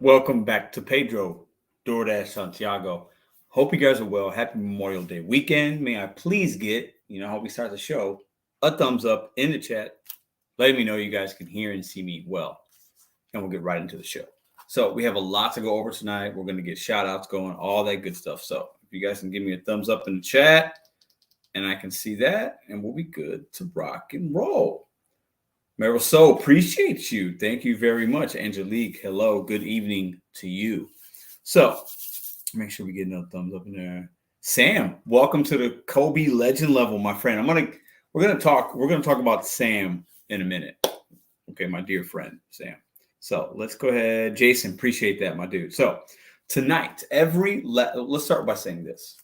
Welcome back to Pedro, DoorDash Santiago. Hope you guys are well. Happy Memorial Day weekend. May I please get, how we start the show, a thumbs up in the chat, letting me know you guys can hear and see me well. And we'll get right into the show. So we have a lot to go over tonight. We're going to get shout outs going, all that good stuff. So if you guys can give me a thumbs up in the chat and I can see that, and we'll be good to rock and roll. Meryl So, appreciate you. Thank you very much. Angelique, hello. Good evening to you. So make sure we get another thumbs up in there. Sam, welcome to the Kobe legend level, my friend. We're gonna talk about Sam in a minute. Okay, my dear friend, Sam. So let's go ahead. Jason, appreciate that, my dude. So tonight, let's start by saying this.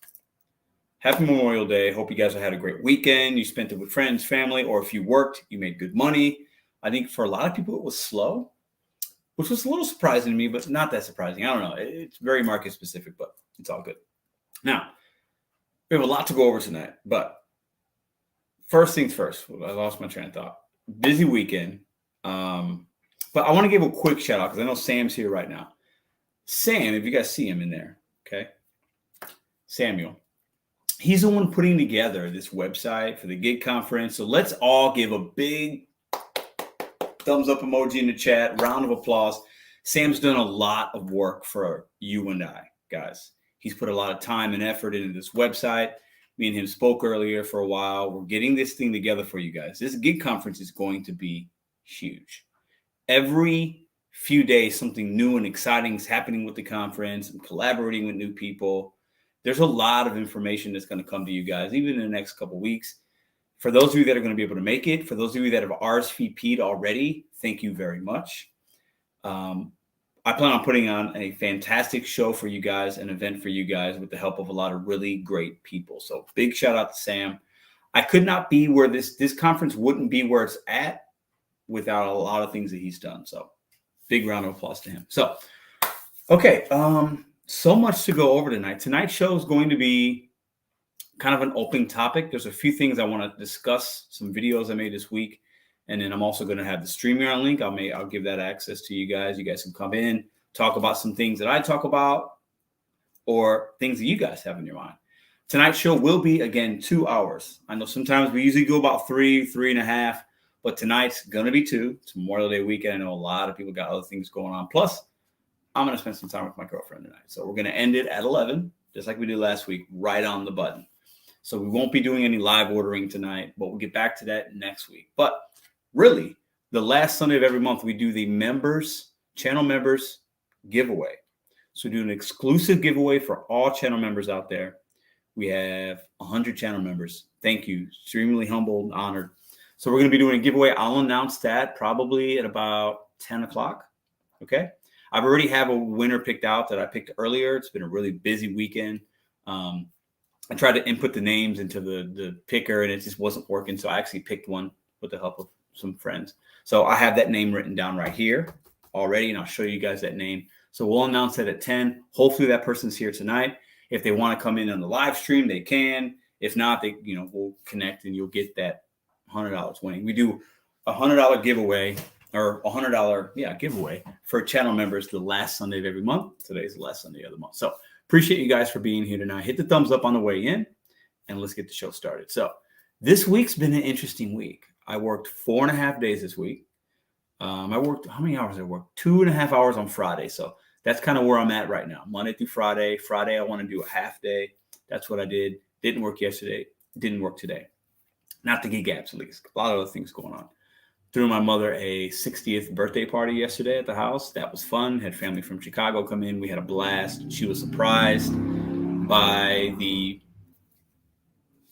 Happy Memorial Day. Hope you guys have had a great weekend. You spent it with friends, family, or if you worked, you made good money. I think for a lot of people, it was slow, which was a little surprising to me, but not that surprising. I don't know. It's very market specific, but it's all good. Now, we have a lot to go over tonight, but first things first. I lost my train of thought. Busy weekend. But I want to give a quick shout out because I know Sam's here right now. Sam, if you guys see him in there, okay? Samuel. He's the one putting together this website for the gig conference. So let's all give a big thumbs up emoji in the chat. Round of applause. Sam's done a lot of work for you and I, guys. He's put a lot of time and effort into this website. Me and him spoke earlier for a while. We're getting this thing together for you guys. This gig conference is going to be huge. Every few days, something new and exciting is happening with the conference. I'm collaborating with new people. There's a lot of information that's going to come to you guys, even in the next couple of weeks. For those of you that are going to be able to make it, for those of you that have RSVP'd already, thank you very much. I plan on putting on a fantastic show for you guys, an event for you guys with the help of a lot of really great people. So big shout out to Sam. I could not be where this conference wouldn't be where it's at without a lot of things that he's done. So big round of applause to him. So, okay. So much to go over tonight. Tonight's show is going to be kind of an open topic. There's a few things I want to discuss, some videos I made this week. And then I'm also going to have the Streamyard link. I'll give that access to you guys. You guys can come in, talk about some things that I talk about or things that you guys have in your mind. Tonight's show will be, again, 2 hours. I know sometimes we usually go about 3.5, but tonight's going to be 2. It's Memorial Day weekend. I know a lot of people got other things going on. Plus, I'm going to spend some time with my girlfriend tonight. So we're going to end it at 11, just like we did last week, right on the button. So we won't be doing any live ordering tonight, but we'll get back to that next week. But really, the last Sunday of every month, we do the channel members giveaway. So we do an exclusive giveaway for all channel members out there. We have 100 channel members. Thank you. Extremely humbled, honored. So we're going to be doing a giveaway. I'll announce that probably at about 10 o'clock. Okay. I've already have a winner picked out that I picked earlier. It's been a really busy weekend. I tried to input the names into the picker and it just wasn't working. So I actually picked one with the help of some friends. So I have that name written down right here already, and I'll show you guys that name. So we'll announce that at 10. Hopefully that person's here tonight. If they want to come in on the live stream, they can. If not, we'll connect and you'll get that $100 winning. We do a $100 giveaway. Or $100 giveaway for channel members the last Sunday of every month. Today's the last Sunday of the month. So appreciate you guys for being here tonight. Hit the thumbs up on the way in, and let's get the show started. So this week's been an interesting week. I worked 4.5 days this week. How many hours I worked? 2.5 hours on Friday. So that's kind of where I'm at right now. Monday through Friday. Friday, I want to do a half day. That's what I did. Didn't work yesterday. Didn't work today. Not the gig apps, at least. A lot of other things going on. Threw my mother a 60th birthday party yesterday at the house. That was fun. Had family from Chicago come in. We had a blast. She was surprised by the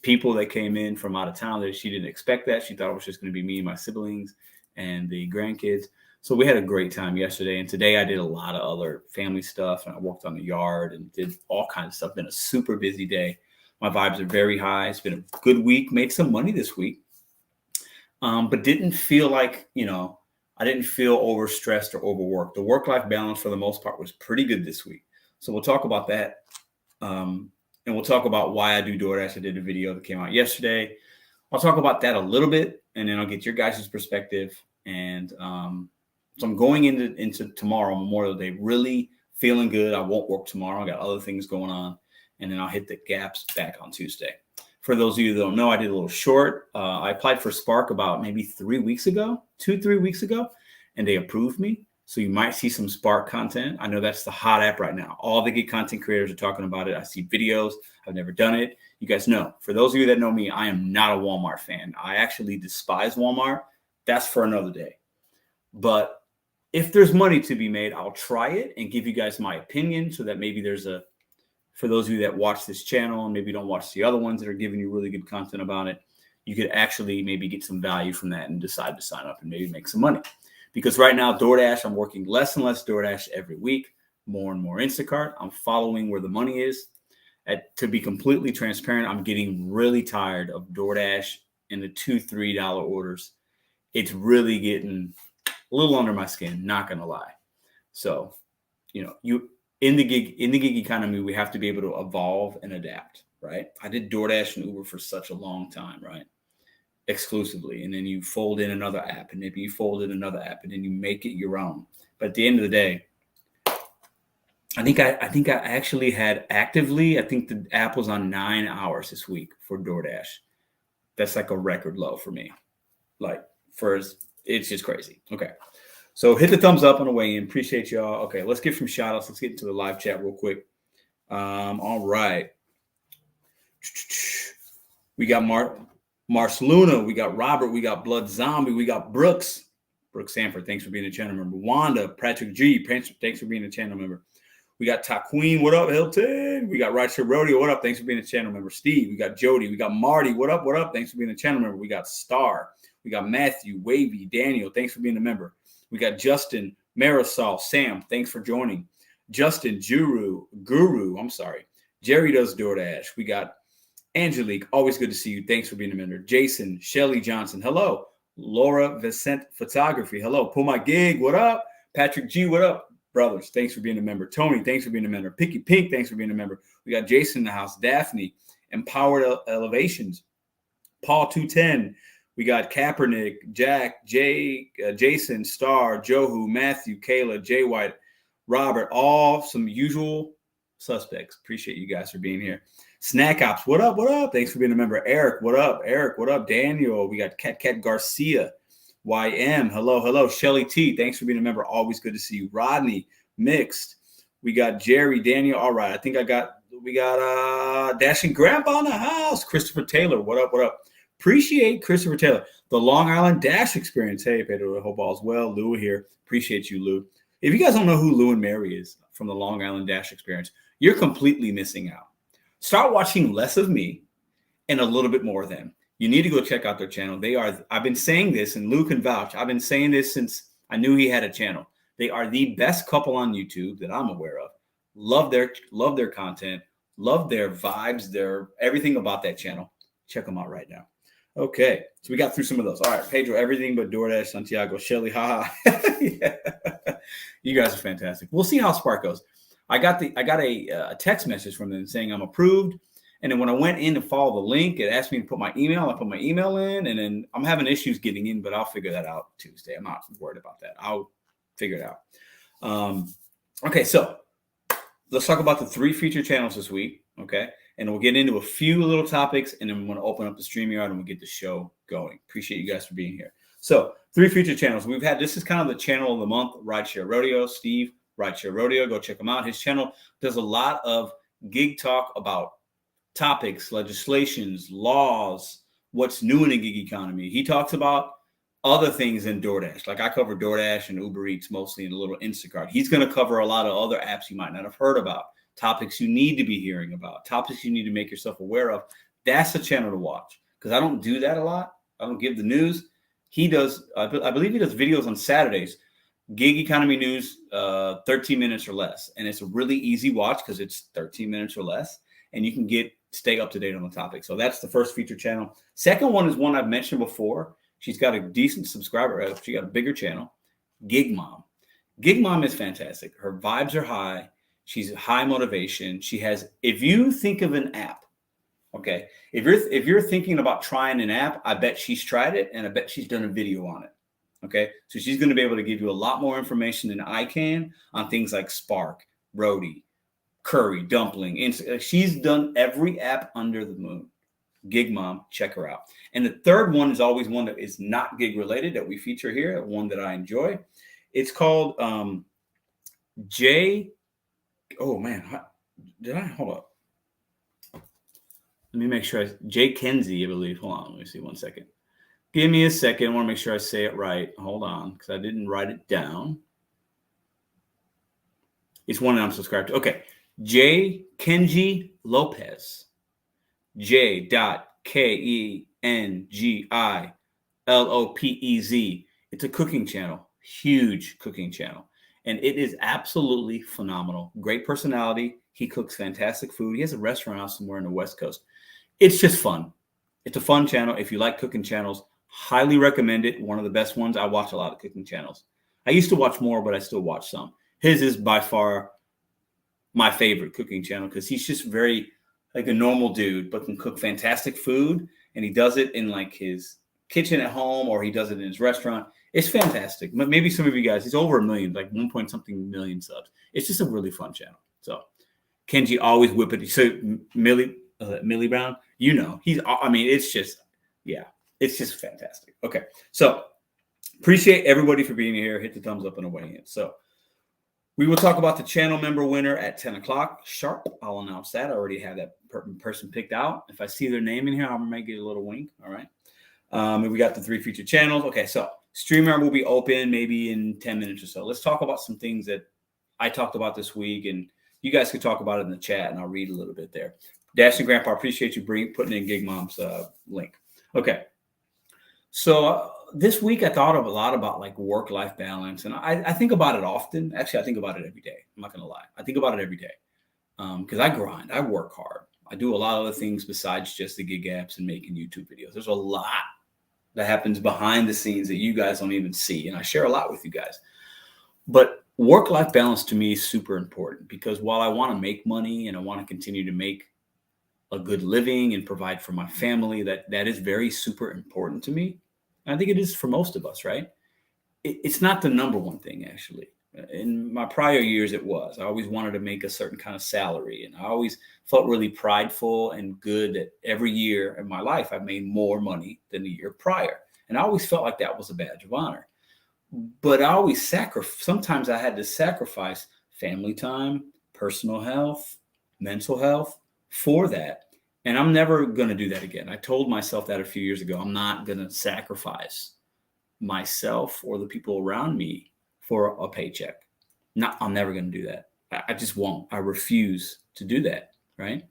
people that came in from out of town. That she didn't expect that. She thought it was just going to be me and my siblings and the grandkids. So we had a great time yesterday. And today I did a lot of other family stuff. And I worked on the yard and did all kinds of stuff. Been a super busy day. My vibes are very high. It's been a good week. Made some money this week. But didn't feel like, I didn't feel overstressed or overworked. The work-life balance for the most part was pretty good this week. So we'll talk about that. And we'll talk about why I do DoorDash. I did a video that came out yesterday. I'll talk about that a little bit, and then I'll get your guys' perspective and So I'm going into tomorrow, Memorial Day, really feeling good. I won't work tomorrow. I got other things going on. And then I'll hit the gaps back on Tuesday. For those of you that don't know, I did a little short. I applied for Spark about maybe 3 weeks ago, 2-3 weeks ago, and they approved me. So you might see some Spark content. I know that's the hot app right now. All the gig content creators are talking about it. I see videos. I've never done it. You guys know. For those of you that know me, I am not a Walmart fan. I actually despise Walmart. That's for another day. But if there's money to be made, I'll try it and give you guys my opinion so that maybe for those of you that watch this channel and maybe don't watch the other ones that are giving you really good content about it, you could actually maybe get some value from that and decide to sign up and maybe make some money. Because right now, DoorDash, I'm working less and less DoorDash every week, more and more Instacart. I'm following where the money is. To be completely transparent, I'm getting really tired of DoorDash and the $2-3 orders. It's really getting a little under my skin, not going to lie. So, in the gig economy, we have to be able to evolve and adapt, right? I did DoorDash and Uber for such a long time, right? Exclusively. And then you fold in another app, and maybe you fold in another app, and then you make it your own. But at the end of the day, I think I actually had actively, I think the app was on 9 hours this week for DoorDash. That's like a record low for me. It's just crazy. Okay. So hit the thumbs up on the way in. Appreciate y'all. Okay, let's get some shout outs. Let's get into the live chat real quick. All right. We got Marceluna, we got Robert, we got Blood Zombie, we got Brooks Sanford, thanks for being a channel member. Wanda, Patrick G, thanks for being a channel member. We got Taqueen, what up, Hilton? We got Rideshare Rodeo, what up? Thanks for being a channel member. Steve, we got Jody, we got Marty, what up? Thanks for being a channel member. We got Star, we got Matthew, Wavy, Daniel, thanks for being a member. We got Justin, Marisol, Sam, thanks for joining. Justin, Guru, Jerry does DoorDash. We got Angelique, always good to see you. Thanks for being a member. Jason, Shelly Johnson, hello. Laura Vicent Photography, hello. Pull My Gig, what up? Patrick G, what up? Brothers, thanks for being a member. Tony, thanks for being a member. Picky Pink, thanks for being a member. We got Jason in the house. Daphne, Empowered Elevations. Paul 210. We got Kaepernick, Jack, Jay, Jason, Star, Johu, Matthew, Kayla, Jay White, Robert, all some usual suspects. Appreciate you guys for being here. Snack Ops, what up? Thanks for being a member. Eric, what up? Daniel, we got Cat Garcia, YM, hello. Shelly T, thanks for being a member. Always good to see you. Rodney, Mixed. We got Jerry, Daniel. All right, I think we got Dashing Grandpa in the house. Christopher Taylor, what up? Appreciate Christopher Taylor. The Long Island Dash Experience. Hey, Pedro, I hope all's well. Lou here. Appreciate you, Lou. If you guys don't know who Lou and Mary is from the Long Island Dash Experience, you're completely missing out. Start watching less of me and a little bit more of them. You need to go check out their channel. I've been saying this, and Lou can vouch. I've been saying this since I knew he had a channel. They are the best couple on YouTube that I'm aware of. Love their content. Love their vibes. Their everything about that channel. Check them out right now. Okay, so we got through some of those. All right, Pedro, everything but DoorDash, Santiago, Shelly, haha. Yeah. You guys are fantastic. We'll see how Spark goes. I got a text message from them saying I'm approved. And then when I went in to follow the link, it asked me to put my email. I put my email in, and then I'm having issues getting in, but I'll figure that out Tuesday. I'm not worried about that. I'll figure it out. Okay, so let's talk about the 3 featured channels this week, okay? And we'll get into a few little topics, and then we're going to open up the StreamYard, and we'll get the show going. Appreciate you guys for being here. So 3 featured channels. This is kind of the channel of the month, Rideshare Rodeo. Steve, Rideshare Rodeo, go check him out. His channel does a lot of gig talk about topics, legislations, laws, what's new in the gig economy. He talks about other things than DoorDash. Like I cover DoorDash and Uber Eats mostly in a little Instacart. He's going to cover a lot of other apps you might not have heard about, topics you need to be hearing about, topics you need to make yourself aware of. That's the channel to watch because I don't do that a lot. I don't give the news. He does, I believe he does videos on Saturdays, gig economy news, 13 minutes or less. And it's a really easy watch because it's 13 minutes or less. And you can stay up to date on the topic. So that's the first feature channel. Second one is one I've mentioned before. She's got a decent subscriber. She got a bigger channel, Gig Mom. Gig Mom is fantastic. Her vibes are high. She's high motivation. She has, if you think of an app, okay, if you're thinking about trying an app, I bet she's tried it and I bet she's done a video on it. Okay. So she's going to be able to give you a lot more information than I can on things like Spark, Roadie, Curry, Dumpling. And she's done every app under the moon. Gig Mom, check her out. And the third one is always one that is not gig related that we feature here, one that I enjoy. It's called oh man, did I hold up? Let me make sure. J.Kenji, I believe. Hold on, let me see 1 second. Give me a second. I want to make sure I say it right. Hold on, because I didn't write it down. It's one that I'm subscribed to. Okay, J.Kenji Lopez. J.KengiLopez. It's a cooking channel, huge cooking channel. And it is absolutely phenomenal. Great personality. He cooks fantastic food. He has a restaurant out somewhere in the West Coast. It's just fun. It's a fun channel. If you like cooking channels, highly recommend it. One of the best ones. I watch a lot of cooking channels. I used to watch more, but I still watch some. His is by far my favorite cooking channel because he's just very like a normal dude, but can cook fantastic food. And he does it in like his kitchen at home, or he does it in his restaurant. It's fantastic. Maybe some of you guys, he's over 1 million, like 1 point something million subs. It's just a really fun channel. So Kenji always whip it. So Millie Brown, you know, it's just, yeah, it's just fantastic. Okay. So appreciate everybody for being here. Hit the thumbs up and a weigh in. So we will talk about the channel member winner at 10 o'clock sharp. I'll announce that. I already have that person picked out. If I see their name in here, I might get a little wink. All right. And we got the 3 featured channels. Okay. So Streamyard will be open maybe in 10 minutes or so. Let's talk about some things that I talked about this week, and you guys could talk about it in the chat, and I'll read a little bit there. Dash and Grandpa, appreciate you putting in Gig Mom's link. Okay. So this week I thought a lot about like work-life balance, and I think about it often. Actually, I think about it every day. I'm not going to lie. I think about it every day because I grind. I work hard. I do a lot of other things besides just the gig apps and making YouTube videos. There's a lot that happens behind the scenes that you guys don't even see, and I share a lot with you guys. But work-life balance to me is super important because while I want to make money and I want to continue to make a good living and provide for my family, that is very super important to me. And I think it is for most of us, right? It's not the number one thing, actually. In my prior years, it was. I always wanted to make a certain kind of salary, and I always felt really prideful and good that every year in my life I made more money than the year prior. And I always felt like that was a badge of honor. But I always sometimes I had to sacrifice family time, personal health, mental health for that. And I'm never going to do that again. I told myself that a few years ago. I'm not going to sacrifice myself or the people around me for a paycheck. I'm never going to do that. I just won't. I refuse to do that. Right.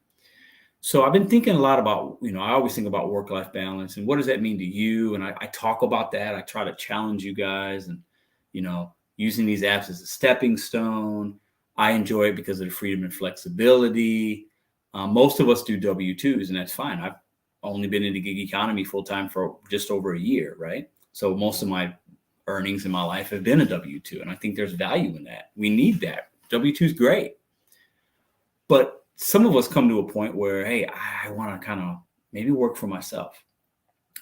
So I've been thinking a lot about, I always think about work-life balance and what does that mean to you? And I talk about that. I try to challenge you guys and, using these apps as a stepping stone. I enjoy it because of the freedom and flexibility. Most of us do W-2s, and that's fine. I've only been in the gig economy full-time for just over a year, right? So most of my earnings in my life have been a W-2, and I think there's value in that. We need that. W-2 is great. But some of us come to a point where, hey, I want to kind of maybe work for myself.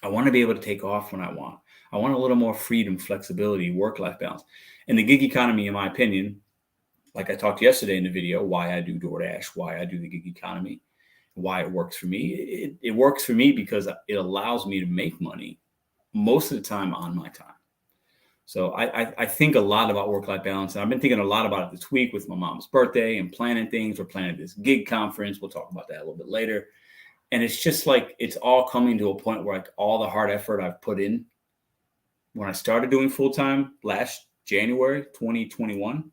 I want to be able to take off when I want. I want a little more freedom, flexibility, work-life balance. And the gig economy, in my opinion, like I talked yesterday in the video, why I do DoorDash, why I do the gig economy, why it works for me. It works for me because it allows me to make money most of the time on my time. So I think a lot about work-life balance. And I've been thinking a lot about it this week with my mom's birthday and planning things. We're planning this gig conference. We'll talk about that a little bit later. And it's just like it's all coming to a point where like all the hard effort I've put in when I started doing full-time last January 2021.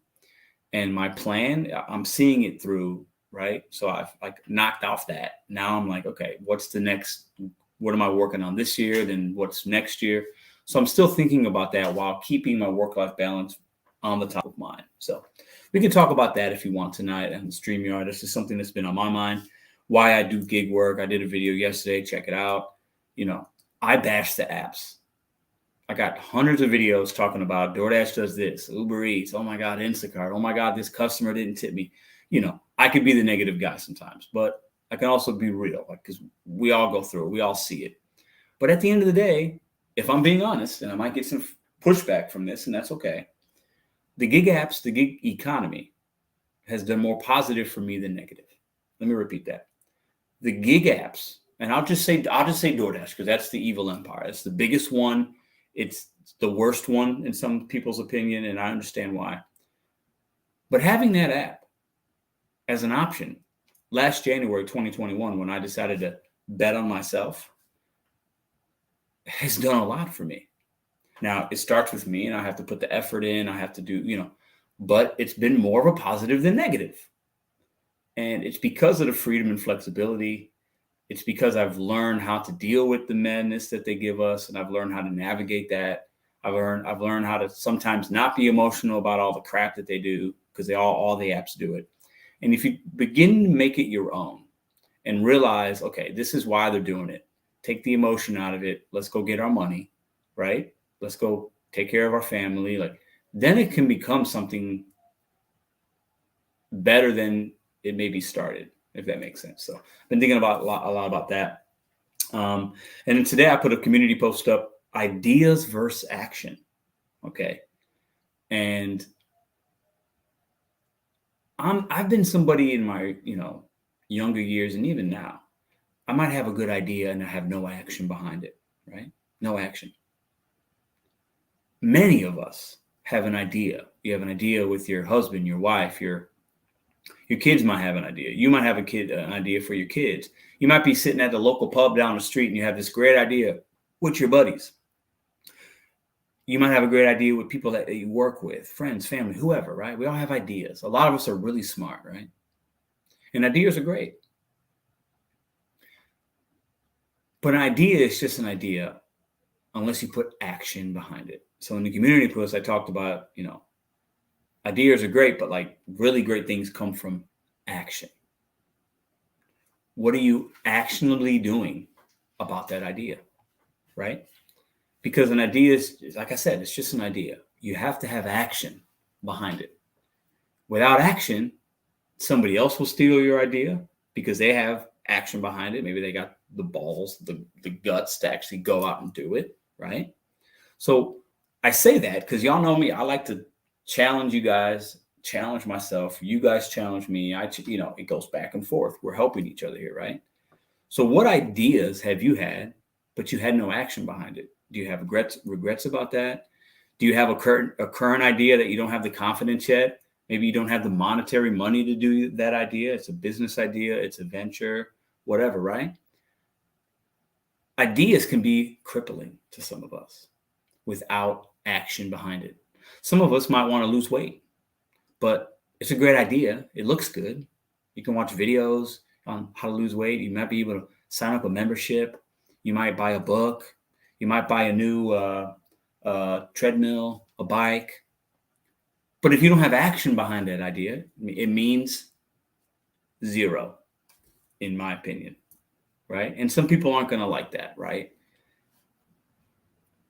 And my plan, I'm seeing it through, right? So I've like knocked off that. Now I'm like, okay, what's the next? What am I working on this year? Then what's next year? So I'm still thinking about that while keeping my work-life balance on the top of mind. So we can talk about that if you want tonight on the StreamYard. This is something that's been on my mind. Why I do gig work. I did a video yesterday. Check it out. I bash the apps. I got hundreds of videos talking about DoorDash does this, Uber Eats. Oh my God, Instacart. Oh my God, this customer didn't tip me. I could be the negative guy sometimes, but I can also be real, because we all go through it. We all see it. But at the end of the day, if I'm being honest, and I might get some pushback from this, and that's okay. The gig apps, the gig economy has done more positive for me than negative. Let me repeat that. The gig apps, and I'll just say DoorDash because that's the evil empire. It's the biggest one. It's the worst one in some people's opinion, and I understand why. But having that app as an option last January 2021, when I decided to bet on myself, has done a lot for me. Now, it starts with me, and I have to put the effort in. I have to do, but it's been more of a positive than negative. And it's because of the freedom and flexibility. It's because I've learned how to deal with the madness that they give us, and I've learned how to navigate that. I've learned how to sometimes not be emotional about all the crap that they do, because all the apps do it. And if you begin to make it your own and realize, okay, this is why they're doing it. Take the emotion out of it. Let's go get our money, right? Let's go take care of our family. Then it can become something better than it maybe started, if that makes sense. So I've been thinking about a lot about that. And then today I put a community post up, ideas versus action. Okay. And I've been somebody in my, younger years, and even now, I might have a good idea and I have no action behind it, right? No action. Many of us have an idea. You have an idea with your husband, your wife, your kids might have an idea. You might have an idea for your kids. You might be sitting at the local pub down the street and you have this great idea with your buddies. You might have a great idea with people that you work with, friends, family, whoever, right? We all have ideas. A lot of us are really smart, right? And ideas are great. But an idea is just an idea unless you put action behind it. So in the community post, I talked about, ideas are great, but really great things come from action. What are you actionably doing about that idea, right? Because an idea is, like I said, it's just an idea. You have to have action behind it. Without action, somebody else will steal your idea because they have action behind it. Maybe they got the balls, the guts to actually go out and do it, right? So I say that because y'all know me. I like to challenge you guys, challenge myself. You guys challenge me. It goes back and forth. We're helping each other here, right? So what ideas have you had, but you had no action behind it? Do you have regrets about that? Do you have a current idea that you don't have the confidence yet? Maybe you don't have the monetary money to do that idea. It's a business idea. It's a venture, whatever, right? Ideas can be crippling to some of us without action behind it. Some of us might want to lose weight, but it's a great idea. It looks good. You can watch videos on how to lose weight. You might be able to sign up a membership. You might buy a book. You might buy a new treadmill, a bike. But if you don't have action behind that idea, it means zero, in my opinion, right? And some people aren't going to like that, right?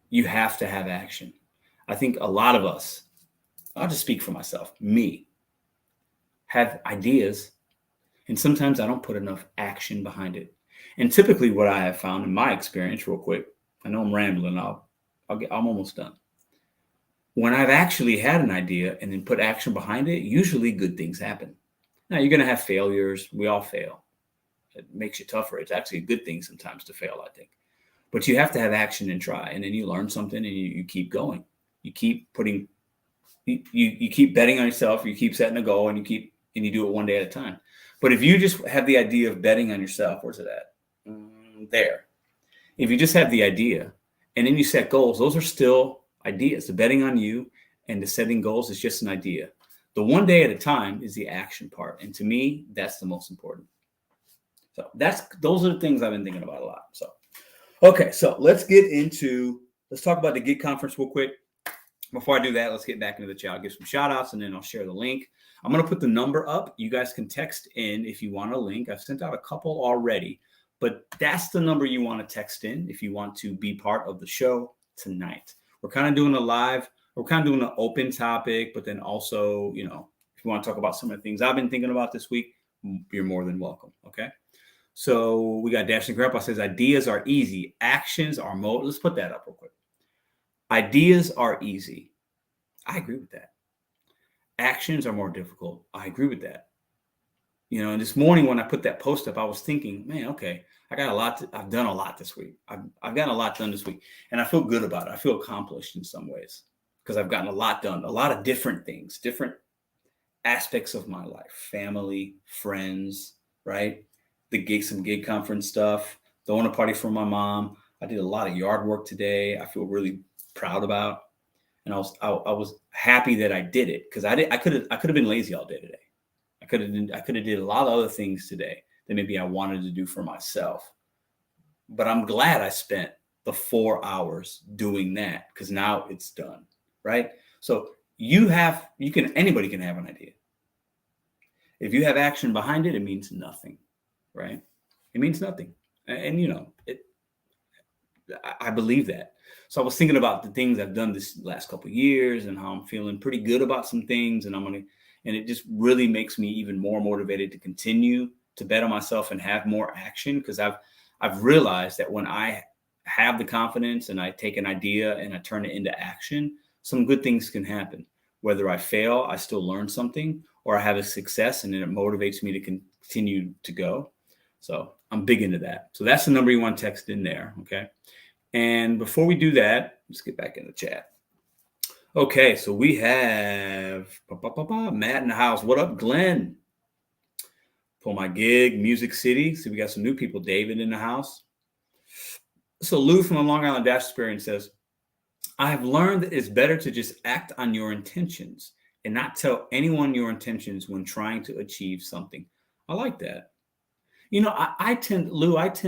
You have to have action. I think a lot of us, I'll just speak for myself, me, have ideas, and sometimes I don't put enough action behind it. And typically what I have found in my experience, real quick, I know I'm rambling, I'm almost done. When I've actually had an idea and then put action behind it, usually good things happen. Now, you're going to have failures. We all fail. It makes you tougher. It's actually a good thing sometimes to fail, I think. But you have to have action and try. And then you learn something and you keep going. You keep you keep betting on yourself. You keep setting a goal and you do it one day at a time. But if you just have the idea of betting on yourself, where's it at? There. If you just have the idea and then you set goals, those are still ideas. The betting on you and the setting goals is just an idea. The one day at a time is the action part. And to me, that's the most important. So those are the things I've been thinking about a lot. So, okay. So let's talk about the gig conference real quick. Before I do that, let's get back into the chat. I'll give some shout outs and then I'll share the link. I'm going to put the number up. You guys can text in if you want a link. I've sent out a couple already, but that's the number you want to text in if you want to be part of the show tonight. We're kind of doing an open topic, but then also, if you want to talk about some of the things I've been thinking about this week, you're more than welcome. Okay. So we got Dash and Grandpa says ideas are easy. Actions are more. Let's put that up real quick. Ideas are easy. I agree with that. Actions are more difficult. I agree with that. And this morning when I put that post up, I was thinking, man, okay, I've done a lot this week. I've gotten a lot done this week, and I feel good about it. I feel accomplished in some ways because I've gotten a lot done, a lot of different things, different aspects of my life, family, friends, right? Some gig conference stuff, throwing a party for my mom. I did a lot of yard work today. I feel really proud about, and I was happy that I did it because I could have been lazy all day today. I could have did a lot of other things today that maybe I wanted to do for myself. But I'm glad I spent the 4 hours doing that because now it's done, right? So anybody can have an idea. If you have action behind it, it means nothing, right? It means nothing. And I believe that. So I was thinking about the things I've done this last couple of years and how I'm feeling pretty good about some things, and it just really makes me even more motivated to continue to bet on myself and have more action because I've realized that when I have the confidence and I take an idea and I turn it into action, some good things can happen. Whether I fail, I still learn something, or I have a success and then it motivates me to continue to go. So I'm big into that. So that's the number you want to text in there. Okay. And before we do that, let's get back in the chat. Okay, so we have Matt in the house. What up, Glenn? Pull my gig, Music City. So we got some new people. David in the house. So Lou from the Long Island Dash Experience says, I have learned that it's better to just act on your intentions and not tell anyone your intentions when trying to achieve something. I like that. I tend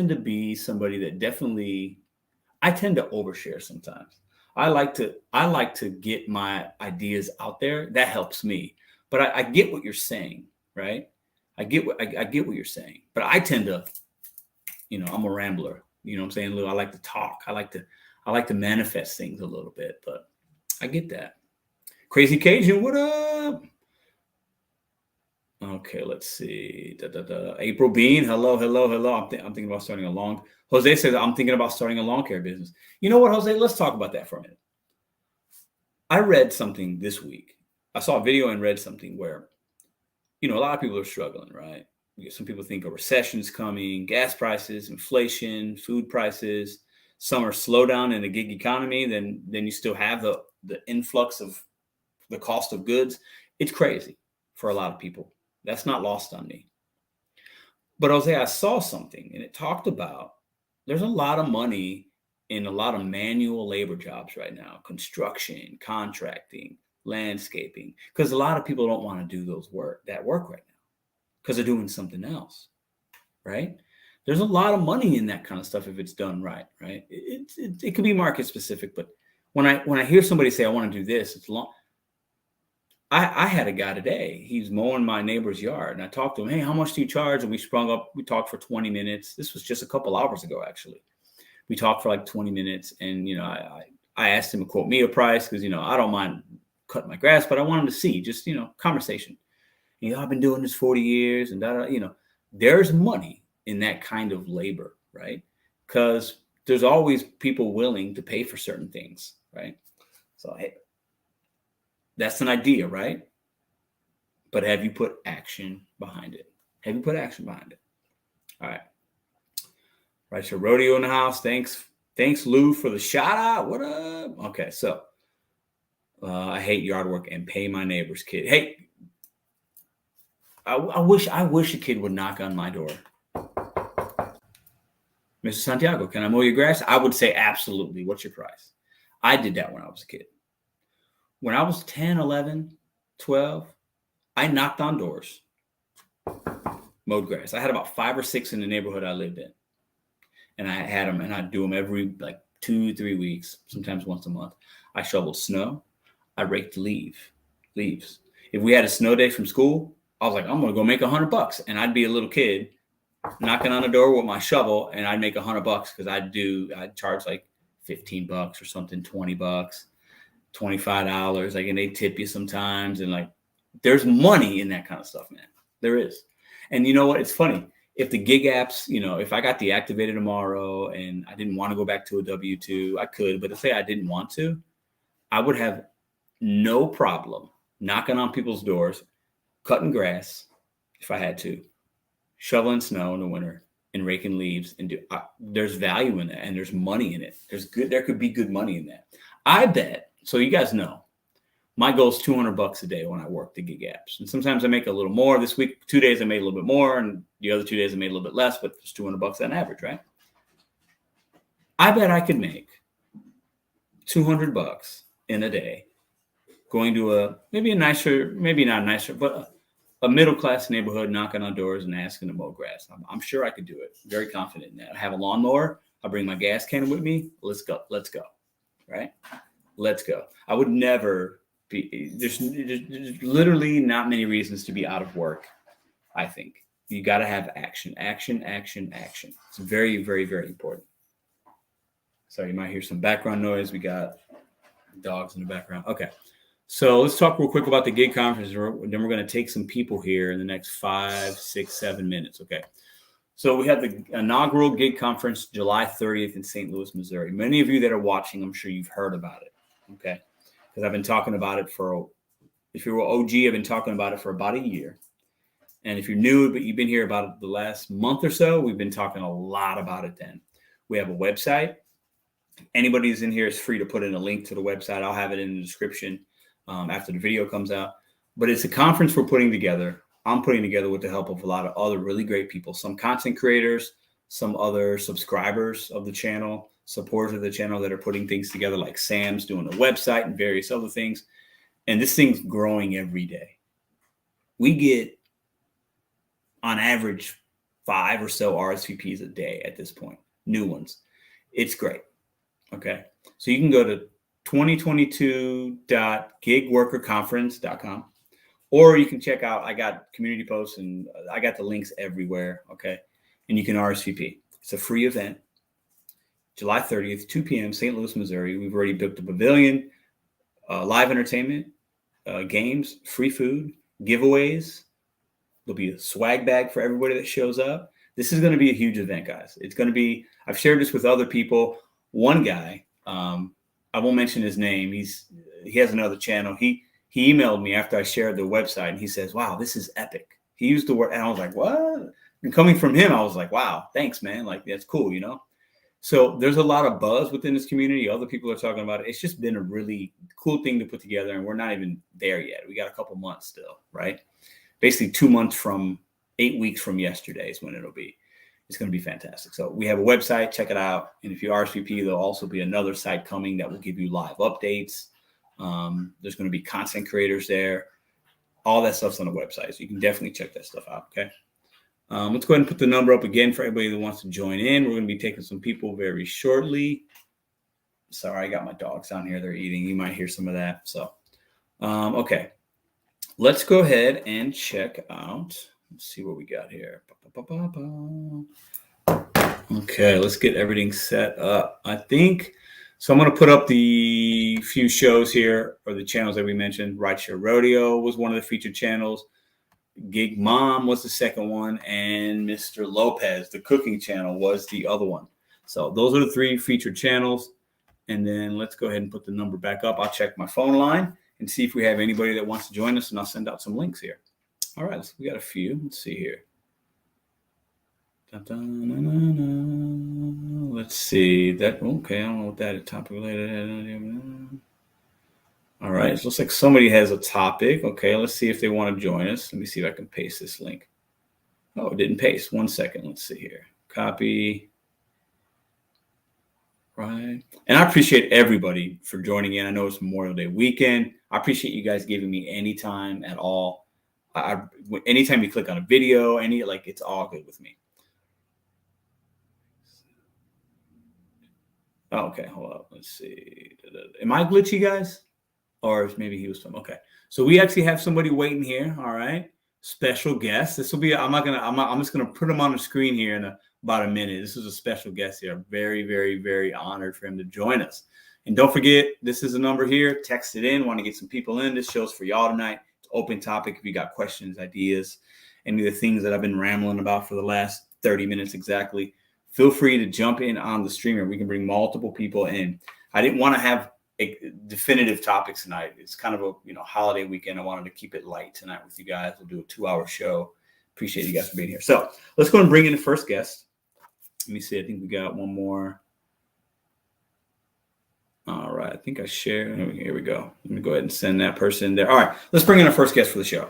to be somebody that I tend to overshare sometimes. I like to get my ideas out there. That helps me. But I get what you're saying, right? I get what you're saying. But I tend to, I'm a rambler. You know what I'm saying, Lou? I like to talk. I like to manifest things a little bit. But I get that. Crazy Cajun, what up? Okay, let's see. April Bean, hello. I'm thinking about starting Jose says, I'm thinking about starting a lawn care business. You know what, Jose? Let's talk about that for a minute. I read something this week. I saw a video and read something where, a lot of people are struggling, right? Some people think a recession is coming, gas prices, inflation, food prices. Some are slowdown in the gig economy. Then you still have the influx of the cost of goods. It's crazy for a lot of people. That's not lost on me. But Jose, I saw something and it talked about there's a lot of money in a lot of manual labor jobs right now, construction, contracting, landscaping, because a lot of people don't want to do that work right now because they're doing something else, right? There's a lot of money in that kind of stuff if it's done right? It can be market specific, but when I hear somebody say, I want to do this, it's long. I had a guy today. He's mowing my neighbor's yard, and I talked to him. Hey, how much do you charge? And we sprung up. We talked for 20 minutes. This was just a couple hours ago, actually. We talked for like 20 minutes, and I asked him to quote me a price because I don't mind cutting my grass, but I want him to see just conversation. I've been doing this 40 years, and there's money in that kind of labor, right? Because there's always people willing to pay for certain things, right? So hey. That's an idea, right? But have you put action behind it? All right. Rideshare Rodeo in the house. Thanks, Lou, for the shout out. What up? Okay, so I hate yard work and pay my neighbor's kid. Hey, I wish a kid would knock on my door. Mr. Santiago, can I mow your grass? I would say absolutely. What's your price? I did that when I was a kid. When I was 10, 11, 12, I knocked on doors, mowed grass. I had about 5 or 6 in the neighborhood I lived in. And I had them, and I'd do them every 2-3 weeks, sometimes once a month. I shoveled snow. I raked leaves. If we had a snow day from school, I was like, I'm going to go make $100. And I'd be a little kid knocking on the door with my shovel, and I'd make $100 because I'd charge like $15 or something, $20. $25, and they tip you sometimes, and there's money in that kind of stuff, man. There is. And you know what? It's funny. If the gig apps, if I got deactivated tomorrow and I didn't want to go back to a W-2, I could, but let's say I didn't want to, I would have no problem knocking on people's doors, cutting grass if I had to, shoveling snow in the winter, and raking leaves. And there's value in that, and there's money in it. There could be good money in that. I bet. So you guys know, my goal is $200 a day when I work the gig apps. And sometimes I make a little more. This week, 2 days I made a little bit more, and the other 2 days I made a little bit less, but it's $200 on average, right? I bet I could make $200 in a day going to maybe not nicer, but a middle-class neighborhood, knocking on doors and asking to mow grass. I'm sure I could do it. Very confident in that. I have a lawnmower. I bring my gas can with me. Let's go. Right? Let's go. I would never be, there's literally not many reasons to be out of work, I think. You got to have action. It's very, very, very important. So you might hear some background noise. We got dogs in the background. Okay. So let's talk real quick about the gig conference. Then we're going to take some people here in the next 5, 6, 7 minutes. Okay. So we have the inaugural gig conference July 30th in St. Louis, Missouri. Many of you that are watching, I'm sure you've heard about it. Okay. Because I've been talking about it if you're OG, I've been talking about it for about a year. And if you're new, but you've been here about the last month or so, we've been talking a lot about it then. We have a website. Anybody who's in here is free to put in a link to the website. I'll have it in the description after the video comes out. But it's a conference we're putting together. I'm putting together with the help of a lot of other really great people, some content creators, some other subscribers of the channel, supporters of the channel that are putting things together, like Sam's doing the website and various other things. And this thing's growing every day. We get, on average, 5 or so RSVPs a day at this point, new ones. It's great. Okay. So you can go to 2022.gigworkerconference.com, or you can check out, I got community posts and I got the links everywhere. Okay. And you can RSVP. It's a free event. July 30th, 2 p.m., St. Louis, Missouri. We've already booked a pavilion, live entertainment, games, free food, giveaways. There'll be a swag bag for everybody that shows up. This is going to be a huge event, guys. It's going to be, I've shared this with other people. One guy, I won't mention his name. He has another channel. He emailed me after I shared the website, and he says, "Wow, this is epic." He used the word, and I was like, "What?" And coming from him, I was like, "Wow, thanks, man. Like, that's cool, you know." So there's a lot of buzz within this community. Other people are talking about it. It's just been a really cool thing to put together, and we're not even there yet. We got a couple months still, right? Basically 2 months from 8 weeks from yesterday is when it'll be. It's going to be fantastic. So we have a website. Check it out. And if you RSVP, there'll also be another site coming that will give you live updates. There's going to be content creators there. All that stuff's on the website. So you can definitely check that stuff out. Okay. Let's go ahead and put the number up again for everybody that wants to join in. We're going to be taking some people very shortly. Sorry, I got my dogs down here. They're eating. You might hear some of that. So, okay. Let's go ahead and check out. Let's see what we got here. Okay, let's get everything set up. I think, so I'm going to put up the few shows here, or the channels that we mentioned. Rideshare Rodeo was one of the featured channels. Gig Mom was the second one. And Mr. Lopez, the cooking channel, was the other one. So those are the 3 featured channels. And then let's go ahead and put the number back up. I'll check my phone line and see if we have anybody that wants to join us, and I'll send out some links here. All right, so we got a few. Let's see here. Let's see that. Okay, I don't know what that is. Topic related. All right, it looks like somebody has a topic. Okay, let's see if they want to join us. Let me see if I can paste this link. Oh, it didn't paste. 1 second. Let's see here. Copy. Right. And I appreciate everybody for joining in. I know it's Memorial Day weekend. I appreciate you guys giving me any time at all. Anytime you click on a video, it's all good with me. Oh, okay, hold up. Let's see. Am I glitchy, guys? Or maybe he was from. Okay, so we actually have somebody waiting here. All right, special guest. This will be. I'm just gonna put him on the screen here in about a minute. This is a special guest here. I'm very, very, very honored for him to join us. And don't forget, this is a number here. Text it in. Want to get some people in? This show's for y'all tonight. Open topic. If you got questions, ideas, any of the things that I've been rambling about for the last 30 minutes exactly, feel free to jump in on the streamer. We can bring multiple people in. I didn't want to have definitive topics tonight. It's kind of a holiday weekend. I wanted to keep it light tonight with you guys. We'll do a 2-hour show. Appreciate you guys for being here. So let's go and bring in the first guest. Let me see. I think we got one more. All right. I think I shared. Here we go. Let me go ahead and send that person there. All right. Let's bring in our first guest for the show.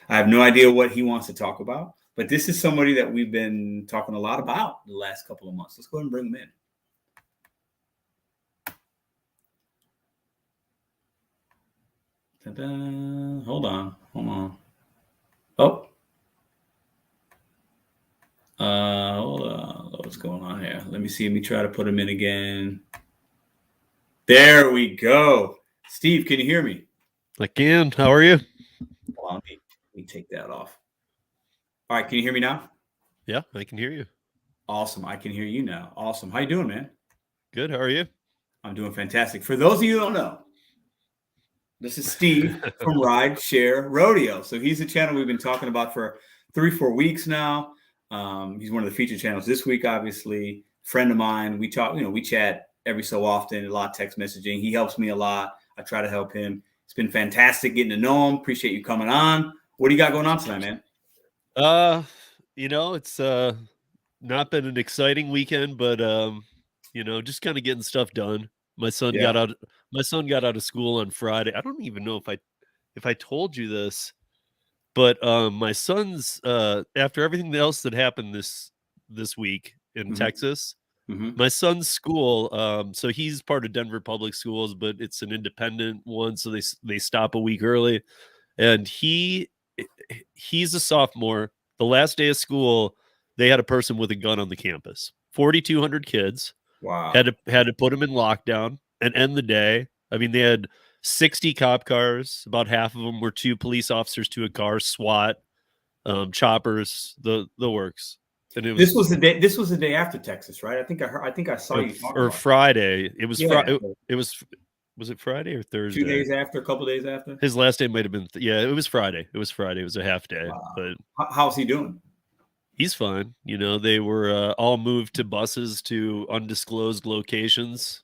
I have no idea what he wants to talk about, but this is somebody that we've been talking a lot about the last couple of months. Let's go ahead and bring him in. Ta-da. Hold on. Oh. Hold on. What's going on here? Let me see. Let me try to put him in again. There we go. Steve, can you hear me? I can. How are you? Hold on, let me take that off. All right. Can you hear me now? Yeah, I can hear you. Awesome. I can hear you now. Awesome. How you doing, man? Good. How are you? I'm doing fantastic. For those of you who don't know, this is Steve from Rideshare Rodeo. So he's a channel we've been talking about for 3-4 weeks now. He's one of the featured channels this week, obviously. Friend of mine. We talk, we chat every so often, a lot of text messaging. He helps me a lot. I try to help him. It's been fantastic getting to know him. Appreciate you coming on. What do you got going on tonight, man? It's not been an exciting weekend, but just kind of getting stuff done. My son got out of school on Friday. I don't even know if I told you this, but my son's after everything else that happened this week in Texas, my son's school, so he's part of Denver Public Schools, but it's an independent one, so they stop a week early. And he's a sophomore. The last day of school, they had a person with a gun on the campus. 4,200 kids. Wow. Had to put them in lockdown and end the day. I mean, they had 60 cop cars. About half of them were 2 police officers to a car, SWAT, choppers, the works. And this was the day after Texas, right? I think I saw you talking about Friday. It was Friday. Was it Friday or Thursday? 2 days after, a couple days after. His last day might have been. It was Friday. It was Friday. It was a half day. Wow. But how's he doing? He's fine. They were all moved to buses to undisclosed locations.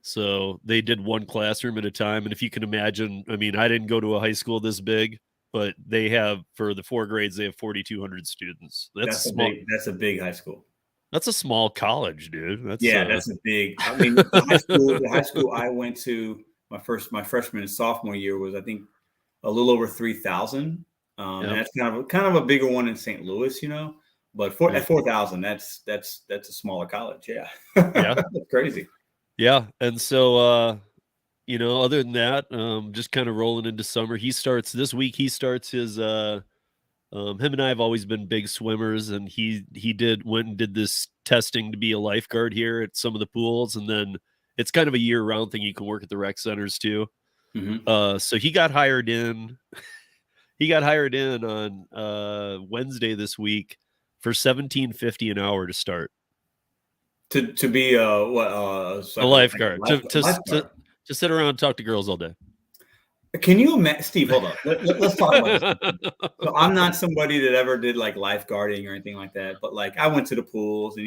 So they did one classroom at a time. And if you can imagine, I mean, I didn't go to a high school this big, but they have, for the 4 grades, they have 4,200 students. That's a big high school. That's a small college, dude. That's a big. I mean, the high school I went to my freshman and sophomore year was, I think, a little over 3,000. And that's kind of a bigger one in St. Louis, But at 4,000, that's a smaller college. Yeah, that's crazy. Yeah, and so other than that, just kind of rolling into summer. This week. He starts his. Him and I have always been big swimmers, and he went and did this testing to be a lifeguard here at some of the pools, and then it's kind of a year-round thing. You can work at the rec centers too. So he got hired in. He got hired in on Wednesday this week for $17.50 an hour to start. To be a lifeguard. To sit around and talk to girls all day. Can you imagine, Steve? Hold on. Let's talk about this. So I'm not somebody that ever did like lifeguarding or anything like that, but like I went to the pools, and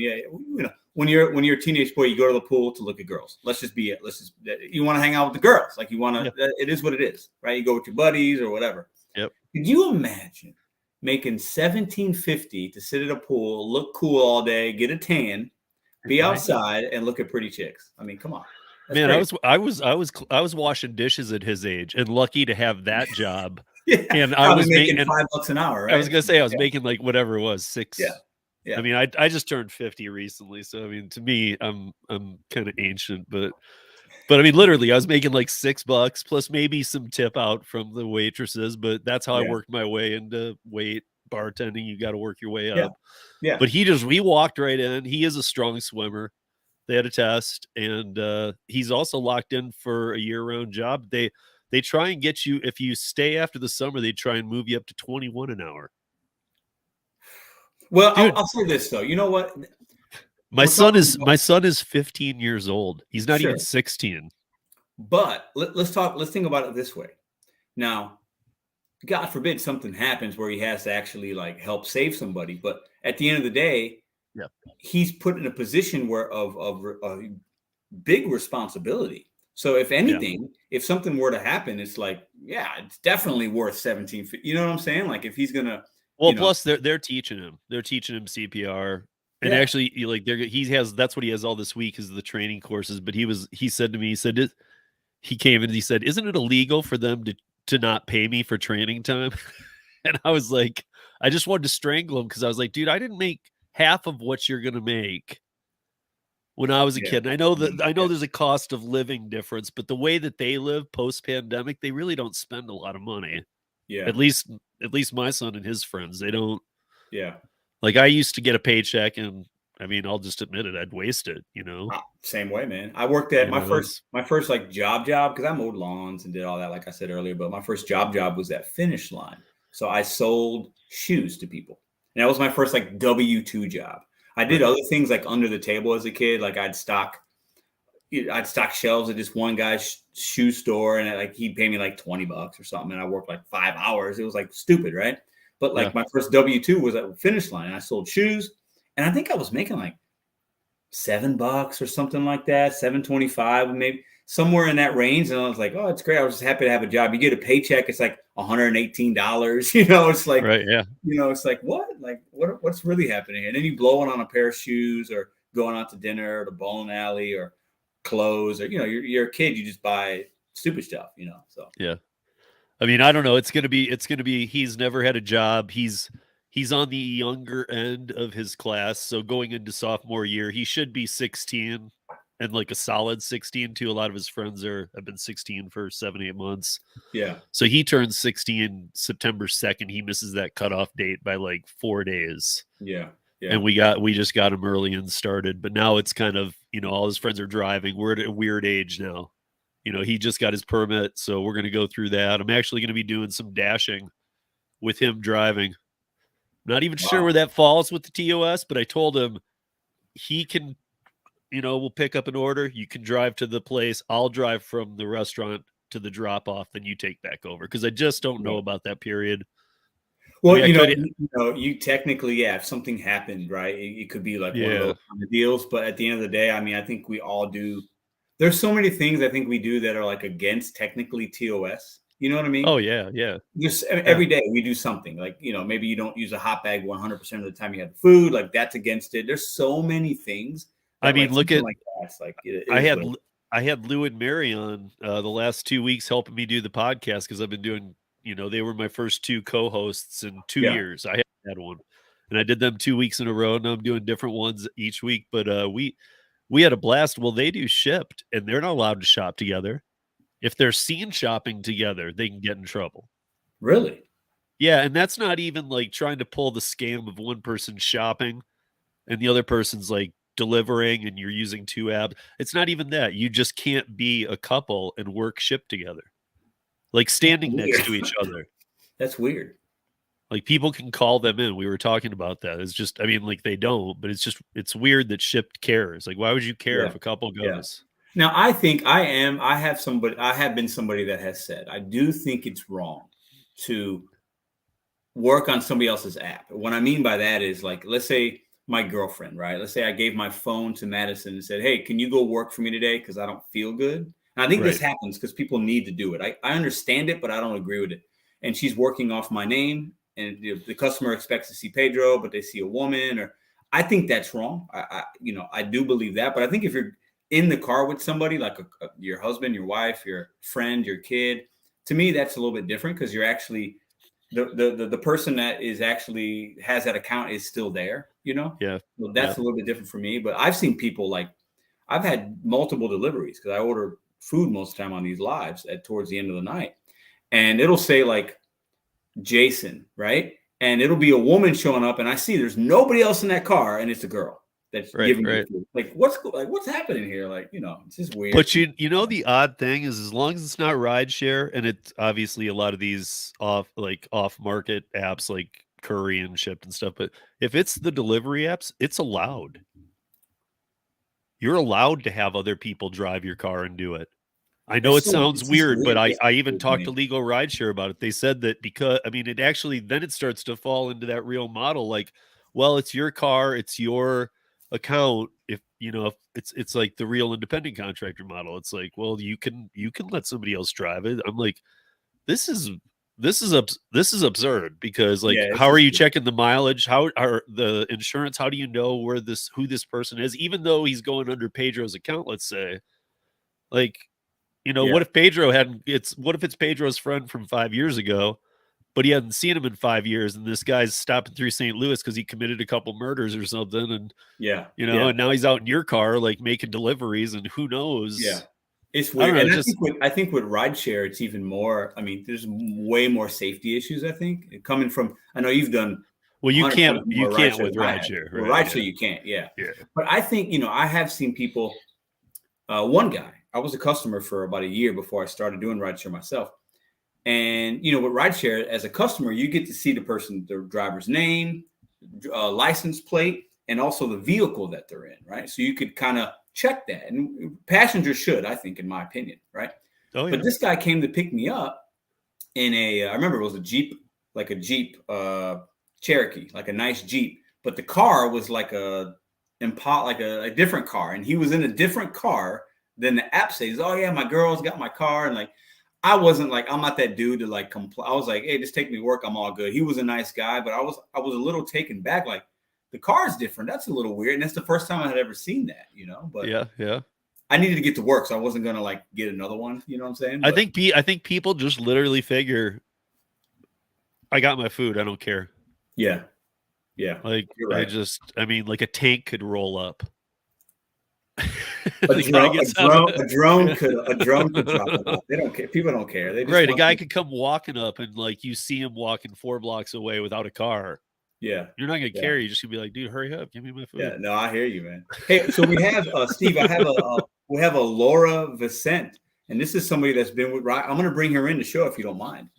when you're a teenage boy, you go to the pool to look at girls. You want to hang out with the girls, like you want to. It is what it is, right? You go with your buddies or whatever. Yep. Could you imagine making $17.50 to sit at a pool, look cool all day, get a tan, be outside, and look at pretty chicks? I mean, come on. Man, crazy. I was washing dishes at his age, and lucky to have that job. And I was making $5 an hour. Right? I was gonna say I was making like whatever it was, 6. Yeah. I mean, I just turned 50 recently, so I mean, to me, I'm kind of ancient, but I mean, literally, I was making like $6 plus maybe some tip out from the waitresses, but that's how I worked my way into bartending. You got to work your way up. Yeah. But we walked right in. He is a strong swimmer. They had a test, and he's also locked in for a year-round job. They try and get you, if you stay after the summer, they try and move you up to $21 an hour. Well, I'll say this though. You know what? My son is 15 years old. He's not even 16. But let's think about it this way. Now, God forbid something happens where he has to actually like help save somebody. But at the end of the day, he's put in a position of big responsibility. So if anything, if something were to happen, it's like, yeah, it's definitely worth 17. You know what I'm saying? Like if he's gonna, Well, plus they're teaching him. They're teaching him CPR. And actually, that's what he has all this week is the training courses. But he said to me, he came in and he said, "Isn't it illegal for them to not pay me for training time?" And I was like, I just wanted to strangle him because I was like, dude, I didn't make half of what you're gonna make when I was a kid. And I know there's a cost of living difference, but the way that they live post-pandemic, they really don't spend a lot of money. Yeah. At least my son and his friends, they don't. Yeah. Like I used to get a paycheck and I mean, I'll just admit it, I'd waste it, Same way, man. I worked at my first like job because I mowed lawns and did all that, like I said earlier. But my first job was at Finish Line. So I sold shoes to people. And that was my first like W-2 job. I did other things like under the table as a kid. Like I'd stock shelves at this one guy's shoe store, and like he'd pay me like $20 or something. And I worked like 5 hours. It was like stupid, right? But like my first W-2 was at Finish Line, and I sold shoes. And I think I was making like $7 or something like that, $7.25, maybe somewhere in that range. And I was like, oh, it's great. I was just happy to have a job. You get a paycheck, it's like $118. It's like, it's like, what? Like, what's really happening? And then you blowing on a pair of shoes or going out to dinner or the bowling alley or clothes or, you're a kid, you just buy stupid stuff, so. Yeah. I mean, I don't know. It's going to be, he's never had a job. He's on the younger end of his class. So going into sophomore year, he should be 16 and like a solid 16 too. A lot of his friends have been 16 for 7-8 months. Yeah. So he turns 16 September 2nd. He misses that cutoff date by like 4 days. Yeah. Yeah. And we just got him early and started, but now it's kind of, all his friends are driving. We're at a weird age now. He just got his permit, so we're going to go through that. I'm actually going to be doing some dashing with him driving. Not even sure where that falls with the TOS, but I told him he can, we'll pick up an order. You can drive to the place. I'll drive from the restaurant to the drop off. Then you take back over. Cause I just don't know about that period. Well, you technically, if something happened, right, it could be like one of those kind of deals. But at the end of the day, I mean, I think we all do. There's so many things I think we do that are like against technically TOS. You know what I mean? Oh, yeah, yeah. Just every day we do something like, maybe you don't use a hot bag 100% of the time you have food. Like that's against it. There's so many things. I mean, look at, like that. Like I had Lou and Mary on the last 2 weeks helping me do the podcast because I've been doing, they were my first 2 co-hosts in 2 years. I haven't had one. And I did them 2 weeks in a row. Now I'm doing different ones each week. But we had a blast. Well, they do Shipped, and they're not allowed to shop together. If they're seen shopping together, they can get in trouble. Really? Yeah, and that's not even like trying to pull the scam of one person shopping and the other person's like delivering and you're using 2 apps. It's not even that. You just can't be a couple and work Shipped together. Like standing next to each other. That's weird. Like people can call them in. We were talking about that. It's just, I mean, like they don't, but it's weird that Shipped cares. Like, why would you care if a couple goes? Now, I think I have been somebody that has said, I do think it's wrong to work on somebody else's app. What I mean by that is like, let's say my girlfriend, right? Let's say I gave my phone to Madison and said, hey, can you go work for me today? Because I don't feel good. And I think this happens because people need to do it. I understand it, but I don't agree with it. And she's working off my name and the customer expects to see Pedro, but they see a woman, or I think that's wrong. I do believe that. But I think if you're in the car with somebody like your husband, your wife, your friend, your kid, to me, that's a little bit different because you're actually the person that is actually has that account is still there, Yeah. So that's a little bit different for me. But I've seen people like I've had multiple deliveries because I order food most of the time on these lives towards the end of the night. And it'll say like Jason, right? And it'll be a woman showing up and I see there's nobody else in that car and it's a girl. That's giving me food. Like what's happening here? Like, it's just weird. But the odd thing is as long as it's not rideshare, and it's obviously a lot of these off market apps like Curry and Shipped and stuff, but if it's the delivery apps, it's allowed. You're allowed to have other people drive your car and do it. I know it sounds weird, but I even talked to Legal Rideshare about it. They said that because, I mean, then it starts to fall into that real model. Like, well, it's your car, it's your account. If you know, it's like the real independent contractor model. It's like, well, you can let somebody else drive it. I'm like, this is absurd, because like, how are you checking the mileage? How are the insurance? How do you know who this person is, even though he's going under Pedro's account, let's say? Like, you know, what if it's Pedro's friend from 5 years ago, but he hadn't seen him in 5 years, and this guy's stopping through St. Louis because he committed a couple murders or something, and you know, and now he's out in your car like making deliveries, and who knows? Yeah, it's weird. And I think with rideshare, it's even more. I mean, there's way more safety issues. I think coming from. I know you've done. Well, you can't with rideshare. With rideshare, you can't. Yeah. But I think, you know, I have seen people. One guy, I was a customer for about a year before I started doing rideshare myself. And, you know, with rideshare, as a customer, you get to see the driver's name, license plate, and also the vehicle that they're in, right? So you could kind of check that. And passengers should, I think, in my opinion, right? Oh, yeah. But this guy came to pick me up in I remember it was a Jeep Cherokee, like a nice Jeep. But the car was like a different car. And he was in a different car than the app says. Oh, yeah, my girl's got my car. And like, I wasn't like, I'm not that dude to like complain. I was like, hey, just take me to work. I'm all good. He was a nice guy, but I was a little taken back. Like, the car's different. That's a little weird. And that's the first time I had ever seen that, you know, but yeah. I needed to get to work, so I wasn't going to like get another one. You know what I'm saying? But I think people just literally figure, I got my food. I don't care. Yeah. Yeah. Like, right. I mean, like a tank could roll up. A drone could drop it. They don't care. People don't care. They just right. A guy could come walking up, and like you see him walking 4 blocks away without a car. Yeah. You're not gonna care. You're just gonna be like, dude, hurry up, give me my food. Yeah, no, I hear you, man. Hey, so we have Steve. We have a Laura Vicente, and this is somebody that's been with. I'm gonna bring her in the show if you don't mind.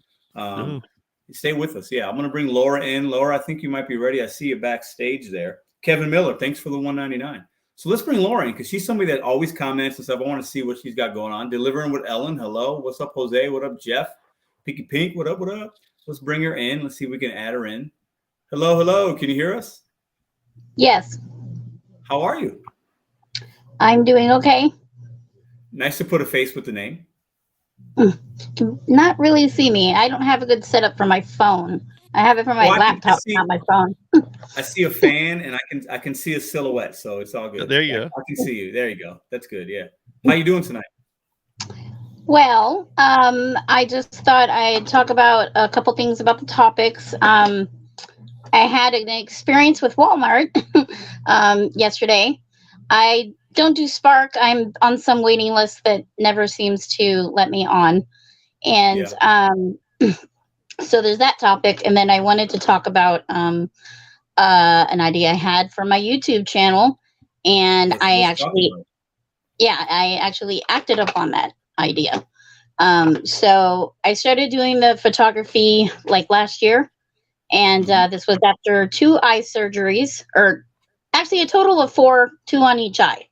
Stay with us. Yeah, I'm gonna bring Laura in. Laura, I think you might be ready. I see you backstage there. Kevin Miller, thanks for the $1.99. So let's bring Laura in, because she's somebody that always comments and stuff. I want to see what she's got going on. Delivering with Ellen. Hello. What's up, Jose? What up, Jeff? Pinky Pink. What up? What up? Let's bring her in. Let's see if we can add her in. Hello. Hello. Can you hear us? Yes. How are you? I'm doing okay. Nice to put a face with the name. Not really see me. I don't have a good setup for my phone. I have it for my laptop, not my phone. I see a fan, and I can see a silhouette, so it's all good. There you go. I can see you. There you go. That's good. Yeah. How you doing tonight? Well, I just thought I'd talk about a couple things about the topics. I had an experience with Walmart yesterday. I don't do Spark. I'm on some waiting list that never seems to let me on. And so there's that topic. And then I wanted to talk about an idea I had for my YouTube channel. And I actually acted upon that idea. So I started doing the photography like last year. And this was after 2 eye surgeries, or actually a total of 4, 2 on each eye.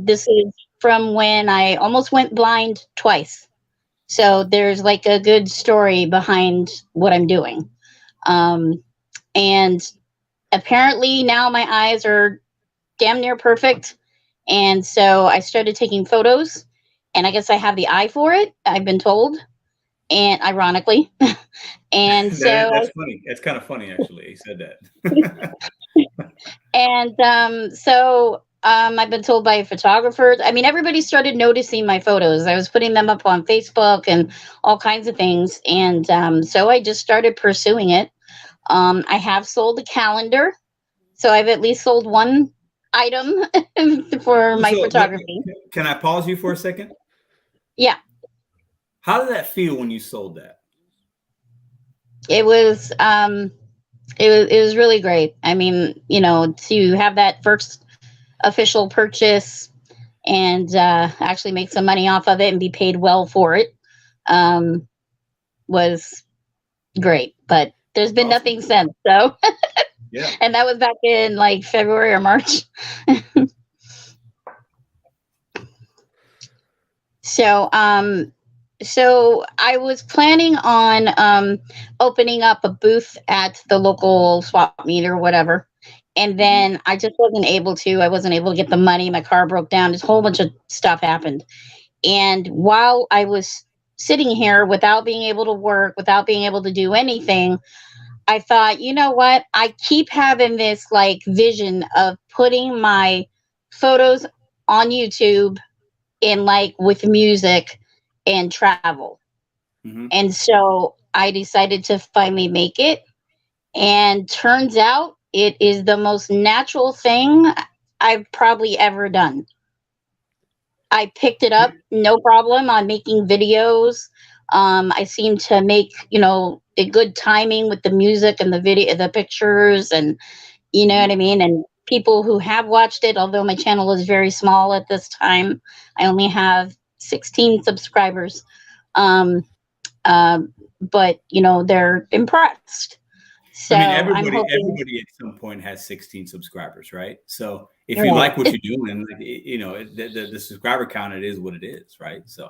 This is from when I almost went blind twice. So there's like a good story behind what I'm doing. And apparently now my eyes are damn near perfect. And so I started taking photos, and I guess I have the eye for it, I've been told. And ironically, and so that's funny. It's kind of funny, actually. He said that. And so I've been told by photographers. I mean, everybody started noticing my photos. I was putting them up on Facebook and all kinds of things. And so I just started pursuing it. I have sold a calendar, so I've at least sold one item for my photography. Can I pause you for a second? Yeah. How did that feel when you sold that? It was really great. I mean, you know, to have that first official purchase and actually make some money off of it and be paid well for it was great. But there's been nothing since. So, yeah. And that was back in like February or March. So I was planning on opening up a booth at the local swap meet or whatever. And then I just wasn't able to. I wasn't able to get the money. My car broke down. This whole bunch of stuff happened. And while I was sitting here without being able to work, without being able to do anything, I thought, you know what? I keep having this like vision of putting my photos on YouTube and like with music and travel. Mm-hmm. And so I decided to finally make it. And turns out it is the most natural thing I've probably ever done. I picked it up, no problem, on making videos. I seem to make, a good timing with the music and the video, the pictures, and you know what I mean? And people who have watched it, although my channel is very small at this time, I only have 16 subscribers. But they're impressed. So I mean, I'm hoping everybody at some point has 16 subscribers, right? So if you like what you're doing, the subscriber count, it is what it is, right? So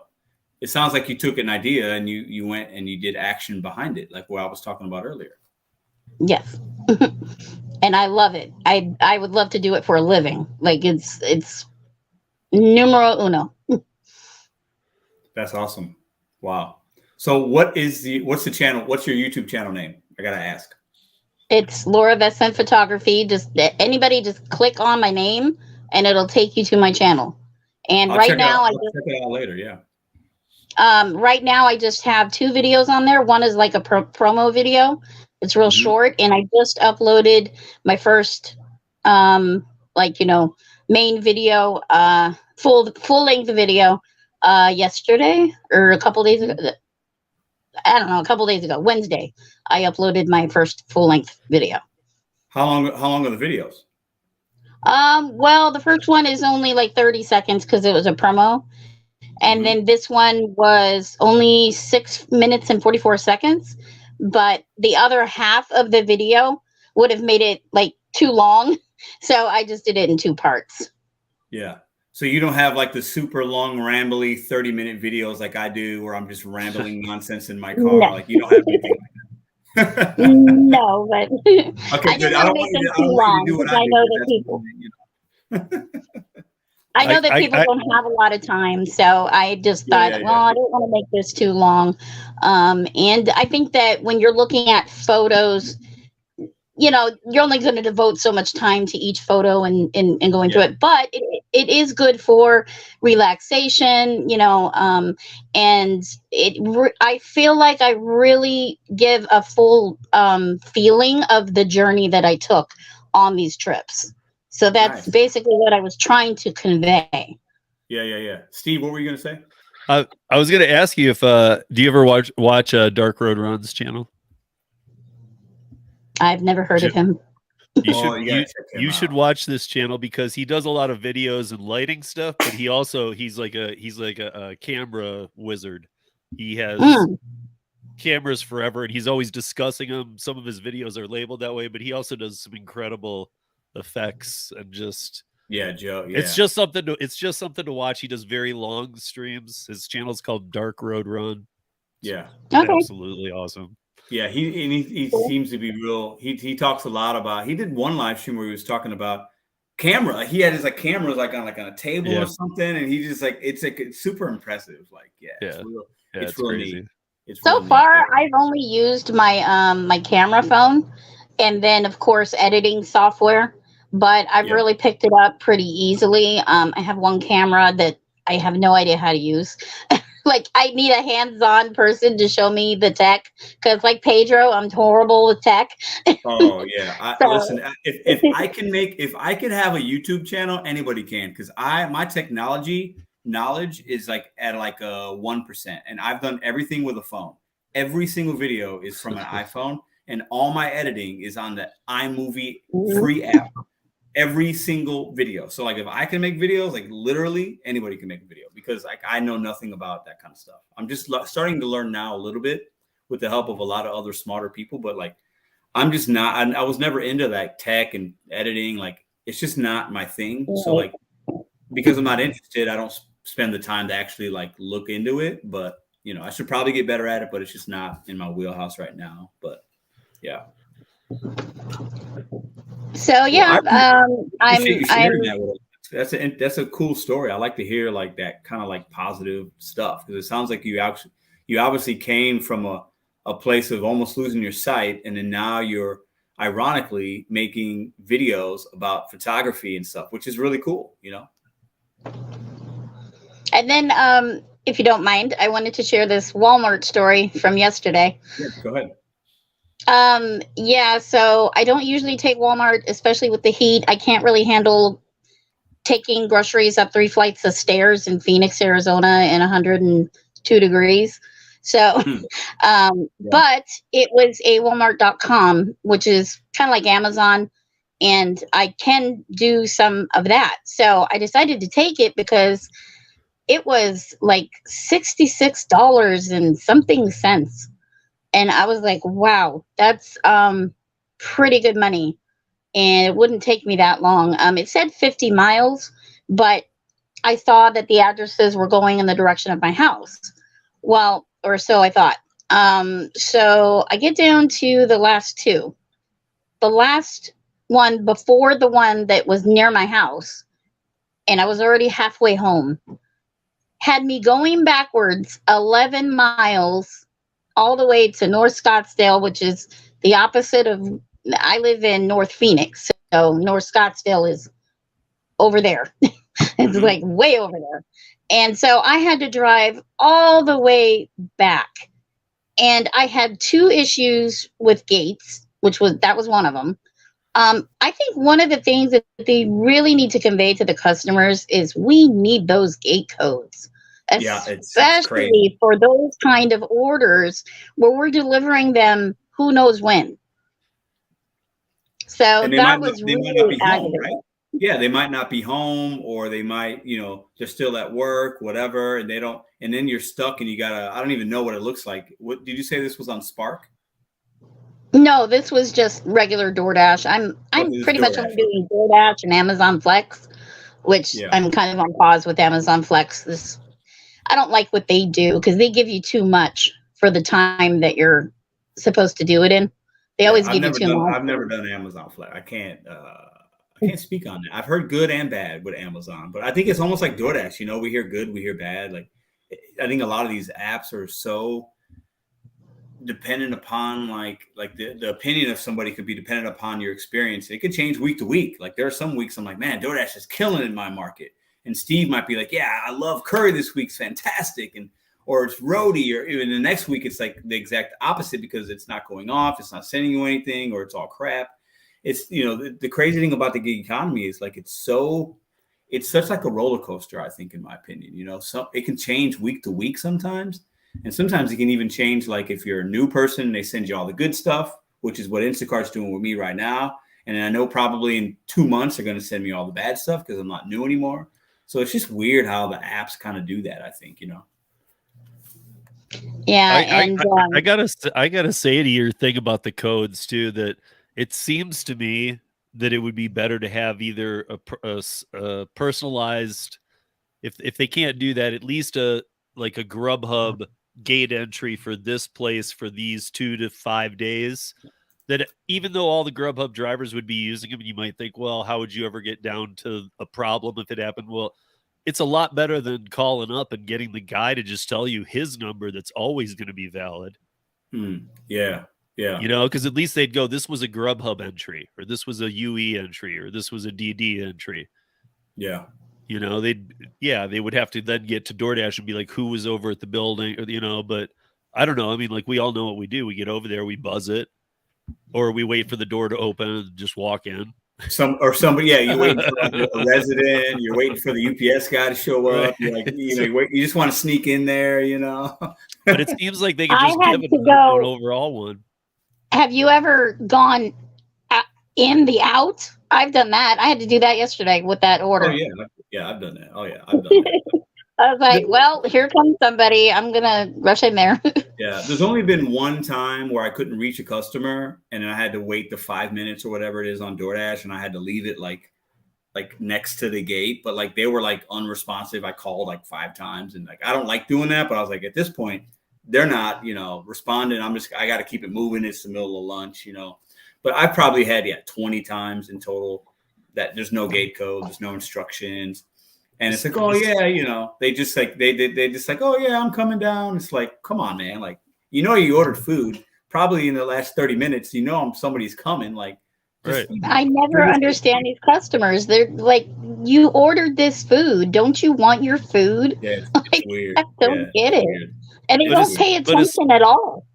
it sounds like you took an idea and you went and you did action behind it, like what I was talking about earlier. Yes. And I love it. I would love to do it for a living. Like it's numero uno. That's awesome. Wow. So what's the channel? What's your YouTube channel name? I gotta ask. It's Laura Vescent Photography. Just anybody just click on my name and it'll take you to my channel. And I'll check it out later. Yeah. Right now I just have 2 videos on there. One is like a promo video. It's real short, and I just uploaded my first main video, full length video yesterday or a couple days ago. I don't know, a couple days ago, Wednesday, I uploaded my first full length video. How long are the videos? Well, the first one is only like 30 seconds because it was a promo. And then this one was only 6 minutes and 44 seconds. But the other half of the video would have made it like too long. So I just did it in 2 parts. Yeah. So you don't have like the super long, rambly 30-minute videos like I do, where I'm just rambling nonsense in my car. No. Like you don't have anything like that. No, but okay, I good. don't make them too long because I know that people. I know that people don't have a lot of time, so I just thought, I don't want to make this too long. And I think that when you're looking at photos, you're only going to devote so much time to each photo and going through it. But it is good for relaxation, and I feel like I really give a full feeling of the journey that I took on these trips. So that's basically what I was trying to convey. Yeah. Steve, what were you going to say? I was going to ask you if do you ever watch Dark Road Run's channel? I've never heard of him. You should watch this channel because he does a lot of videos and lighting stuff, but he's like a camera wizard. He has cameras forever and he's always discussing them. Some of his videos are labeled that way, but he also does some incredible effects and just Joe. Yeah. It's just something to watch. He does very long streams. His channel's called Dark Road Run. Yeah. Okay. Absolutely awesome. Yeah, he seems to be real. He talks a lot about. He did one live stream where he was talking about camera. He had his cameras on a table or something, and he just it's super impressive. It's real. It's really crazy. neat. It's so really far, neat. I've only used my my camera phone, and then of course editing software. But I've really picked it up pretty easily. I have one camera that I have no idea how to use. Like I need a hands-on person to show me the tech because like Pedro, I'm horrible with tech. Oh yeah. Listen, if I can have a YouTube channel, anybody can, because my technology knowledge is at a 1%. And I've done everything with a phone. Every single video is from an iPhone, and all my editing is on the iMovie free app. Every single video. So if I can make videos, literally anybody can make a video, because I know nothing about that kind of stuff. I'm just starting to learn now a little bit with the help of a lot of other smarter people, but I'm just not, I was never into that tech and editing. It's just not my thing. So because I'm not interested, I don't spend the time to actually look into it, but I should probably get better at it, but it's just not in my wheelhouse right now. But yeah. So yeah, I appreciate you sharing I'm that with us. That's a cool story. I like to hear like that kind of like positive stuff, because it sounds like you obviously came from a place of almost losing your sight, and then now you're ironically making videos about photography and stuff, which is really cool, you know. And then, if you don't mind, I wanted to share this Walmart story from yesterday. Yeah, go ahead. Yeah, so I don't usually take Walmart, especially with the heat. I can't really handle taking groceries up 3 flights of stairs in Phoenix, Arizona in 102 degrees. So, Yeah. but it was a Walmart.com, which is kind of like Amazon, and I can do some of that. So I decided to take it because it was like $66 and something cents. And I was like, wow, that's pretty good money. And it wouldn't take me that long. It said 50 miles, but I saw that the addresses were going in the direction of my house. Well, or so I thought. So I get down to the last two. The last one before the one that was near my house, and I was already halfway home, had me going backwards 11 miles all the way to North Scottsdale, which is the opposite of, I live in North Phoenix. So North Scottsdale is over there. It's like way over there. And so I had to drive all the way back. And I had two issues with gates, that was one of them. I think one of the things that they really need to convey to the customers is we need those gate codes. Yeah, it's Especially crazy for those kind of orders where we're delivering them who knows when. So and that was they might not really be home, right? aggravating. Yeah, they might not be home, or they might, they're still at work, whatever, and they don't, and then you're stuck and you gotta, I don't even know what it looks like. What did you say this was on Spark? No, this was just regular DoorDash. I'm Okay, this is pretty much only DoorDash. doing DoorDash and Amazon Flex, which Yeah. I'm kind of on pause with Amazon Flex. I don't like what they do because they give you too much for the time that you're supposed to do it in. They always give you too much. I've never done Amazon Flex. I can't speak on that. I've heard good and bad with Amazon, but I think it's almost like DoorDash. We hear good, we hear bad. Like, I think a lot of these apps are so dependent upon like the opinion of somebody could be dependent upon your experience. It could change week to week. Like, there are some weeks I'm like, man, DoorDash is killing in my market. And Steve might be like, yeah, I love curry this week's fantastic. Or it's roadie, or even the next week it's like the exact opposite because it's not going off, it's not sending you anything, or it's all crap. It's, the crazy thing about the gig economy is like it's such like a roller coaster, I think, in my opinion. So it can change week to week sometimes. And sometimes it can even change, like if you're a new person, they send you all the good stuff, which is what Instacart's doing with me right now. And I know probably in 2 months they're going to send me all the bad stuff because I'm not new anymore. So it's just weird how the apps kind of do that, I think, Yeah, I gotta say to your thing about the codes too, that it seems to me that it would be better to have either a personalized, if they can't do that, at least like a Grubhub gate entry for this place for these 2 to 5 days. That even though all the Grubhub drivers would be using them, and you might think, well, how would you ever get down to a problem if it happened? Well, it's a lot better than calling up and getting the guy to just tell you his number that's always going to be valid. Yeah. Because at least they'd go, this was a Grubhub entry, or this was a UE entry, or this was a DD entry. Yeah. They would have to then get to DoorDash and be like, who was over at the building, or, but I don't know. I mean, like, we all know what we do. We get over there, we buzz it, or we wait for the door to open and just walk in. Somebody, yeah, you're waiting for like a resident, you're waiting for the UPS guy to show up. You're like, you just want to sneak in there, But it seems like they could just give an overall one. Have you ever gone in the out? I've done that. I had to do that yesterday with that order. Oh yeah, I've done that. Oh yeah, I've done that. I was like, well, here comes somebody. I'm gonna rush in there. Yeah, there's only been one time where I couldn't reach a customer, and I had to wait the 5 minutes or whatever it is on DoorDash, and I had to leave it like next to the gate. But like they were like unresponsive. I called like 5 times, and like I don't like doing that, but I was like, at this point, they're not, responding. I got to keep it moving. It's the middle of lunch, but I probably had 20 times in total that there's no gate code, there's no instructions. And it's like, oh yeah, they just like, they just like, oh yeah, I'm coming down. It's like, come on, man. Like, you ordered food probably in the last 30 minutes, somebody's coming. Like, right. I never understand these customers. They're like, you ordered this food. Don't you want your food? Yeah, it's like, weird. I don't get it. Weird. And they don't pay attention at all.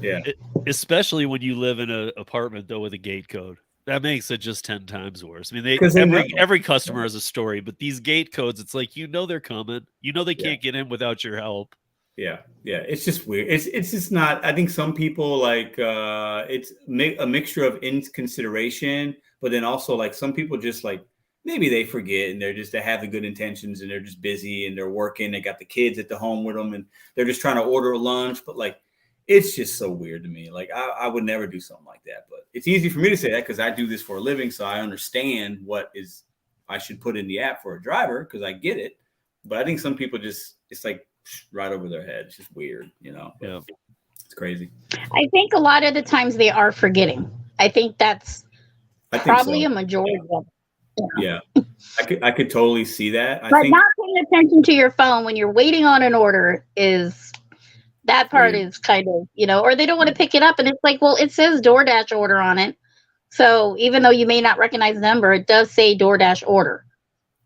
Yeah. Especially when you live in an apartment, though, with a gate code. That makes it just 10 times worse. I mean, every customer has a story, but these gate codes, it's like, they're coming. They can't get in without your help. Yeah. It's just weird. It's just not. I think some people like it's a mixture of inconsideration, but then also like some people just like maybe they forget and they have the good intentions and they're just busy and they're working. They got the kids at the home with them and they're just trying to order a lunch. But like, it's just so weird to me. Like I would never do something like that. But it's easy for me to say that because I do this for a living, so I understand what I should put in the app for a driver because I get it. But I think some people it's like right over their head. It's just weird, Yeah, it's crazy. I think a lot of the times they are forgetting. I think that's probably a majority of it. Yeah, I could totally see that. But not paying attention to your phone when you're waiting on an order that part is kind of, or they don't want to pick it up. And it's like, well, it says DoorDash order on it. So even though you may not recognize the number, it does say DoorDash order.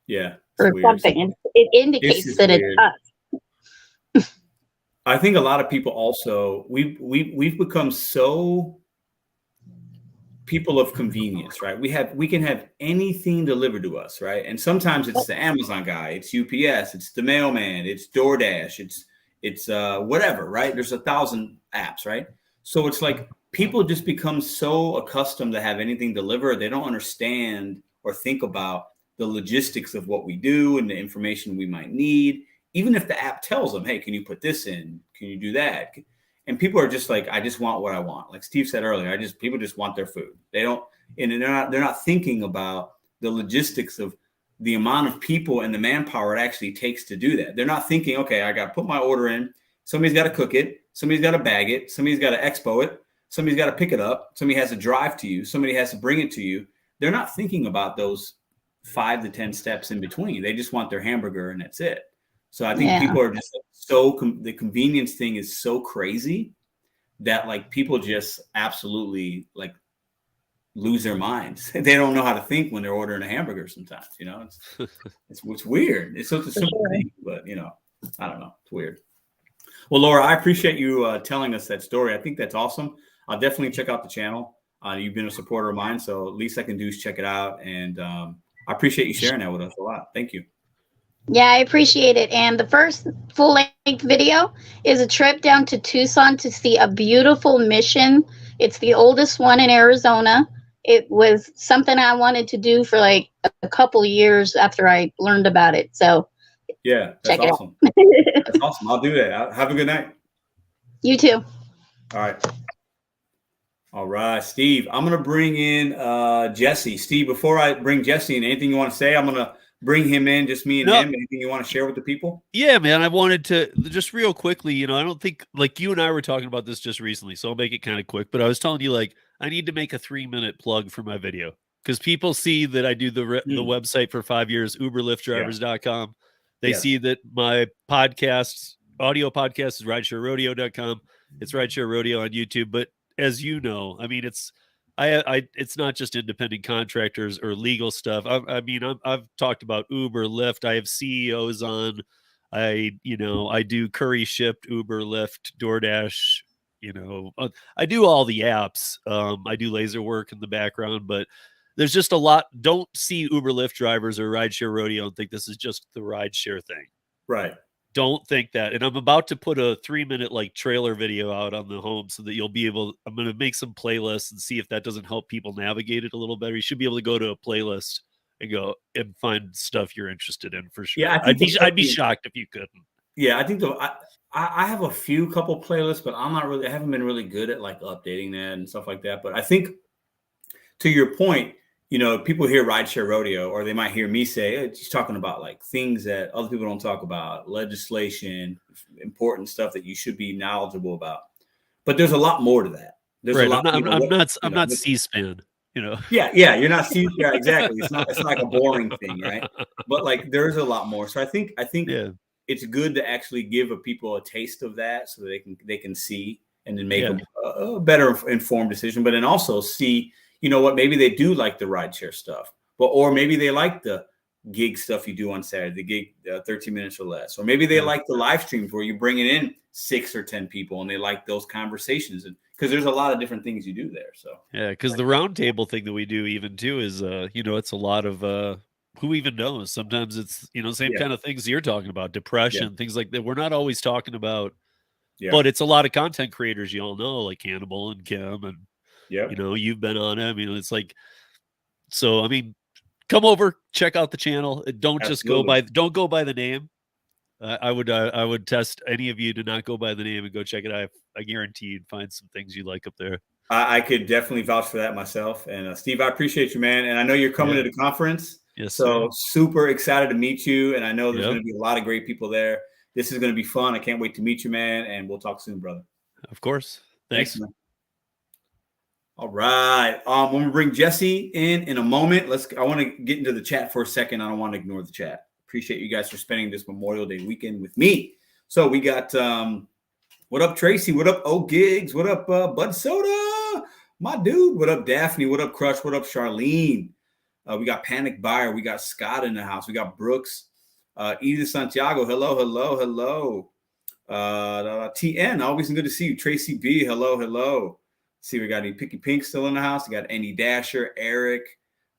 Yeah. Or something. And it indicates that it's us. I think a lot of people also, we've become so people of convenience, right? We can have anything delivered to us, right? And sometimes it's the Amazon guy, it's UPS, it's the mailman, it's DoorDash, it's whatever, right? There's 1,000 apps, right? So it's like people just become so accustomed to have anything delivered. They don't understand or think about the logistics of what we do and the information we might need. Even if the app tells them, hey, can you put this in? Can you do that? And people are just like, I just want what I want. Like Steve said earlier, people just want their food. They're not thinking about the logistics of the amount of people and the manpower it actually takes to do that. They're not thinking, okay, I got to put my order in. Somebody's got to cook it. Somebody's got to bag it. Somebody's got to expo it. Somebody's got to pick it up. Somebody has to drive to you. Somebody has to bring it to you. They're not thinking about those 5 to 10 steps in between. They just want their hamburger and that's it. So I think people are just the convenience thing is so crazy that like people just absolutely like lose their minds. They don't know how to think when they're ordering a hamburger sometimes, it's weird. It's such a simple thing, but I don't know. It's weird. Well, Laura, I appreciate you telling us that story. I think that's awesome. I'll definitely check out the channel. You've been a supporter of mine, so at least I can do is check it out. And I appreciate you sharing that with us a lot. Thank you. Yeah, I appreciate it. And the first full-length video is a trip down to Tucson to see a beautiful mission. It's the oldest one in Arizona. It was something I wanted to do for like a couple of years after I learned about it. So yeah, that's awesome. That's awesome. I'll do that. Have a good night. You too. All right, Steve. I'm going to bring in Jesse. Steve, before I bring Jesse in, anything you want to say? I'm going to bring him in, just me and him. Anything you want to share with the people? Yeah, man. I wanted to just real quickly, I don't think like you and I were talking about this just recently, so I'll make it kind of quick. But I was telling you, like, I need to make a 3-minute plug for my video because people see that I do the website for 5 years, uberliftdrivers.com. They see that my audio podcast is ridesharerodeo.com. It's Rideshare Rodeo on YouTube. But as you know, I mean, it's not just independent contractors or legal stuff. I've talked about Uber, Lyft. I have CEOs on. I do Curry Shipped, Uber, Lyft, DoorDash. I do all the apps. I do laser work in the background, but there's just a lot. Don't see Uber, Lyft drivers or Rideshare Rodeo and think this is just the rideshare thing. Right. Don't think that. And I'm about to put a 3-minute like trailer video out on the home so that you'll be able, I'm going to make some playlists and see if that doesn't help people navigate it a little better. You should be able to go to a playlist and go and find stuff you're interested in for sure. Yeah, I'd be shocked if you couldn't. Yeah, I think I have a couple playlists, but I haven't been really good at like updating that and stuff like that. But I think to your point, people hear Rideshare Rodeo, or they might hear me say, hey, she's talking about like things that other people don't talk about, legislation, important stuff that you should be knowledgeable about. But there's a lot more to that. There's a lot. I'm not C-SPAN. Yeah, you're not C. Yeah, exactly. It's not like a boring thing, right? But like, there's a lot more. So I think it's good to actually give people a taste of that, so that they can see and then make a better informed decision. But then also see, what, maybe they do like the rideshare stuff, or maybe they like the gig stuff you do on Saturday, the gig 13 minutes or less, or maybe they like the live streams where you're bringing in 6 or 10 people and they like those conversations, and because there's a lot of different things you do there. So because the roundtable thing that we do even too is it's a lot of who even knows. Sometimes it's same kind of things you're talking about, depression, things like that. We're not always talking about, but it's a lot of content creators you all know, like Cannibal and Kim, and you've been on it. I mean, it's like, so I mean, come over, check out the channel. Don't just go by the name. I would test any of you to not go by the name and go check it out. I guarantee you'd find some things you like up there. I could definitely vouch for that myself. And Steve, I appreciate you, man. And I know you're coming to the conference. Yes. So super excited to meet you. And I know there's going to be a lot of great people there. This is going to be fun. I can't wait to meet you, man. And we'll talk soon, brother. Of course. Thanks, man. All right. When we bring Jesse in a moment, I want to get into the chat for a second. I don't want to ignore the chat. Appreciate you guys for spending this Memorial Day weekend with me. So we got, what up, Tracy? What up, O Gigs? What up, Bud Soda? My dude. What up, Daphne? What up, Crush? What up, Charlene? We got Panic Buyer. We got Scott in the house. We got Brooks. Edith Santiago. Hello. TN. Always good to see you. Tracy B. Hello. See, we got any Picky Pink still in the house. We got Andy Dasher, Eric.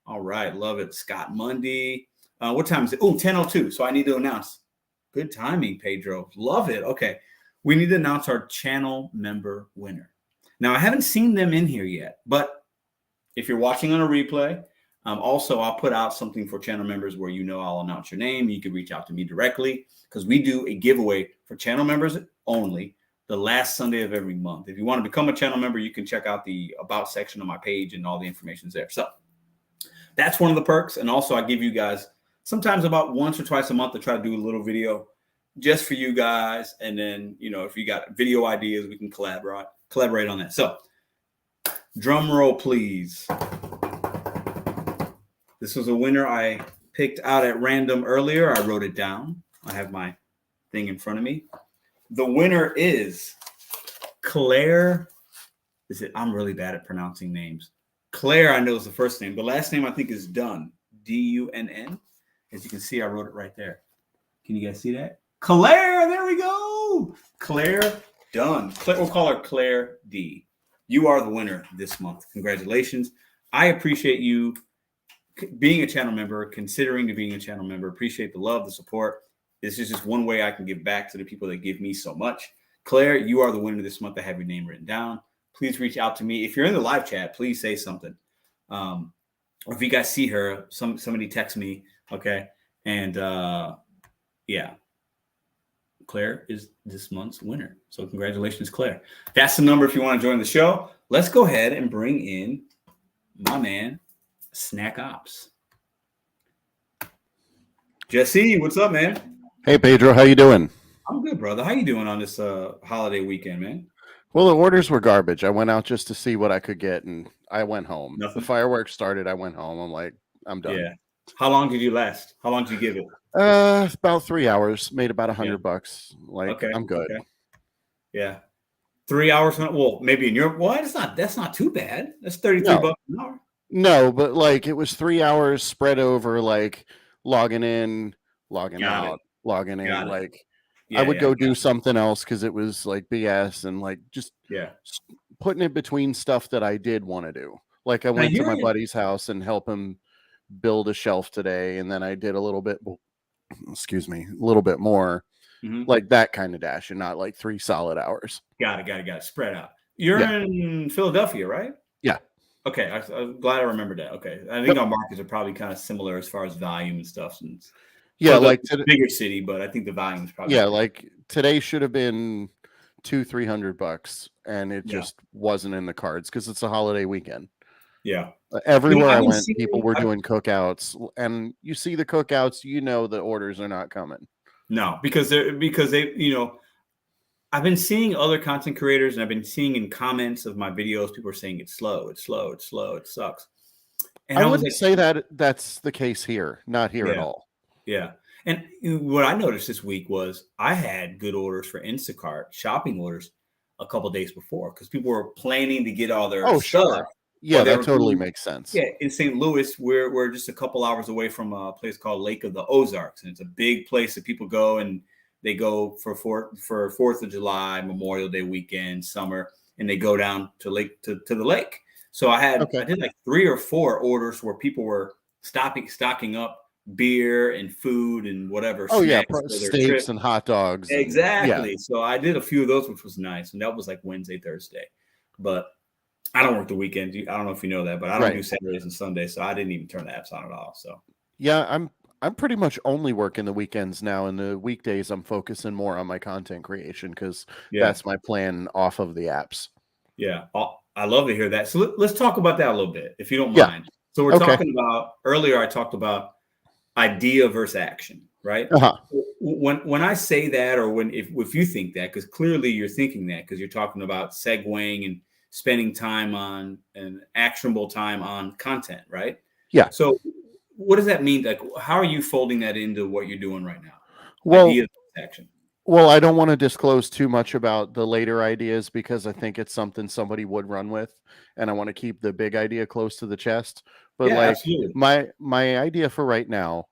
All right. Love it. Scott Mundy. What time is it? Oh, 10:02. So I need to announce. Good timing, Pedro. Love it. Okay. We need to announce our channel member winner. Now, I haven't seen them in here yet, but if you're watching on a replay, also, I'll put out something for channel members where I'll announce your name. You can reach out to me directly, because we do a giveaway for channel members only the last Sunday of every month. If you want to become a channel member, you can check out the About section of my page, and all the information's there. So that's one of the perks. And also, I give you guys sometimes about once or twice a month to try to do a little video just for you guys. And then, if you got video ideas, we can collaborate on that. So drum roll, please. This was a winner I picked out at random earlier. I wrote it down. I have my thing in front of me. The winner is Claire. I'm really bad at pronouncing names. Claire, I know is the first name. The last name I think is Dunn. Dunn. As you can see, I wrote it right there. Can you guys see that? Claire, there we go. Claire Dunn. We'll call her Claire D. You are the winner this month. Congratulations. I appreciate you being a channel member, considering being a channel member. Appreciate the love, the support. This is just one way I can give back to the people that give me so much. Claire, you are the winner this month. I have your name written down. Please reach out to me. If you're in the live chat, please say something. Or if you guys see her, somebody text me. Okay. And Claire is this month's winner. So congratulations, Claire. That's the number if you want to join the show. Let's go ahead and bring in my man, Snack Ops. Jesse, what's up, man? Hey, Pedro, how you doing? I'm good, brother. How you doing on this holiday weekend, man? Well, the orders were garbage. I went out just to see what I could get, and I went home. Nothing. The fireworks started. I went home. I'm like, I'm done. Yeah. How long did you last? How long did you give it? About 3 hours. Made about $100. Like, okay. I'm good. Okay. Yeah. 3 hours. Well, maybe in Europe. Well, that's not too bad. That's $33 an hour. No, but like it was 3 hours spread over like logging in, logging out, logging in. Like I would go do something else because it was like BS and like just putting it between stuff that I did want to do. Like I went to my buddy's house and help him build a shelf today, and then I did a little bit more, like that kind of dash, and not like 3 solid hours. Got it. Spread out. You're in Philadelphia, right? Yeah. Okay, I'm glad I remembered that. Okay, I think our markets are probably kind of similar as far as volume and stuff. And like bigger city, but I think the volume is probably like today should have been $200-300, and it just wasn't in the cards because it's a holiday weekend. Yeah. Everywhere I went, people were doing cookouts, and you see the cookouts, the orders are not coming. No, because they, I've been seeing other content creators, and I've been seeing in comments of my videos, people are saying it's slow, it sucks. And I wouldn't say that that's the case here, not here at all. Yeah. And what I noticed this week was I had good orders for Instacart shopping orders a couple days before because people were planning to get all their stuff. Sure. Yeah, that totally makes sense. Yeah, in St. Louis, we're just a couple hours away from a place called Lake of the Ozarks, and it's a big place that people go, and they go for 4th of July, Memorial Day weekend, summer, and they go down to the lake. So I did like 3 or 4 orders where people were stocking up beer and food and whatever. Oh yeah, steaks and hot dogs. Exactly. Yeah. So I did a few of those, which was nice, and that was like Wednesday, Thursday, but. I don't work the weekend. I don't know if you know that, but I don't do Saturdays and Sundays, so I didn't even turn the apps on at all. So yeah, I'm pretty much only working the weekends now, and the weekdays I'm focusing more on my content creation because that's my plan off of the apps. Yeah, I love to hear that. So let's talk about that a little bit, if you don't mind. So we're talking about earlier. I talked about idea versus action, right? When I say that, or if you think that, because clearly you're thinking that, because you're talking about segueing and spending time on an actionable time on content, right? Yeah. So what does that mean? Like, how are you folding that into what you're doing right now? Well, idea action. Well, I don't want to disclose too much about the later ideas because I think it's something somebody would run with, and I want to keep the big idea close to the chest. But absolutely. my idea for right now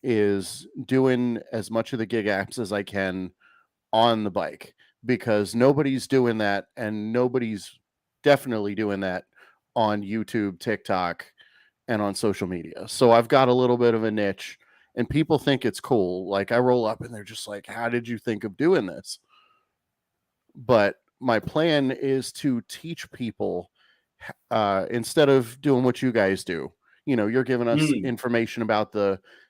is doing as much of the gig apps as I can on the bike, because nobody's doing that, and nobody's definitely doing that on YouTube, TikTok, and on social media. So I've got a little bit of a niche, and people think it's cool. Like, I roll up and they're just like, how did you think of doing this? But my plan is to teach people instead of doing what you guys do. You're giving us information about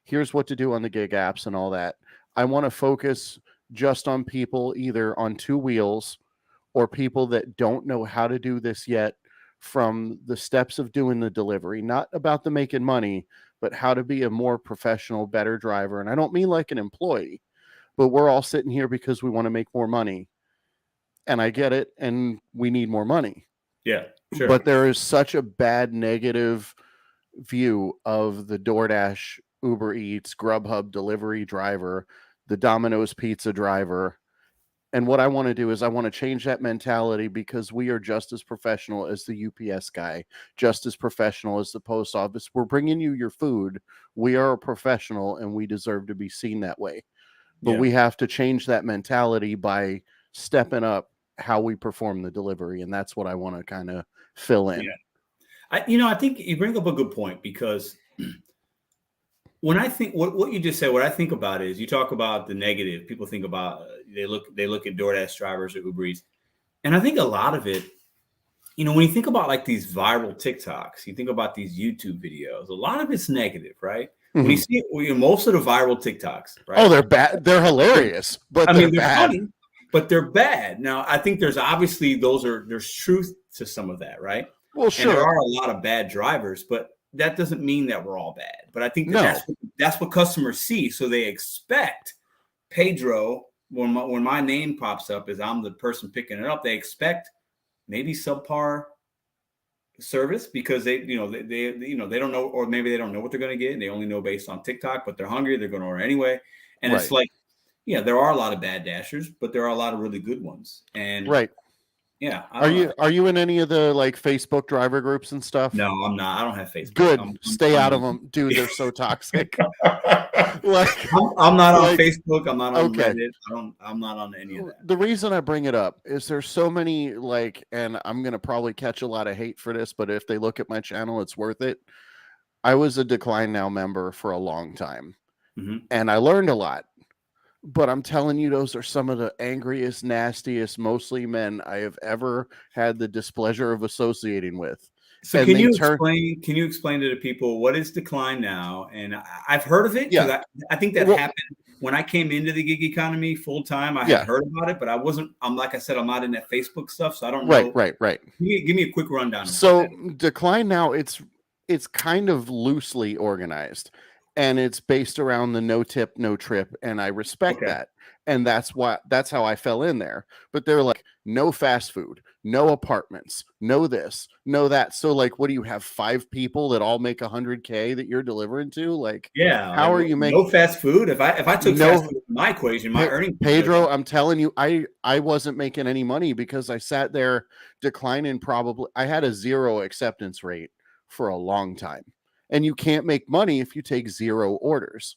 here's what to do on the gig apps and all that. I want to focus just on people either on 2 wheels or people that don't know how to do this yet, from the steps of doing the delivery, not about the making money, but how to be a more professional, better driver. And I don't mean like an employee, but we're all sitting here because we want to make more money. And I get it. And we need more money. Yeah, sure. But there is such a bad negative view of the DoorDash, Uber Eats, Grubhub delivery driver, the Domino's pizza driver. And what I want to do is I want to change that mentality, because we are just as professional as the UPS guy, just as professional as the post office. We're bringing you your food. We are a professional, and we deserve to be seen that way. But we have to change that mentality by stepping up how we perform the delivery. And that's what I want to kind of fill in. Yeah. I think you bring up a good point, because when I think what you just said, what I think about is, you talk about the negative. People think about they look at DoorDash drivers or Uber Eats, and I think a lot of it, when you think about like these viral TikToks, you think about these YouTube videos, a lot of it's negative, right? Mm-hmm. When you see most of the viral TikToks, right? Oh, they're bad. They're hilarious, but they're bad. Funny, but they're bad. Now, I think there's obviously there's truth to some of that, right? Well, sure. And there are a lot of bad drivers, but that doesn't mean that we're all bad. But I think that's what customers see. So they expect Pedro, when my name pops up as I'm the person picking it up, they expect maybe subpar service, because they don't know, or maybe they don't know what they're going to get. And they only know based on TikTok, but they're hungry. They're going to order anyway. And It's like, there are a lot of bad dashers, but there are a lot of really good ones. And yeah. Are you in any of the like Facebook driver groups and stuff? No, I'm not. I don't have Facebook. Good. Stay out of them, dude. They're so toxic. I'm not on Facebook. I'm not on Reddit. I'm not on any of that. The reason I bring it up is there's so many and I'm gonna probably catch a lot of hate for this, but if they look at my channel, it's worth it. I was a Decline Now member for a long time, and I learned a lot. But I'm telling you, those are some of the angriest, nastiest, mostly men I have ever had the displeasure of associating with. So can you explain to the people what is Decline Now? And I've heard of it. Yeah. I think that happened when I came into the gig economy full time, I had heard about it, but I'm like I said, I'm not in that Facebook stuff, so I don't know. Right. Give me a quick rundown. So Decline now, it's kind of loosely organized, and it's based around the no tip, no trip, and I respect that. And that's how I fell in there. But they're like, no fast food, no apartments, no this, no that. So like, what do you have? 5 people that all make $100K that you're delivering to? Like, how are you making no fast food? If I took fast food in my equation, my earning Pedro, I'm telling you, I wasn't making any money because I sat there declining. Probably I had a 0 acceptance rate for a long time, and you can't make money if you take 0 orders.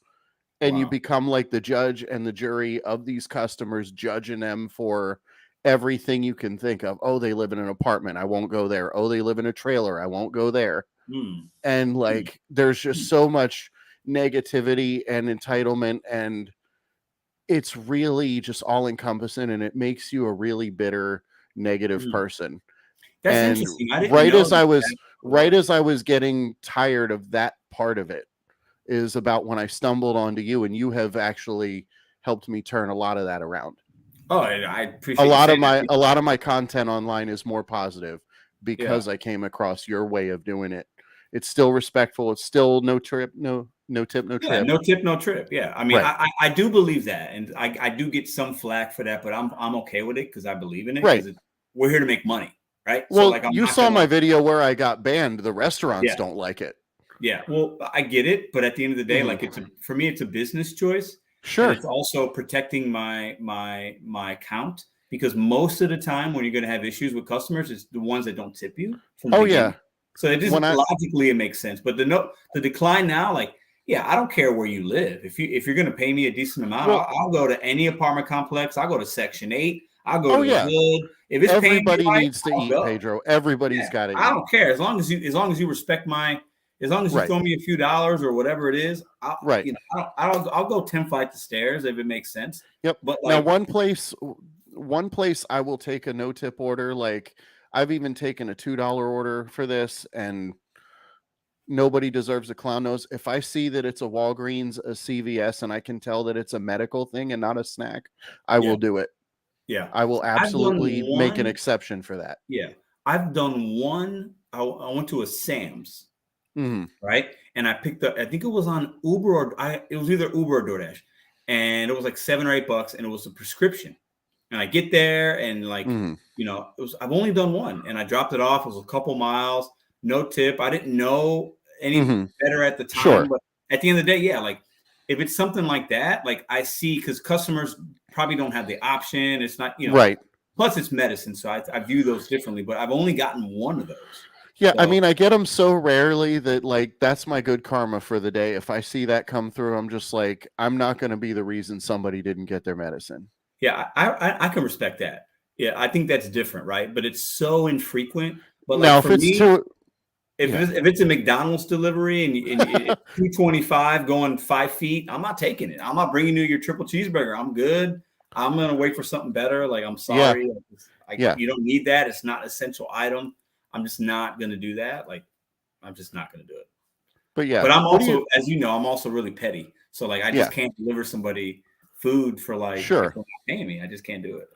And you become like the judge and the jury of these customers, judging them for everything you can think of. Oh, they live in an apartment, I won't go there. Oh, they live in a trailer, I won't go there. And like, there's just so much negativity and entitlement, and it's really just all encompassing, and it makes you a really bitter, negative person. That's interesting. As I was getting tired of that part of it is about when I stumbled onto you, and you have actually helped me turn a lot of that around. Oh, I appreciate a lot of my content online is more positive because I came across your way of doing it. It's still respectful. It's still no tip, no trip. No tip, no trip. Yeah. I mean, I do believe that. And I do get some flack for that, but I'm okay with it because I believe in it. Right. We're here to make money. Right. Well, so like, you saw my video where I got banned. The restaurants don't like it. Yeah, well, I get it, but at the end of the day, like for me, it's a business choice. Sure, and it's also protecting my account, because most of the time when you're going to have issues with customers, it's the ones that don't tip you. So it just logically it makes sense. But the decline now, like, I don't care where you live. If you're going to pay me a decent amount, I'll go to any apartment complex. I'll go to Section 8. I'll go to the hood. If it's everybody needs to eat, Pedro. Everybody's got to eat. I don't care as long as you respect my. As long as you throw me a few dollars or whatever it is, I'll go 10 flights of stairs if it makes sense. Yep. But now one place I will take a no tip order. Like, I've even taken a $2 order for this, and nobody deserves a clown nose. If I see that it's a Walgreens, a CVS, and I can tell that it's a medical thing and not a snack, I will do it. Yeah. I will absolutely make an exception for that. Yeah. I've done one. I went to a Sam's. Right. And I picked up, I think it was on Uber it was either Uber or DoorDash, and it was like $7 or $8, and it was a prescription. And I get there and like, I've only done one, and I dropped it off. It was a couple miles, no tip. I didn't know any better at the time, but at the end of the day, like if it's something like that, like I see, because customers probably don't have the option. It's not, right. Plus it's medicine. So I view those differently, but I've only gotten one of those. Yeah, I mean, I get them so rarely that, like, that's my good karma for the day. If I see that come through, I'm just like, I'm not going to be the reason somebody didn't get their medicine. Yeah, I can respect that. Yeah, I think that's different, right? But it's so infrequent. But like, now, for me, if it's a McDonald's delivery and 225 going 5 feet, I'm not taking it. I'm not bringing you your triple cheeseburger. I'm good. I'm going to wait for something better. Like, I'm sorry. You don't need that. It's not an essential item. I'm just not going to do that. Like, I'm just not going to do it. But I'm also, as you know, I'm also really petty. So like, I just can't deliver somebody food for like, like paying me. I just can't do it.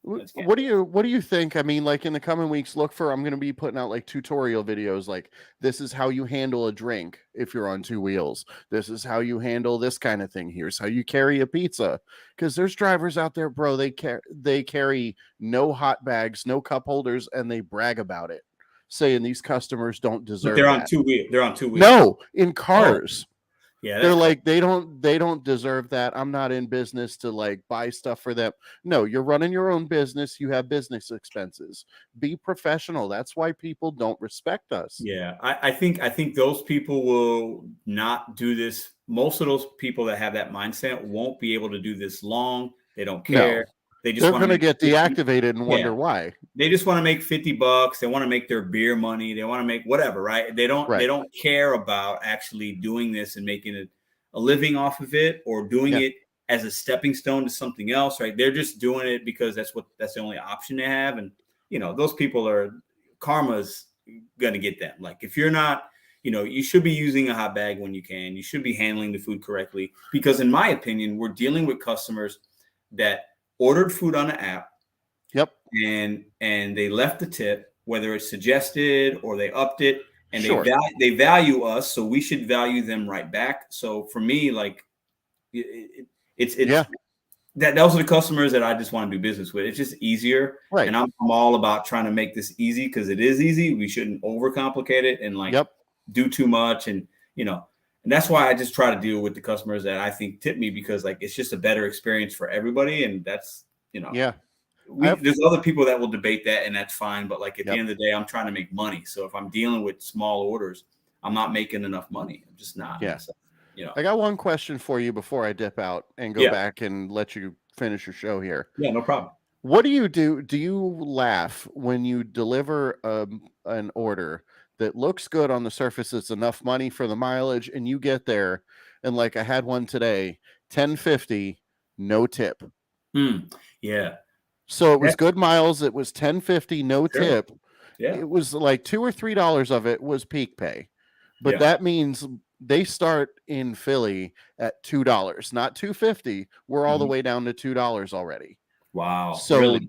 What do you think? I mean, like in the coming weeks, I'm going to be putting out like tutorial videos. Like, this is how you handle a drink if you're on 2 wheels. This is how you handle this kind of thing. Here's how you carry a pizza. Because there's drivers out there, bro. They carry no hot bags, no cup holders, and they brag about it, saying these customers don't deserve. But they're on 2 wheels. They're on 2 wheels. No, in cars. Oh. Yeah, they're like, they don't deserve that. I'm not in business to like buy stuff for them. No, you're running your own business. You have business expenses. Be professional. That's why people don't respect us. Yeah, I think those people will not do this. Most of those people that have that mindset won't be able to do this long. They don't care. No. They're going to get deactivated and wonder why. They just want to make $50. They want to make their beer money. They want to make whatever, right? They don't care about actually doing this and making a living off of it, or doing it as a stepping stone to something else, right? They're just doing it because that's the only option they have. And those people karma's going to get them. Like, if you're not you should be using a hot bag when you can. You should be handling the food correctly, because in my opinion, we're dealing with customers that ordered food on the app. Yep. And they left the tip, whether it's suggested or they upped it, and Sure. they value us, so we should value them right back. So for me, like it's that those are the customers that I just want to do business with. It's just easier, right? And I'm all about trying to make this easy, because it is easy. We shouldn't overcomplicate it and do too much, and and that's why I just try to deal with the customers that I think tip me, because like it's just a better experience for everybody, and that's there's other people that will debate that, and that's fine. But like at the end of the day, I'm trying to make money. So if I'm dealing with small orders, I'm not making enough money. I'm just not. Yeah. So, I got one question for you before I dip out and go back and let you finish your show here. Yeah, no problem. What do you do? Do you laugh when you deliver an order that looks good on the surface? It's enough money for the mileage, and you get there, and like I had one today, $10.50, no tip. Yeah. So it was good miles. It was $10.50, no tip. Yeah. It was like $2 or $3 of it was peak pay, but that means they start in Philly at $2, not $2.50. We're all the way down to $2 already. Wow. So, really?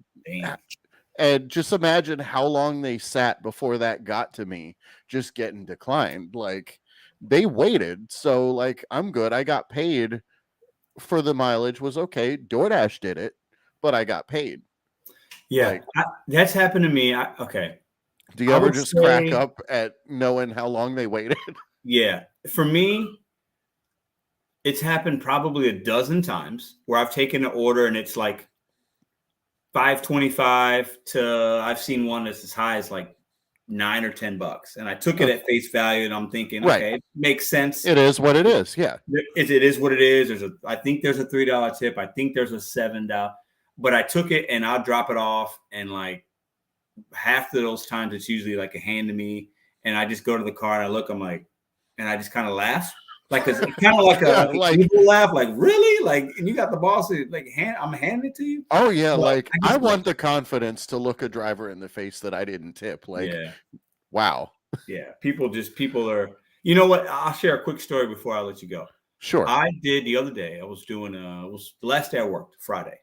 And just imagine how long they sat before that got to me, just getting declined. Like they waited. So like, I'm good. I got paid for the mileage, was okay. DoorDash did it, but I got paid. Yeah. Like, that's happened to me. Okay. Do you ever just crack up at knowing how long they waited? Yeah. For me, it's happened probably a dozen times where I've taken an order and it's like $5.25 to, I've seen one that's as high as like $9 or $10, and I took it at face value, and I'm thinking, okay, it makes sense. It is what it is. Yeah, it is what it is. I think there's a $3 tip. I think there's a $7, but I took it and I'll drop it off, and like half of those times it's usually like a hand to me, and I just go to the car and I look, I'm like, and I just kind of laugh. Like, it's kind of like a evil laugh, like, really? Like, and you got the boss, like, I'm handing it to you? Oh, yeah. So like, I want the confidence to look a driver in the face that I didn't tip. Like, wow. Yeah. People are, you know what? I'll share a quick story before I let you go. Sure. I did the other day, I was doing, it was the last day I worked, Friday.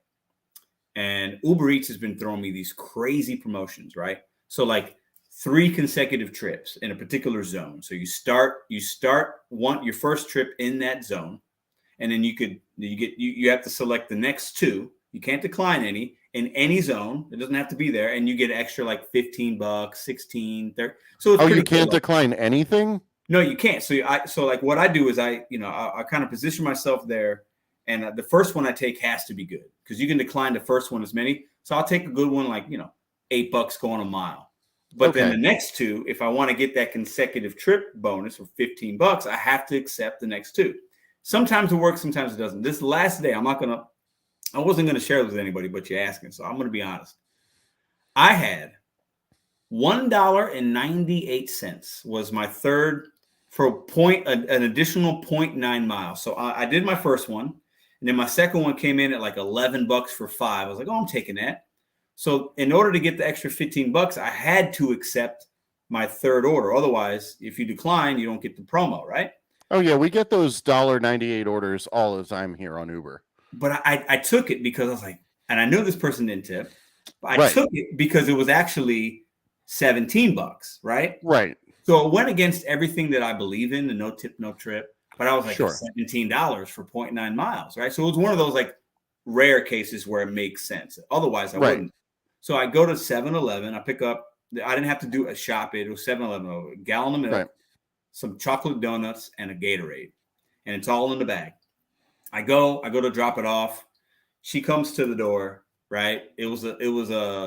And Uber Eats has been throwing me these crazy promotions, right? So, like, 3 consecutive trips in a particular zone. So you start your first trip in that zone, and then you have to select the next 2. You can't decline any in any zone. It doesn't have to be there, and you get extra like $15, 16, 30. So it's you can't decline anything? No, you can't. So like what I do is I kind of position myself there, and the first one I take has to be good, because you can decline the first one as many. So I'll take a good one, like $8 going a mile. But then the next 2, if I want to get that consecutive trip bonus of $15, I have to accept the next 2. Sometimes it works, sometimes it doesn't. This last day, I wasn't going to share this with anybody, but you're asking, so I'm going to be honest. I had $1.98 was my third for an additional 0.9 miles. So I did my first one, and then my second one came in at like $11 for 5. I was like, oh, I'm taking that. So in order to get the extra $15, I had to accept my third order. Otherwise, if you decline, you don't get the promo, right? Oh, yeah. We get those $1.98 orders all the time here on Uber. But I took it because I was like, and I knew this person didn't tip. But I took it because it was actually $17, right? Right. So it went against everything that I believe in, the no tip, no trip. But I was like, $17 for 0.9 miles, right? So it was one of those like rare cases where it makes sense. Otherwise, I wouldn't. So I go to 7-Eleven. I pick up, I didn't have to do a shop. It was 7-Eleven, a gallon of milk, some chocolate donuts, and a Gatorade. And it's all in the bag. I go to drop it off. She comes to the door, right? It was a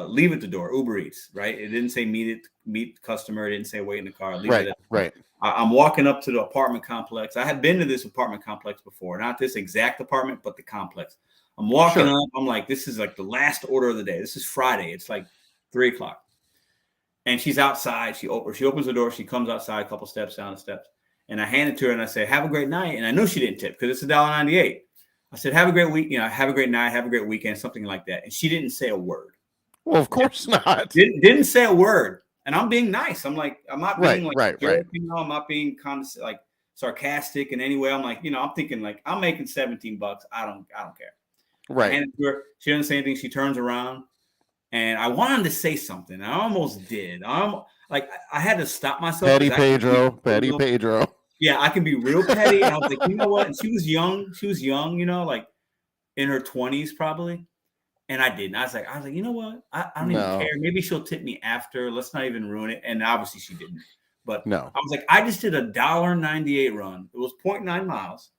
leave at the door, Uber Eats, right? It didn't say meet the customer. It didn't say wait in the car. Leave it at I'm walking up to the apartment complex. I had been to this apartment complex before, not this exact apartment, but the complex. I'm walking up. I'm like, this is like the last order of the day. This is Friday. It's like 3:00. And she's outside. She opens the door. She comes outside, a couple steps down the steps. And I hand it to her and I say, have a great night. And I know she didn't tip because it's $1.98. I said, have a great week. Have a great night. Have a great weekend, something like that. And she didn't say a word. Well, of course not. Didn't say a word. And I'm being nice. I'm like, I'm not being right. I'm not being like sarcastic in any way. I'm like, I'm thinking like, I'm making $17. I don't care. Right. I hand it to her. She doesn't say anything. She turns around, and I wanted to say something. I almost did. I had to stop myself. Petty Pedro. Yeah, I can be real petty. And I was like, you know what? And she was young. She was young, like in her 20s probably. And I didn't. I was like, you know what? I don't even care. Maybe she'll tip me after. Let's not even ruin it. And obviously she didn't. But no. I was like, I just did a $1.98 run. It was 0.9 miles.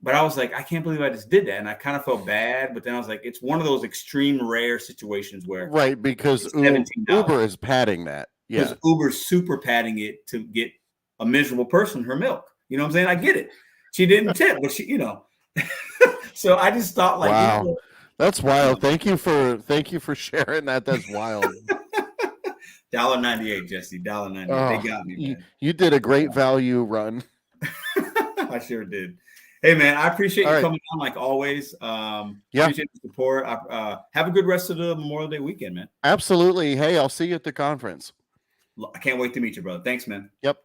But I was like, I can't believe I just did that. And I kind of felt bad. But then I was like, it's one of those extreme rare situations where. Right, because Uber is padding that. Yeah. Because Uber's super padding it to get a miserable person her milk. You know what I'm saying? I get it. She didn't tip, but she, So I just thought like, wow. That's wild. Thank you for sharing that. That's wild. $1.98, Jesse. $1.98. They got me, man. You did a great value run. I sure did. Hey, man, I appreciate you coming on like always. Appreciate the support. Have a good rest of the Memorial Day weekend, man. Absolutely. Hey, I'll see you at the conference. I can't wait to meet you, brother. Thanks, man. Yep.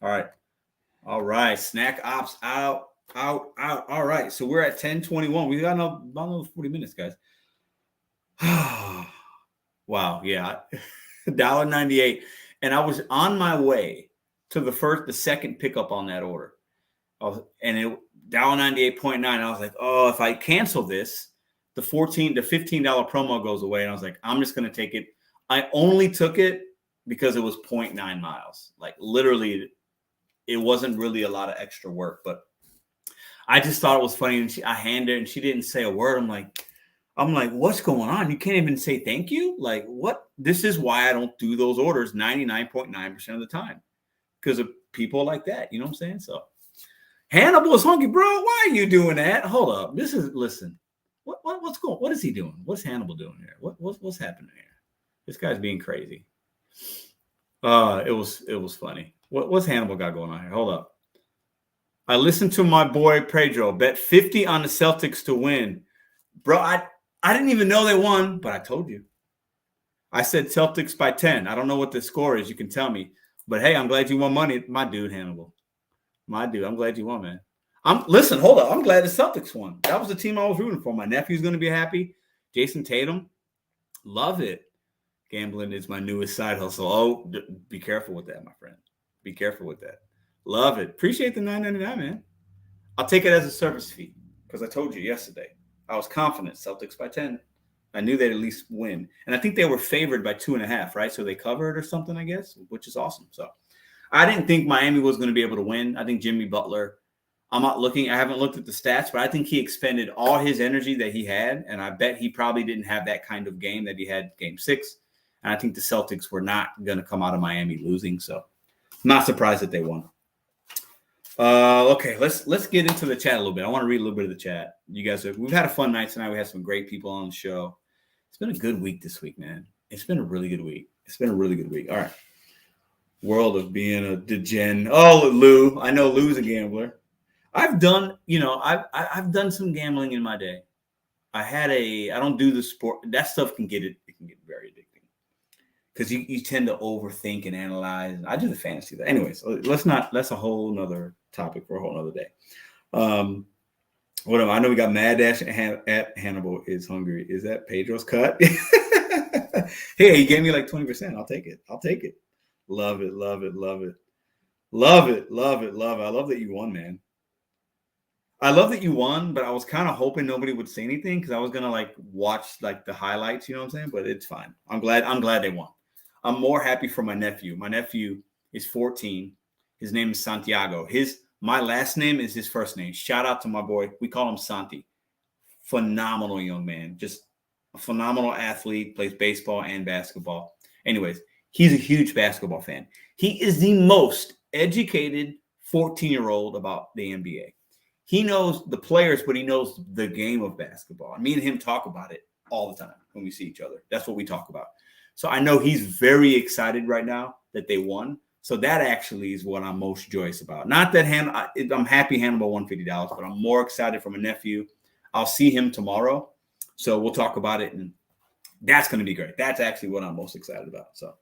All right. Snack ops out. All right. So we're at 10:21. We got another 40 minutes, guys. Wow. Yeah. $1.98. And I was on my way to the second pickup on that order. And it $1.98.9. I was like, oh, if I cancel this, the $15 promo goes away. And I was like, I'm just going to take it. I only took it because it was 0.9 miles. Like literally, it wasn't really a lot of extra work, but I just thought it was funny. And I handed her and she didn't say a word. I'm like, what's going on? You can't even say thank you. Like what? This is why I don't do those orders 99.9% of the time because of people like that. You know what I'm saying? So Hannibal is hungry, bro. Why are you doing that? Hold up. Listen. What is he doing? What's Hannibal doing here? What's happening here? This guy's being crazy. It was funny. What's Hannibal got going on here? Hold up. I listened to my boy Pedro bet 50 on the Celtics to win. Bro, I didn't even know they won, but I told you. I said Celtics by 10. I don't know what the score is. You can tell me. But hey, I'm glad you won money. My dude, Hannibal. My dude, I'm glad you won, man. Listen, hold up. I'm glad the Celtics won. That was the team I was rooting for. My nephew's going to be happy. Jason Tatum. Love it. Gambling is my newest side hustle. Oh, be careful with that, my friend. Be careful with that. Love it. Appreciate the $9.99, man. I'll take it as a service fee because I told you yesterday. I was confident Celtics by 10. I knew they'd at least win. And I think they were favored by 2.5, right? So they covered or something, I guess, which is awesome. So I didn't think Miami was going to be able to win. I think Jimmy Butler, I haven't looked at the stats, but I think he expended all his energy that he had. And I bet he probably didn't have that kind of game that he had game 6. And I think the Celtics were not going to come out of Miami losing. So I'm not surprised that they won. Okay, let's get into the chat a little bit. I want to read a little bit of the chat. We've had a fun night tonight. We had some great people on the show. It's been a good week this week, man. It's been a really good week. All right. World of being a degen. Oh, Lou. I know Lou's a gambler. I've done some gambling in my day. I don't do the sport. That stuff can get very addicting. Because you tend to overthink and analyze. I do the fantasy. Anyways, that's a whole nother topic for a whole nother day. Whatever. I know we got Mad Dash at Hannibal is hungry. Is that Pedro's cut? Hey, he gave me like 20%. I'll take it. Love it. I love that you won, man. I love that you won, but I was kind of hoping nobody would say anything because I was gonna like watch like the highlights, you know what I'm saying? But it's fine. I'm glad they won. I'm more happy for my nephew. My nephew is 14. His name is Santiago. My last name is his first name. Shout out to my boy. We call him Santi. Phenomenal young man. Just a phenomenal athlete. Plays baseball and basketball. Anyways, he's a huge basketball fan. He is the most educated 14-year-old about the NBA. He knows the players, but he knows the game of basketball. Me and him talk about it all the time when we see each other. That's what we talk about. So I know he's very excited right now that they won. So that actually is what I'm most joyous about. Not that I'm happy Hannibal won $50, but I'm more excited for my nephew. I'll see him tomorrow. So we'll talk about it. And that's going to be great. That's actually what I'm most excited about. So,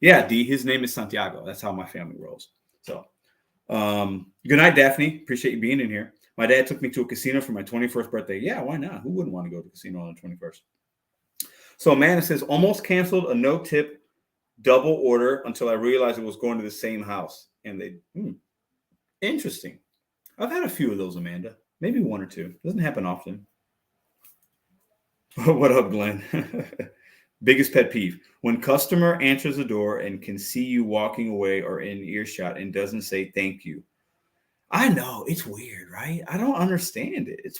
Yeah, D. His name is Santiago. That's how my family rolls. So, good night, Daphne. Appreciate you being in here. My dad took me to a casino for my 21st birthday. Yeah, why not? Who wouldn't want to go to the casino on the 21st? So Amanda says, almost canceled a no tip double order until I realized it was going to the same house. And they, interesting. I've had a few of those, Amanda. Maybe one or two. Doesn't happen often. What up, Glenn? Biggest pet peeve. When customer answers the door and can see you walking away or in earshot and doesn't say thank you. I know, it's weird, right? I don't understand it.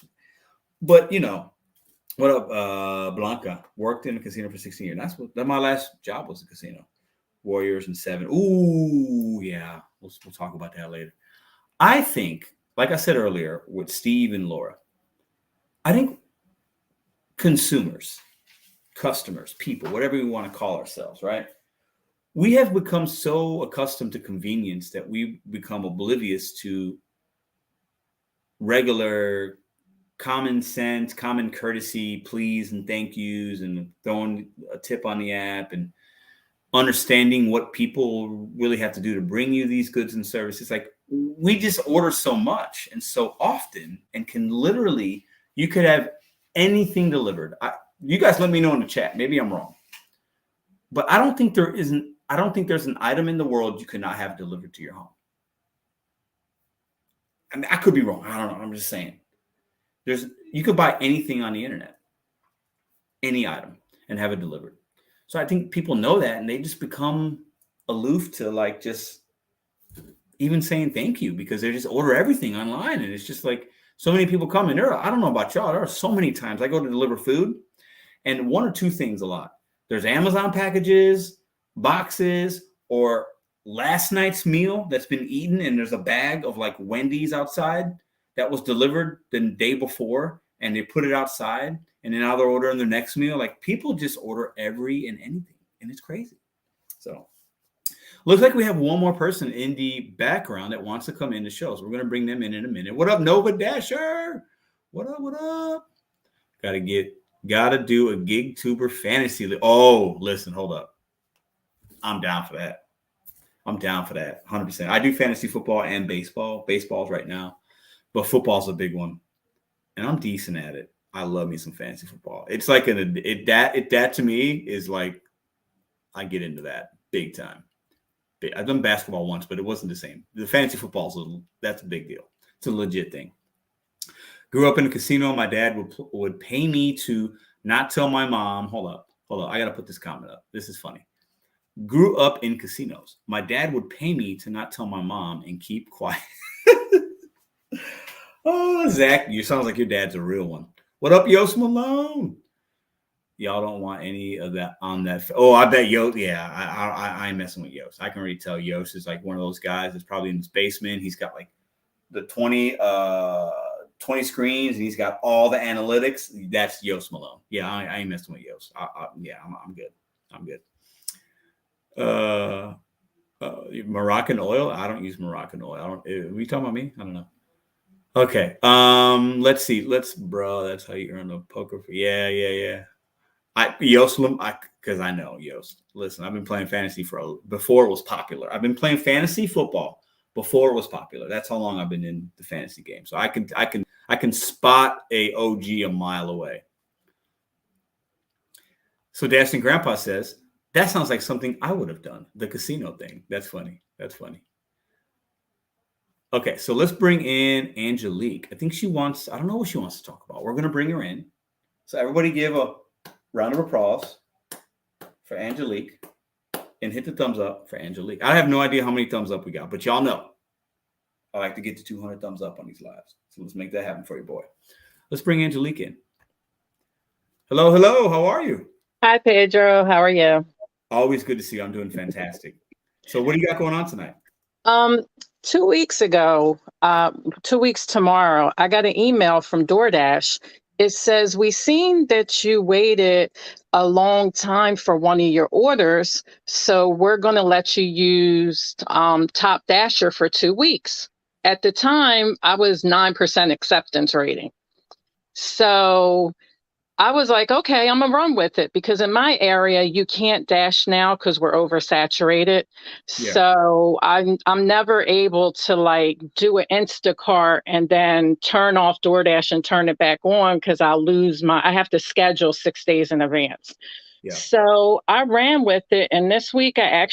But you know, what up, Blanca? Worked in a casino for 16 years. That's my last job was a casino. Warriors and 7. Ooh, yeah. We'll talk about that later. I think, like I said earlier with Steve and Laura, I think consumers, customers, people, whatever we want to call ourselves, right? We have become so accustomed to convenience that we become oblivious to regular common sense, common courtesy, please and thank yous, and throwing a tip on the app and understanding what people really have to do to bring you these goods and services. Like, we just order so much and so often, and can literally, you could have anything delivered. You guys let me know in the chat. Maybe I'm wrong, but I don't think there's an item in the world you cannot have delivered to your home. I mean, I could be wrong. I don't know. I'm just saying. You could buy anything on the internet, any item, and have it delivered. So I think people know that, and they just become aloof to like just even saying thank you, because they just order everything online. And it's just like, so many people come in there. I don't know about y'all. There are so many times I go to deliver food, and one or two things a lot. There's Amazon packages, boxes, or last night's meal that's been eaten, and there's a bag of like Wendy's outside that was delivered the day before, and they put it outside, and then now they're ordering their next meal. Like, people just order every and anything, and it's crazy. So looks like we have one more person in the background that wants to come in the show. So we're going to bring them in a minute. What up, Nova Dasher? What up? What up? Gotta do a gig tuber fantasy league. Oh, listen, hold up. I'm down for that. 100%. I do fantasy football and baseball. Baseball's right now, but football's a big one, and I'm decent at it. I love me some fantasy football. It's like that to me is like, I get into that big time. I've done basketball once, but it wasn't the same. The fantasy football that's a big deal. It's a legit thing. Grew up in a casino. My dad would pay me to not tell my mom. Hold up. I got to put this comment up. This is funny. Grew up in casinos. My dad would pay me to not tell my mom and keep quiet. Oh, Zach, you sound like your dad's a real one. What up, Yost Malone? Y'all don't want any of that on that. Oh, I bet Yost. Yeah, I ain't messing with Yost. I can already tell Yost is like one of those guys that's probably in his basement. He's got like the 20 screens, and he's got all the analytics. That's Yost Malone. Yeah, I ain't messing with Yost. I'm good. I'm good. Moroccan oil. I don't use Moroccan oil. Are we talking about me? I don't know. Okay. Let's see. Bro, that's how you earn a poker. Yeah. Yost, because I know Yost. Listen, I've been playing fantasy before it was popular. I've been playing fantasy football before it was popular. That's how long I've been in the fantasy game. So I can spot a OG a mile away. So Dashing Grandpa says, that sounds like something I would have done. The casino thing. That's funny. Okay, so let's bring in Angelique. I don't know what she wants to talk about. We're going to bring her in. So everybody give a round of applause for Angelique, and hit the thumbs up for Angelique. I have no idea how many thumbs up we got, but y'all know I like to get to 200 thumbs up on these lives. So let's make that happen for your boy. Let's bring Angelique in. Hello. How are you? Hi, Pedro. How are you? Always good to see you. I'm doing fantastic. So what do you got going on tonight? 2 weeks ago, 2 weeks tomorrow, I got an email from DoorDash. It says, we seen that you waited a long time for one of your orders, so we're going to let you use Top Dasher for 2 weeks. At the time, I was 9% acceptance rating. So I was like, okay, I'm gonna run with it because in my area you can't dash now because we're oversaturated. Yeah. So I'm never able to like do an Instacart and then turn off DoorDash and turn it back on because I have to schedule 6 days in advance. Yeah. So I ran with it, and this week I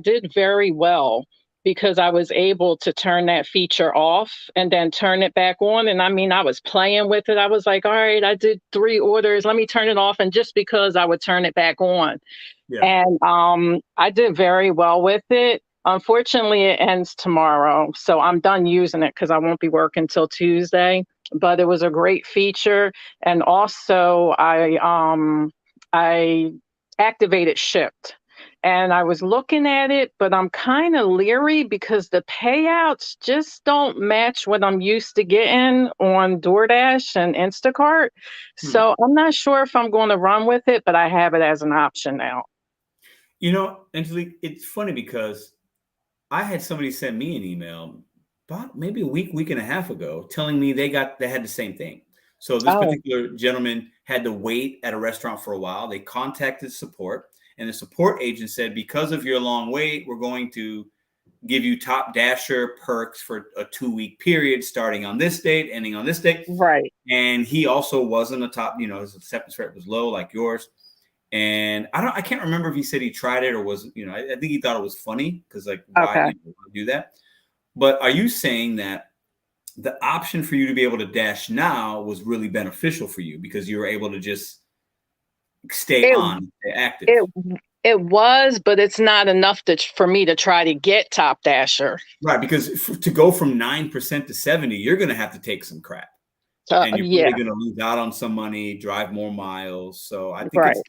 did very well because I was able to turn that feature off and then turn it back on. And I mean, I was playing with it. I was like, all right, I did 3 orders. Let me turn it off. And just because I would turn it back on. Yeah. And I did very well with it. Unfortunately, it ends tomorrow. So I'm done using it because I won't be working till Tuesday. But it was a great feature. And also I activated shipped. And I was looking at it, but I'm kind of leery because the payouts just don't match what I'm used to getting on DoorDash and Instacart. So I'm not sure if I'm going to run with it, but I have it as an option now. You know, Angelique, it's funny because I had somebody send me an email about maybe a week and a half ago telling me they had the same thing. So this particular gentleman had to wait at a restaurant for a while. They contacted support, and the support agent said, because of your long wait, we're going to give you top dasher perks for a 2-week period starting on this date, ending on this date. Right. And he also wasn't a top, his acceptance rate was low like yours. And I can't remember if he said he tried it or was, I think he thought it was funny because like, why do that? But are you saying that the option for you to be able to dash now was really beneficial for you because you were able to just stay active? It was, but it's not enough for me to try to get top dasher. Right, because to go from 9% to 70%, you're going to have to take some crap. And you're probably going to lose out on some money, drive more miles. So I think it's,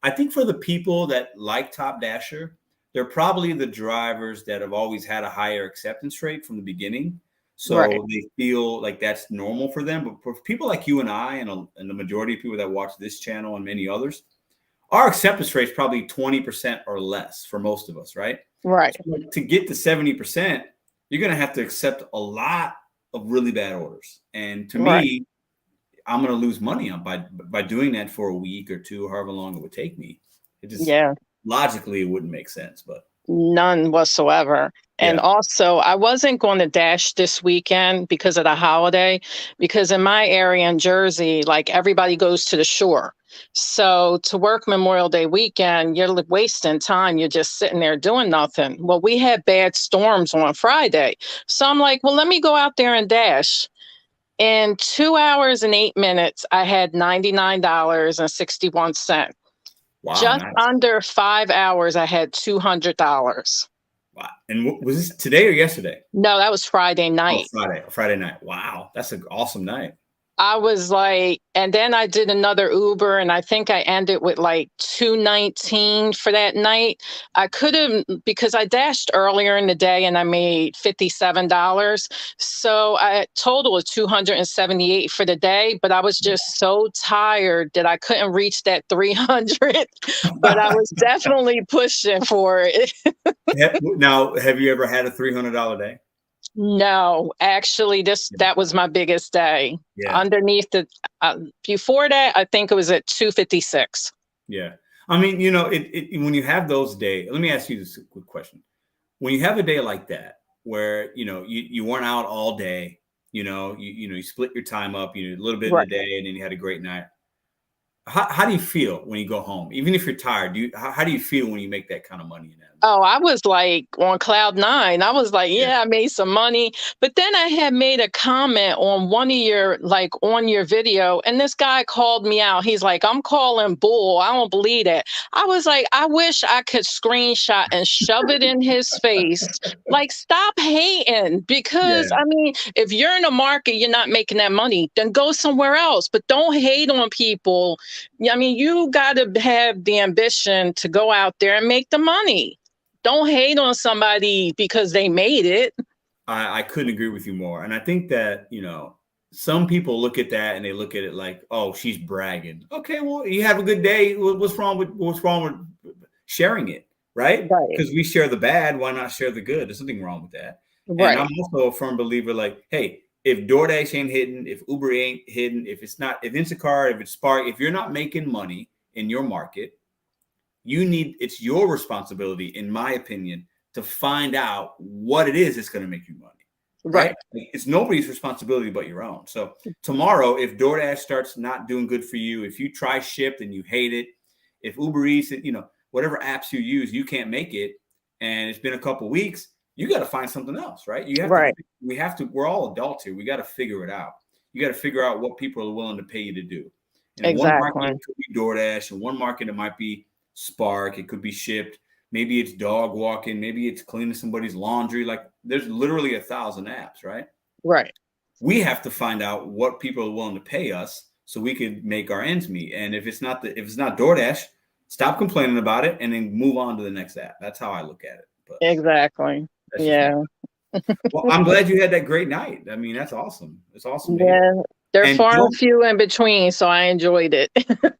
I think for the people that like top dasher, they're probably the drivers that have always had a higher acceptance rate from the beginning. So they feel like that's normal for them. But for people like you and I and the majority of people that watch this channel and many others, our acceptance rate is probably 20% or less for most of us, right? Right. So to get to 70%, you're going to have to accept a lot of really bad orders. And to me, I'm going to lose money on by doing that for a week or two, however long it would take me. It just logically it wouldn't make sense, but none whatsoever. And also, I wasn't going to dash this weekend because of the holiday, because in my area in Jersey, like everybody goes to the shore. So to work Memorial Day weekend, you're wasting time. You're just sitting there doing nothing. Well, we had bad storms on Friday. So I'm like, well, let me go out there and dash. In 2 hours and 8 minutes, I had $99.61. Wow, just under 5 hours, I had $200. Wow. And was this today or yesterday? No, that was Friday night. Oh, Friday night. Wow. That's an awesome night. I was like, and then I did another Uber, and I think I ended with like $219 for that night. I could have, because I dashed earlier in the day and I made $57. So I total was $278 for the day, but I was just so tired that I couldn't reach that 300, but I was definitely pushing for it. Now, have you ever had a $300 day? No, actually, that was my biggest day. Yeah. Underneath the before that, I think it was at 256. Yeah, I mean, when you have those days, let me ask you this quick question: when you have a day like that, where you weren't out all day, you split your time up, a little bit in the day, and then you had a great night. How do you feel when you go home? Even if you're tired, how do you feel when you make that kind of money in that? Oh, I was like on cloud 9. I was like, I made some money. But then I had made a comment on one of your, on your video, and this guy called me out. He's like, I'm calling bull. I don't believe that. I was like, I wish I could screenshot and shove it in his face. Like, stop hating, because I mean, if you're in the market, you're not making that money, then go somewhere else. But don't hate on people. I mean, you got to have the ambition to go out there and make the money. Don't hate on somebody because they made it. I couldn't agree with you more. And I think that, some people look at that and they look at it like, oh, she's bragging. Okay, well, you have a good day. What's wrong with sharing it, right? Because we share the bad. Why not share the good? There's nothing wrong with that. Right. And I'm also a firm believer, like, hey, if DoorDash ain't hitting, if Uber ain't hitting, if Instacart, if it's Spark, if you're not making money in your market, it's your responsibility, in my opinion, to find out what it is that's going to make you money. Right? It's nobody's responsibility but your own. So tomorrow, if DoorDash starts not doing good for you, if you try Shipt and you hate it, if Uber Eats, whatever apps you use, you can't make it, and it's been a couple weeks, you got to find something else, right? We're all adults here. We got to figure it out. You got to figure out what people are willing to pay you to do. And in one market, it could be DoorDash. In one market, it might be Spark. It could be Shipt. Maybe it's dog walking. Maybe it's cleaning somebody's laundry. Like, there's literally 1,000 apps, right? Right. We have to find out what people are willing to pay us so we can make our ends meet. And if it's not DoorDash, stop complaining about it and then move on to the next app. That's how I look at it. But exactly. Yeah. Well, I'm glad you had that great night. I mean, that's awesome. It's awesome. Yeah. They're far and few in between, so I enjoyed it.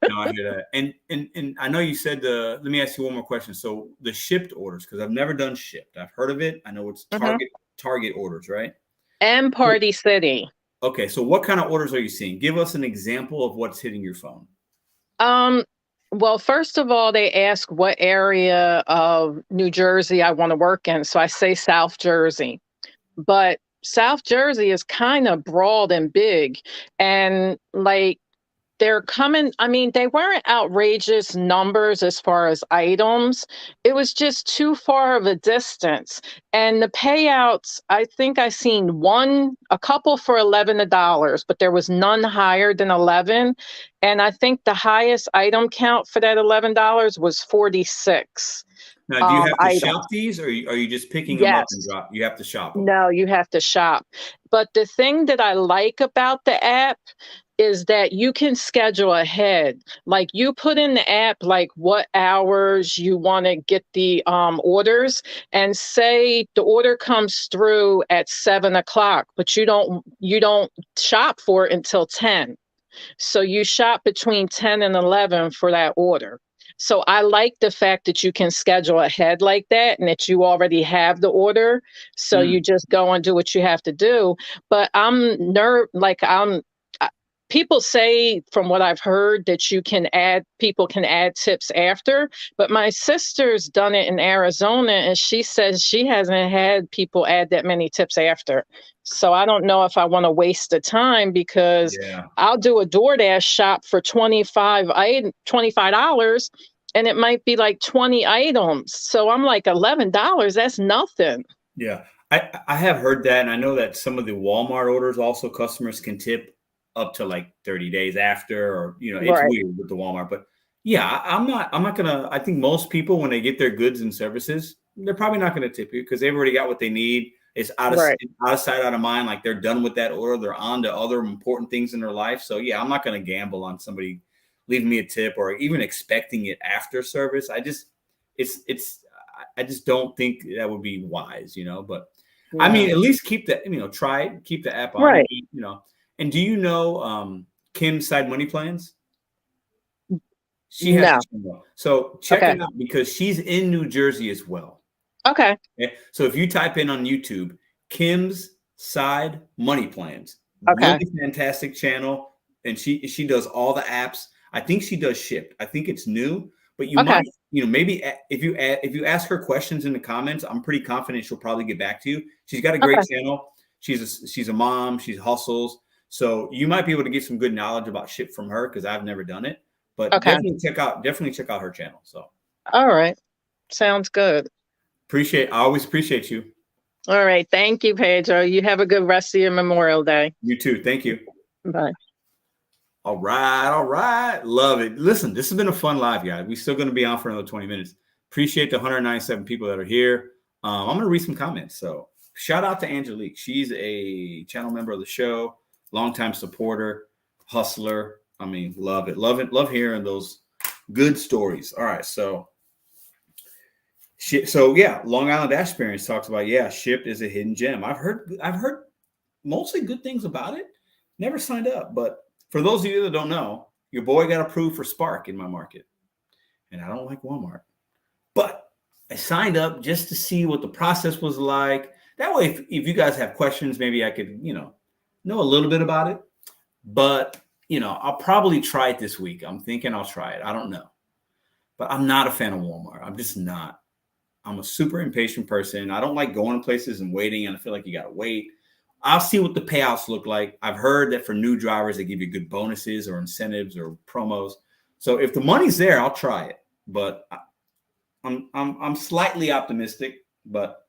No, I hear that. And I know you said let me ask you one more question. So the Shipt orders, because I've never done Shipt. I've heard of it. I know it's Target orders, right? And Party City. Okay, so what kind of orders are you seeing? Give us an example of what's hitting your phone. Well, first of all, they ask what area of New Jersey I want to work in. So I say South Jersey. But South Jersey is kind of broad and big. And like, they're coming, I mean, they weren't outrageous numbers as far as items. It was just too far of a distance. And the payouts, I think I seen a couple for $11, but there was none higher than 11. And I think the highest item count for that $11 was 46. Now, do you have to shop these, or are you just picking them up and drop? You have to shop them. No, you have to shop. But the thing that I like about the app is that you can schedule ahead. Like, you put in the app, like what hours you want to get the orders, and say the order comes through at 7:00, but you don't shop for it until 10. So you shop between 10 and 11 for that order. So I like the fact that you can schedule ahead like that, and that you already have the order. So you just go and do what you have to do. But people say, from what I've heard, that people can add tips after, but my sister's done it in Arizona, and she says she hasn't had people add that many tips after. So I don't know if I want to waste the time, because I'll do a DoorDash shop for $25, and it might be like 20 items. So I'm like, $11, that's nothing. Yeah, I have heard that, and I know that some of the Walmart orders also customers can tip up to like 30 days after, or it's weird with the Walmart. But yeah, I'm not gonna. I think most people, when they get their goods and services, they're probably not gonna tip you, because they've already got what they need. It's out of sight, out of mind. Like, they're done with that order. They're on to other important things in their life. So yeah, I'm not gonna gamble on somebody leaving me a tip or even expecting it after service. I just don't think that would be wise, But I mean, at least keep the try it, keep the app on, And do you know Kim's Side Money Plans? She has so check it out, because she's in New Jersey as well. Okay. So if you type in on YouTube, Kim's Side Money Plans, really fantastic channel, and she does all the apps. I think she does Shipt. I think it's new, but you might, maybe if you ask her questions in the comments, I'm pretty confident she'll probably get back to you. She's got a great channel. She's a mom. She hustles. So you might be able to get some good knowledge about Shipt from her, because I've never done it. But definitely check out her channel. So all right. Sounds good. I always appreciate you. All right. Thank you, Pedro. You have a good rest of your Memorial Day. You too. Thank you. Bye. All right. Love it. Listen, this has been a fun live, guys. We're still going to be on for another 20 minutes. Appreciate the 197 people that are here. I'm going to read some comments. So shout out to Angelique. She's a channel member of the show, longtime supporter, hustler. I mean, love it. Love hearing those good stories. All right. So Long Island Dash Experience talks about, Shipt is a hidden gem. I've heard mostly good things about it. Never signed up, but for those of you that don't know, your boy got approved for Spark in my market, and I don't like Walmart, but I signed up just to see what the process was like. That way, if you guys have questions, maybe I could, know a little bit about it, but I'll probably try it this week. I'm thinking I'll try it. I don't know, but I'm not a fan of Walmart. I'm just not. I'm a super impatient person. I don't like going to places and waiting, and I feel like you got to wait. I'll see what the payouts look like. I've heard that for new drivers, they give you good bonuses or incentives or promos. So if the money's there, I'll try it. But I'm slightly optimistic, but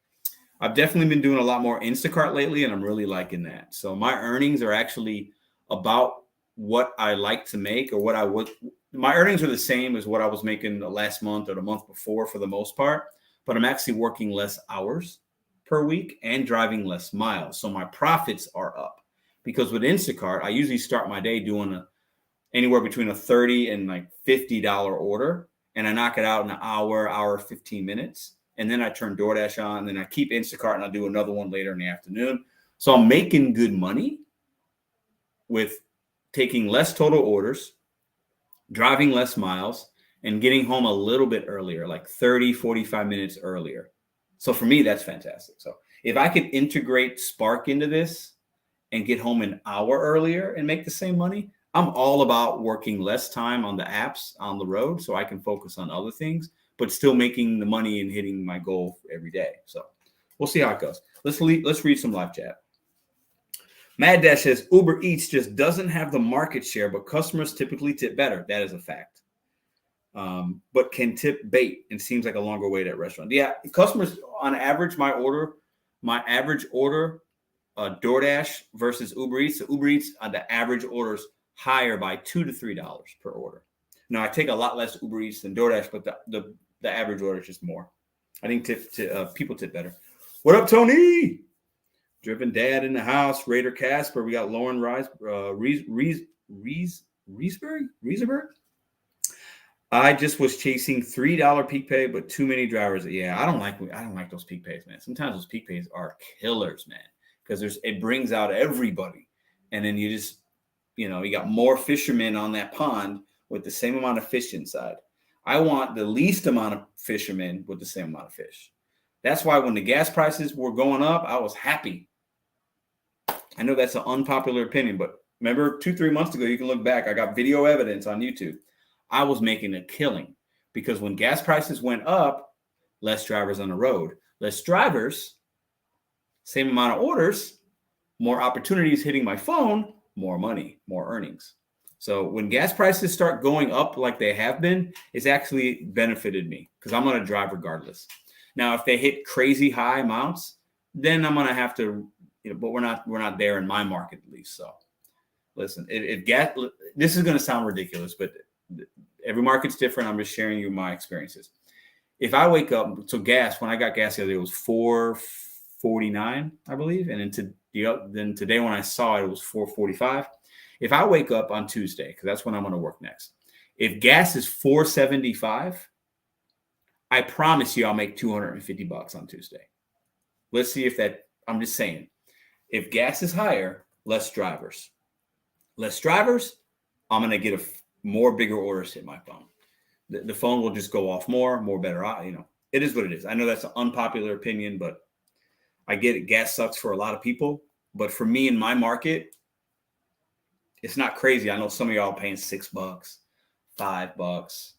I've definitely been doing a lot more Instacart lately, and I'm really liking that. So my earnings are actually about what I like to make, or what I would. My earnings are the same as what I was making the last month or the month before for the most part, but I'm actually working less hours per week and driving less miles. So my profits are up, because with Instacart, I usually start my day doing anywhere between a $30 and like $50 order, and I knock it out in an hour 15 minutes. And then I turn DoorDash on, and then I keep Instacart, and I'll do another one later in the afternoon. So I'm making good money with taking less total orders, driving less miles, and getting home a little bit earlier, like 30, 45 minutes earlier. So for me, that's fantastic. So if I could integrate Spark into this and get home an hour earlier and make the same money, I'm all about working less time on the apps on the road so I can focus on other things, but still making the money and hitting my goal every day. So we'll see how it goes. Let's read some live chat. Mad Dash says Uber Eats just doesn't have the market share, but customers typically tip better. That is a fact. But can tip bait and seems like a longer wait at restaurants. Yeah, customers on average, my average order, DoorDash versus Uber Eats. So Uber Eats on the average orders higher by $2 to $3 per order. Now I take a lot less Uber Eats than DoorDash, but the average order is just more. I think people tip better. What up, Tony? Driven Dad in the house. Raider Casper. We got Lauren Riesberg. I just was chasing $3 peak pay, but too many drivers. Yeah, I don't like those peak pays, man. Sometimes those peak pays are killers, man, because it brings out everybody, and then you just you got more fishermen on that pond with the same amount of fish inside. I want the least amount of fishermen with the same amount of fish. That's why when the gas prices were going up, I was happy. I know that's an unpopular opinion, but remember 2-3 months ago, you can look back. I got video evidence on YouTube. I was making a killing, because when gas prices went up, less drivers on the road, less drivers, same amount of orders, more opportunities hitting my phone, more money, more earnings. So when gas prices start going up like they have been, it's actually benefited me, because I'm going to drive regardless. Now, if they hit crazy high amounts, then I'm going to have to, but we're not there in my market, at least. So listen, if gas, this is going to sound ridiculous, but every market's different. I'm just sharing you my experiences. If I wake up, so gas, when I got gas the other day, it was $4.49, I believe. And then today when I saw it, it was $4.45. If I wake up on Tuesday, because that's when I'm going to work next, if gas is $4.75, I promise you I'll make $250 on Tuesday. Let's see if I'm just saying, if gas is higher, less drivers. Less drivers, I'm going to get more bigger orders hit my phone. The phone will just go off more better. It is what it is. I know that's an unpopular opinion, but I get it. Gas sucks for a lot of people. But for me in my market, it's not crazy. I know some of y'all paying $6, $5,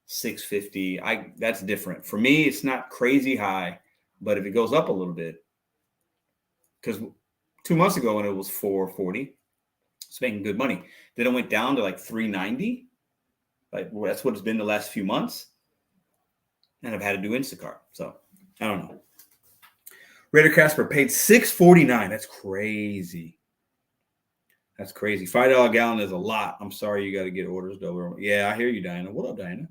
$6.50. That's different. For me, it's not crazy high, but if it goes up a little bit, because 2 months ago when it was $4.40, it's making good money. Then it went down to like $3.90. Like that's what it's been the last few months. And I've had to do Instacart. So I don't know. Raider Casper paid $6.49. That's crazy. That's crazy. $5 a gallon is a lot. I'm sorry you got to get orders though. Yeah, I hear you, Diana. What up, Diana?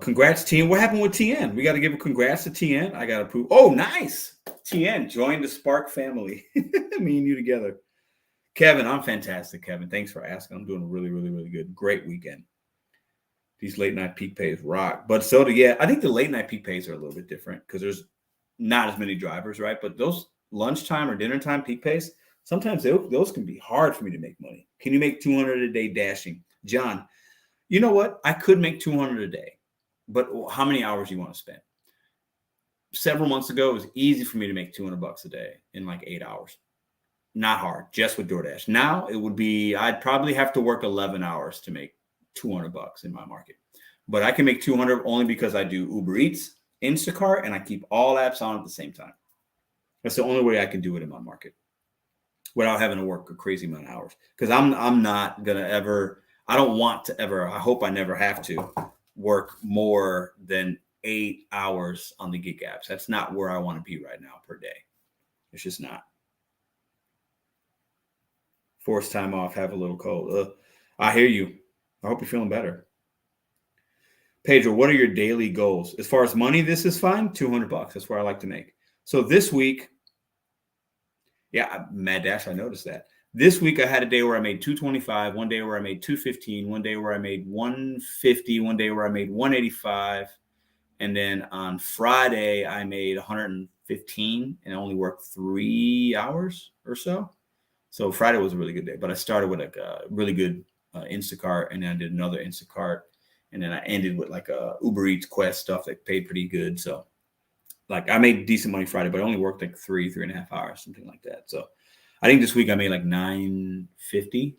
Congrats, TN. What happened with TN? We got to give a congrats to TN. I got to prove. Oh, nice. TN joined the Spark family. Me and you together. Kevin, I'm fantastic, Kevin. Thanks for asking. I'm doing really, really, really good. Great weekend. These late night peak pays rock. But I think the late night peak pays are a little bit different because there's not as many drivers, right? But those lunchtime or dinner time peak pays, sometimes those can be hard for me to make money. Can you make $200 a day dashing? John, you know what? I could make $200 a day, but how many hours do you want to spend? several months ago, it was easy for me to make $200 a day in like 8 hours. Not hard, just with DoorDash. Now it would be, I'd probably have to work 11 hours to make $200 in my market. But I can make 200 only because I do Uber Eats, Instacart, and I keep all apps on at the same time. That's the only way I can do it in my market without having to work a crazy amount of hours. Because I'm not going to ever, I don't want to ever, I hope I never have to work more than 8 hours on the gig apps. That's not where I want to be right now per day. It's just not. Force time off, have a little cold. I hear you. I hope you're feeling better. Pedro, what are your daily goals? As far as money, this is fine. $200. That's where I like to make. So this week, yeah, Mad Dash, I noticed that. This week I had a day where I made 225, one day where I made 215, one day where I made 150, one day where I made 185. And then on Friday, I made 115 and I only worked 3 hours or so. So Friday was a really good day, but I started with like a really good Instacart, and then I did another Instacart, and then I ended with like a Uber Eats Quest stuff that paid pretty good. So like I made decent money Friday, but I only worked like 3.5 hours, something like that. So I think this week I made like 950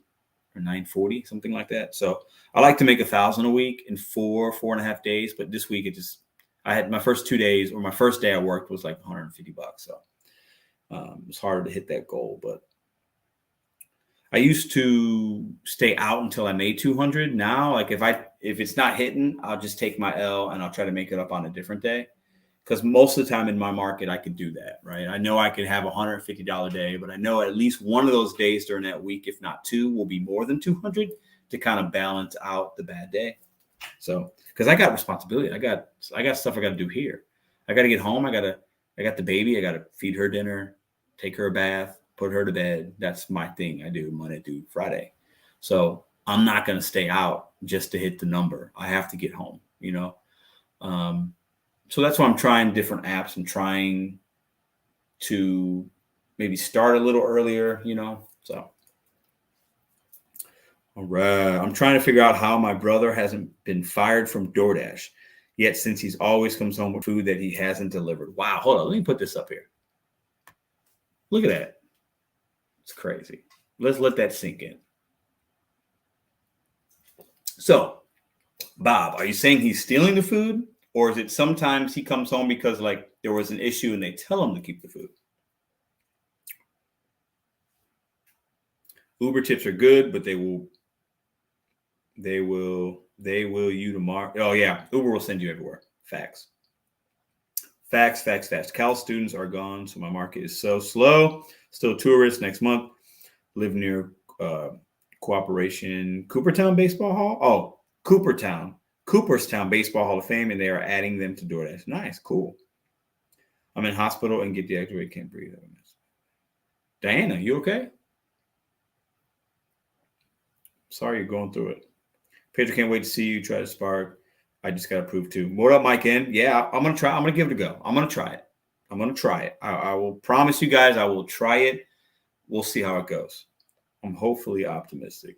or 940, something like that. So I like to make 1,000 a week in 4.5 days, but this week I had my first 2 days, or my first day I worked was like $150. So it's harder to hit that goal, but I used to stay out until I made 200. Now, like if it's not hitting, I'll just take my L and I'll try to make it up on a different day. Because most of the time in my market, I could do that, right? I know I could have a $150 day, but I know at least one of those days during that week, if not two, will be more than 200 to kind of balance out the bad day. So, because I got responsibility, I got stuff I got to do here. I got to get home. I got the baby. I got to feed her dinner, take her a bath, put her to bed. That's my thing. I do Monday through Friday. So I'm not going to stay out just to hit the number. I have to get home, you know? So that's why I'm trying different apps and trying to maybe start a little earlier, you know? So, all right. I'm trying to figure out how my brother hasn't been fired from DoorDash yet, since he's always comes home with food that he hasn't delivered. Wow. Hold on. Let me put this up here. Look at that. It's crazy. Let's let that sink in. So, Bob, are you saying he's stealing the food? Or is it sometimes he comes home because like there was an issue and they tell him to keep the food? Uber tips are good, but they will you tomorrow. Oh yeah, Uber will send you everywhere. Facts. Cal students are gone, so my market is so slow. Still tourists next month. Live near Cooperstown Baseball Hall. Oh, Cooperstown Baseball Hall of Fame, and they are adding them to DoorDash. Nice, cool. I'm in hospital and get the X-ray. Can't breathe. Diana, you okay? Sorry you're going through it. Pedro, can't wait to see you try to spark. I just got approved too. What up, Mike N? Yeah, I'm gonna try. I'm gonna give it a go. I'm gonna try it. I will promise you guys I will try it. We'll see how it goes. I'm hopefully optimistic.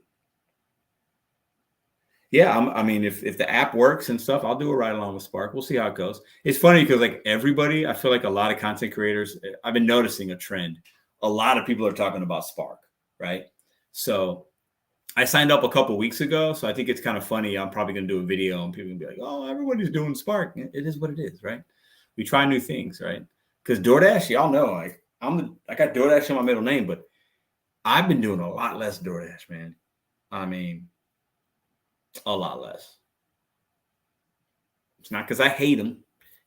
Yeah, I mean, if the app works and stuff, I'll do a ride along with Spark. We'll see how it goes. It's funny because like everybody, I feel like a lot of content creators, I've been noticing a trend. A lot of people are talking about Spark, right? So I signed up a couple weeks ago, so I think it's kind of funny. I'm probably going to do a video and people can be like, oh, everybody's doing Spark. It is what it is, right? We try new things, right? Because DoorDash, y'all know, like I got DoorDash in my middle name, but I've been doing a lot less DoorDash, man. I mean, a lot less. It's not because I hate them.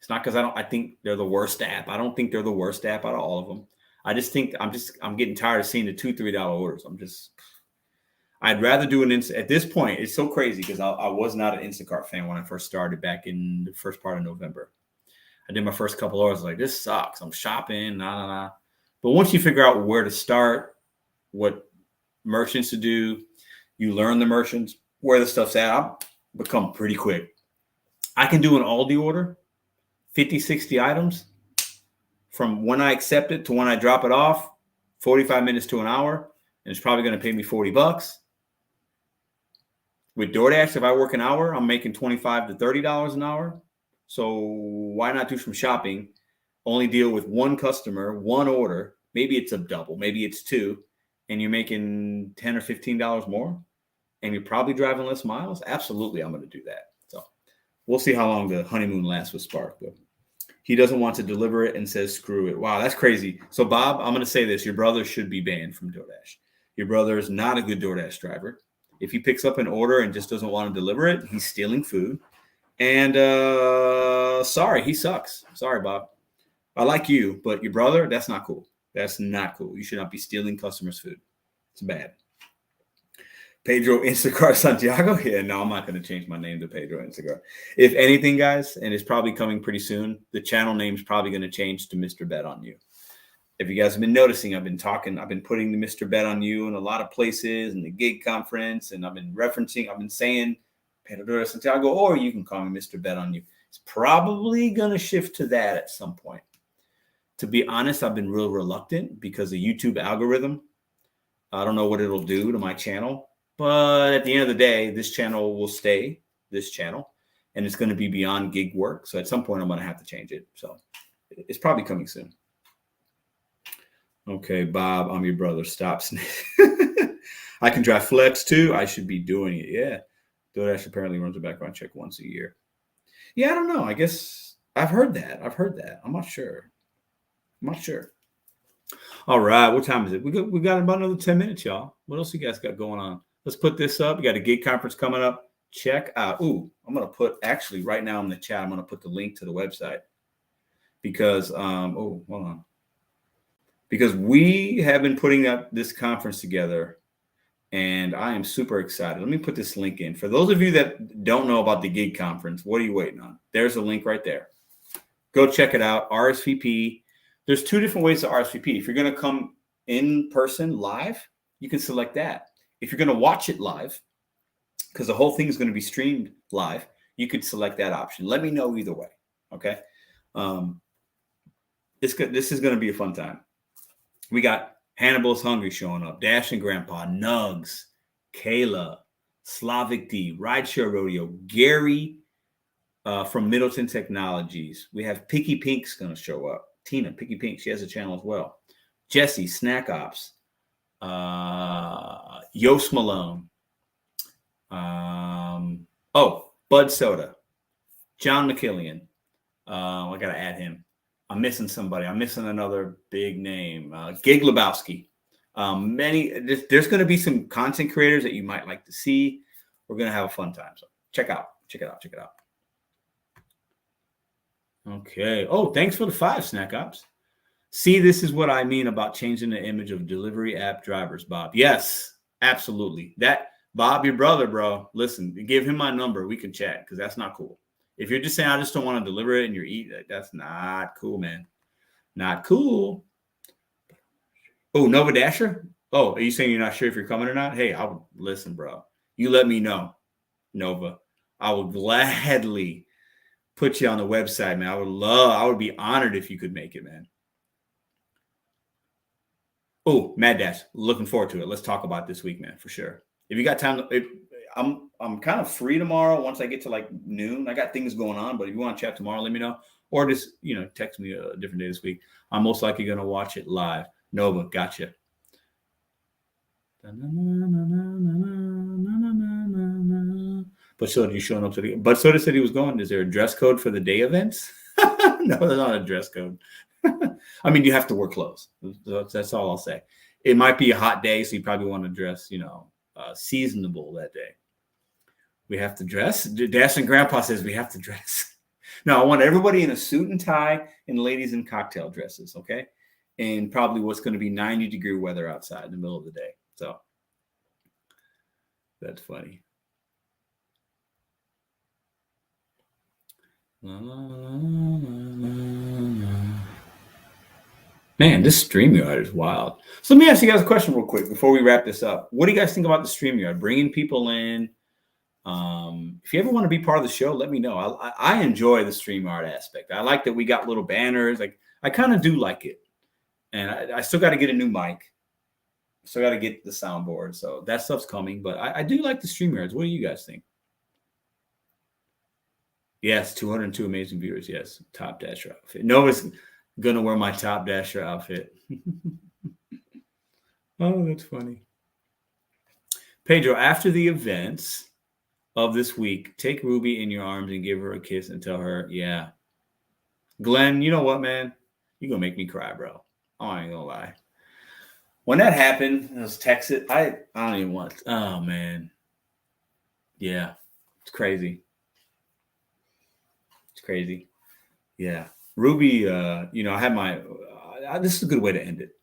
It's not because I think they're the worst app. I don't think they're the worst app out of all of them. I just think I'm getting tired of seeing the $2-3 orders. I'd rather do at this point, it's so crazy because I was not an Instacart fan when I first started back in the first part of November. I did my first couple orders like, this sucks. I'm shopping, But once you figure out where to start, what merchants to do, you learn the merchants, where the stuff's at, I'll become pretty quick. I can do an Aldi order, 50, 60 items. From when I accept it to when I drop it off, 45 minutes to an hour. And it's probably going to pay me $40. With DoorDash, if I work an hour, I'm making $25 to $30 an hour. So why not do some shopping? only deal with one customer, one order. Maybe it's a double, maybe it's two, and you're making $10 or $15 more, and you're probably driving less miles. Absolutely, I'm going to do that. So we'll see how long the honeymoon lasts with Spark, though. He doesn't want to deliver it and says, screw it. Wow, that's crazy. So, Bob, I'm going to say this. Your brother should be banned from DoorDash. Your brother is not a good DoorDash driver. If he picks up an order and just doesn't want to deliver it, he's stealing food. And sorry, he sucks. Sorry, Bob. I like you, but your brother, that's not cool. That's not cool. You should not be stealing customers' food. It's bad. Pedro Instacar Santiago. Yeah, no, I'm not going to change my name to Pedro Instacar. If anything, guys, and it's probably coming pretty soon, the channel name's probably going to change to Mr.BetonYou. If you guys have been noticing, I've been putting the Mr.BetonYou in a lot of places in the gig conference, and I've been saying Pedro Santiago, or you can call me Mr.BetonYou. It's probably going to shift to that at some point. To be honest, I've been real reluctant because the YouTube algorithm, I don't know what it'll do to my channel. But at the end of the day, this channel will stay this channel, and it's going to be beyond gig work. So at some point, I'm going to have to change it. So it's probably coming soon. Okay, Bob, I'm your brother. Stop. I can drive Flex too. I should be doing it. Yeah. DoorDash apparently runs a background check once a year. Yeah, I don't know. I guess I've heard that. I'm not sure. All right. What time is it? We got about another 10 minutes, y'all. What else you guys got going on? Let's put this up. We got a gig conference coming up. Check out. Ooh, I'm going to put actually right now in the chat, I'm going to put the link to the website because, hold on. Because we have been putting up this conference together and I am super excited. Let me put this link in. For those of you that don't know about the gig conference, what are you waiting on? There's a link right there. Go check it out. RSVP. There's two different ways to RSVP. If you're going to come in person live, you can select that. If you're going to watch it live, because the whole thing is going to be streamed live, you could select that option. Let me know either way. Okay. This is going to be a fun time. We got Hannibal's Hungry showing up, Dash and Grandpa, Nugs, Kayla, Slavic D, Rideshare Rodeo, Gary from Middleton Technologies. We have Picky Pink's going to show up. Tina, Picky Pink, she has a channel as well. Jesse, Snack Ops. Yost Malone. Bud Soda. John McKillian. I got to add him. I'm missing somebody. I'm missing another big name. Gig Lebowski. There's going to be some content creators that you might like to see. We're going to have a fun time. So check it out. Okay. Oh, thanks for the 5, Snack Ops. See, this is what I mean about changing the image of delivery app drivers, Bob. Yes, absolutely. That, Bob, your brother, bro, listen, give him my number. We can chat because that's not cool. If you're just saying, I just don't want to deliver it and you're eating it, that's not cool, man. Not cool. Oh, Nova Dasher? Oh, are you saying you're not sure if you're coming or not? Hey, listen, bro. You let me know, Nova. I will gladly put you on the website, man. I would be honored if you could make it, man. Oh, Mad Dash, looking forward to it. Let's talk about this week, man, for sure. If you got time, I'm kind of free tomorrow. Once I get to like noon, I got things going on. But if you want to chat tomorrow, let me know, or just text me a different day this week. I'm most likely gonna watch it live. Nova, gotcha. But Soda, you showing up today? But Soda said he was going. Is there a dress code for the day events? No, there's not a dress code. I mean, you have to wear clothes. That's all I'll say. It might be a hot day, so you probably want to dress, seasonable that day. We have to dress. Dash and Grandpa says we have to dress. No, I want everybody in a suit and tie and ladies in cocktail dresses, okay? And probably what's going to be 90-degree weather outside in the middle of the day. So that's funny. Man, this StreamYard is wild. So let me ask you guys a question real quick before we wrap this up. What do you guys think about the StreamYard? Bringing people in. If you ever want to be part of the show, let me know. I enjoy the StreamYard aspect. I like that we got little banners. Like I kind of do like it. And I still got to get a new mic. Still got to get the soundboard. So that stuff's coming. But I do like the StreamYards. What do you guys think? Yes, 202 amazing viewers. Yes, top dash outfit. Nova's Gonna wear my Top Dasher outfit. Oh, that's funny. Pedro, after the events of this week, take Ruby in your arms and give her a kiss and tell her, yeah. Glenn, you know what, man? You're going to make me cry, bro. Oh, I ain't going to lie. When that happened, I was texted. I don't even want to. Oh, man. Yeah. It's crazy. It's crazy. Yeah. Ruby, I had my, this is a good way to end it.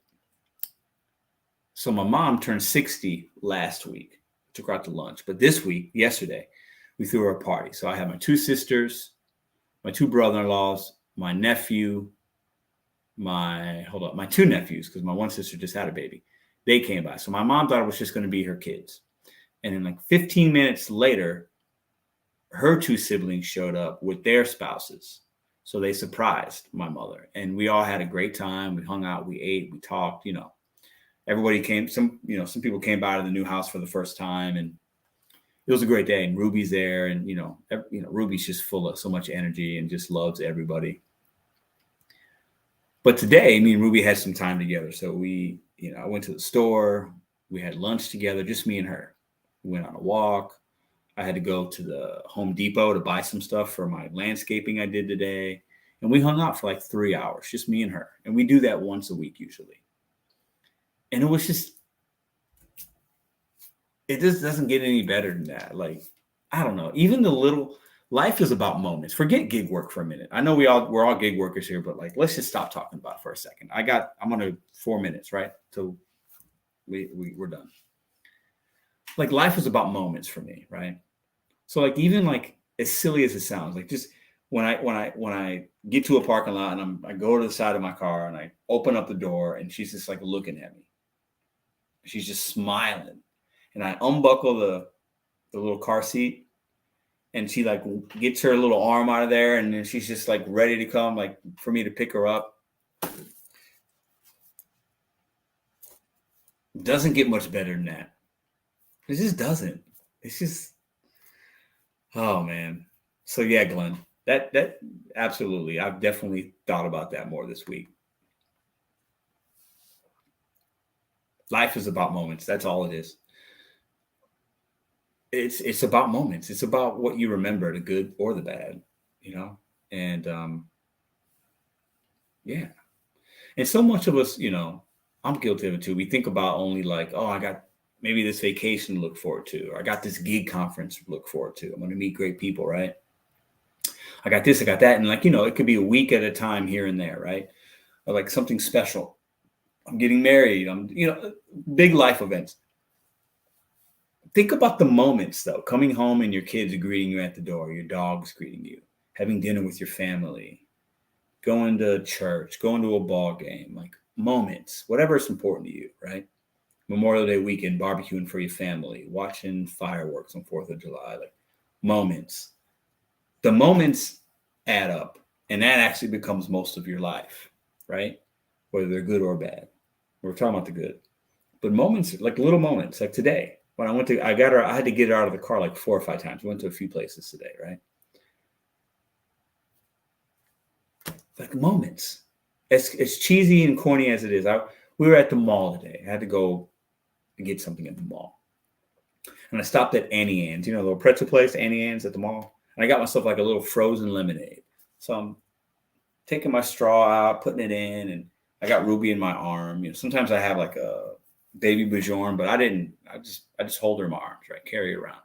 So my mom turned 60 last week. Took her out to lunch. But this week, yesterday, we threw her a party. So I had my two sisters, my two brother-in-laws, my nephew, my two nephews, because my one sister just had a baby. They came by. So my mom thought it was just going to be her kids. And then like 15 minutes later, her two siblings showed up with their spouses. So they surprised my mother. And we all had a great time. We hung out, we ate, we talked, Everybody came, some people came by to the new house for the first time, and it was a great day. And Ruby's there, and Ruby's just full of so much energy and just loves everybody. But today, me and Ruby had some time together. So we, I went to the store, we had lunch together, just me and her. We went on a walk. I had to go to the Home Depot to buy some stuff for my landscaping I did today. And we hung out for like 3 hours, just me and her. And we do that once a week usually. And it was just, it just doesn't get any better than that. Like, I don't know. Even the little, life is about moments. Forget gig work for a minute. I know we're all gig workers here, but like, let's just stop talking about it for a second. I'm on 4 minutes, right? So we're done. Like, life is about moments for me, right? So like, even like as silly as it sounds, like just when I get to a parking lot and I go to the side of my car and I open up the door and she's just like looking at me. She's just smiling, and I unbuckle the little car seat, and she like gets her little arm out of there, and then she's just like ready to come, like for me to pick her up. Doesn't get much better than that. It just doesn't. It's just, oh man. So yeah, Glenn, that absolutely. I've definitely thought about that more this week. Life is about moments. That's all it is. It's about moments. It's about what you remember, the good or the bad, And yeah. And so much of us, I'm guilty of it too. We think about only like, oh, I got maybe this vacation to look forward to, or I got this gig conference to look forward to. I'm going to meet great people, right? I got this, I got that. And like, it could be a week at a time here and there, right? Or like something special. I'm getting married. Big life events. Think about the moments though, coming home and your kids are greeting you at the door, your dog's greeting you, having dinner with your family, going to church, going to a ball game, like moments, whatever is important to you, right? Memorial Day weekend, barbecuing for your family, watching fireworks on 4th of July, like moments. The moments add up, and that actually becomes most of your life, right? Whether they're good or bad. We're talking about the good. But moments, like little moments, like today, when I had to get her out of the car like 4 or 5 times. We went to a few places today, right? Like moments. As cheesy and corny as it is, we were at the mall today. I had to go get something at the mall. And I stopped at Annie Ann's, the little pretzel place, Annie Ann's at the mall. And I got myself like a little frozen lemonade. So I'm taking my straw out, putting it in, and I got Ruby in my arm. Sometimes I have like a baby Bajorn, but I just hold her in my arms, right? Carry her around.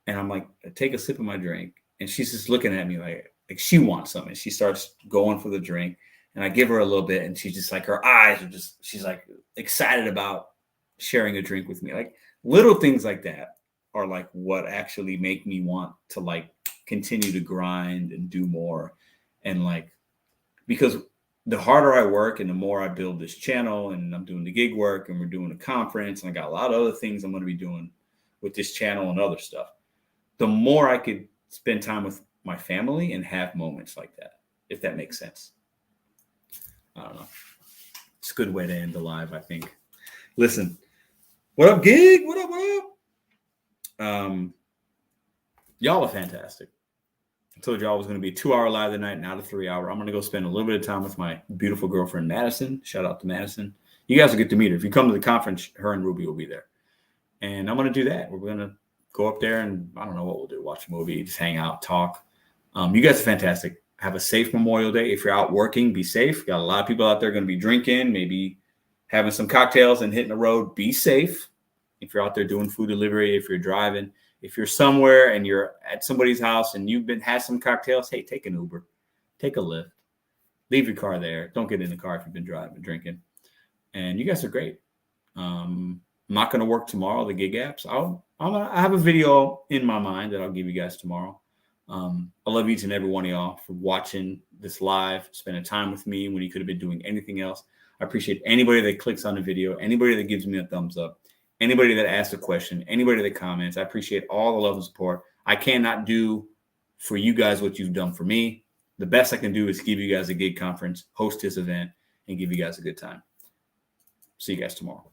And I'm like, I take a sip of my drink, and she's just looking at me like she wants something. She starts going for the drink, and I give her a little bit, and she's just like, her eyes are just, she's like excited about sharing a drink with me. Like little things like that are like what actually make me want to like continue to grind and do more. And like, because the harder I work and the more I build this channel, and I'm doing the gig work and we're doing a conference and I got a lot of other things I'm going to be doing with this channel and other stuff, the more I could spend time with my family and have moments like that, if that makes sense. I don't know. It's a good way to end the live, I think. Listen, what up, gig? What up? Y'all are fantastic. I told you I was going to be a 2-hour live tonight, not a 3-hour. I'm going to go spend a little bit of time with my beautiful girlfriend, Madison. Shout out to Madison. You guys will get to meet her. If you come to the conference, her and Ruby will be there. And I'm going to do that. We're going to go up there and I don't know what we'll do. Watch a movie, just hang out, talk. You guys are fantastic. Have a safe Memorial Day. If you're out working, be safe. Got a lot of people out there going to be drinking, maybe having some cocktails and hitting the road. Be safe. If you're out there doing food delivery, if you're driving, if you're somewhere and you're at somebody's house and you've had some cocktails, hey, take an Uber, take a Lyft, leave your car there. Don't get in the car if you've been driving, drinking. And you guys are great. I'm not going to work tomorrow, the gig apps. I have a video in my mind that I'll give you guys tomorrow. I love each and every one of y'all for watching this live, spending time with me when you could have been doing anything else. I appreciate anybody that clicks on the video, anybody that gives me a thumbs up, anybody that asks a question, anybody that comments. I appreciate all the love and support. I cannot do for you guys what you've done for me. The best I can do is give you guys a gig conference, host this event, and give you guys a good time. See you guys tomorrow.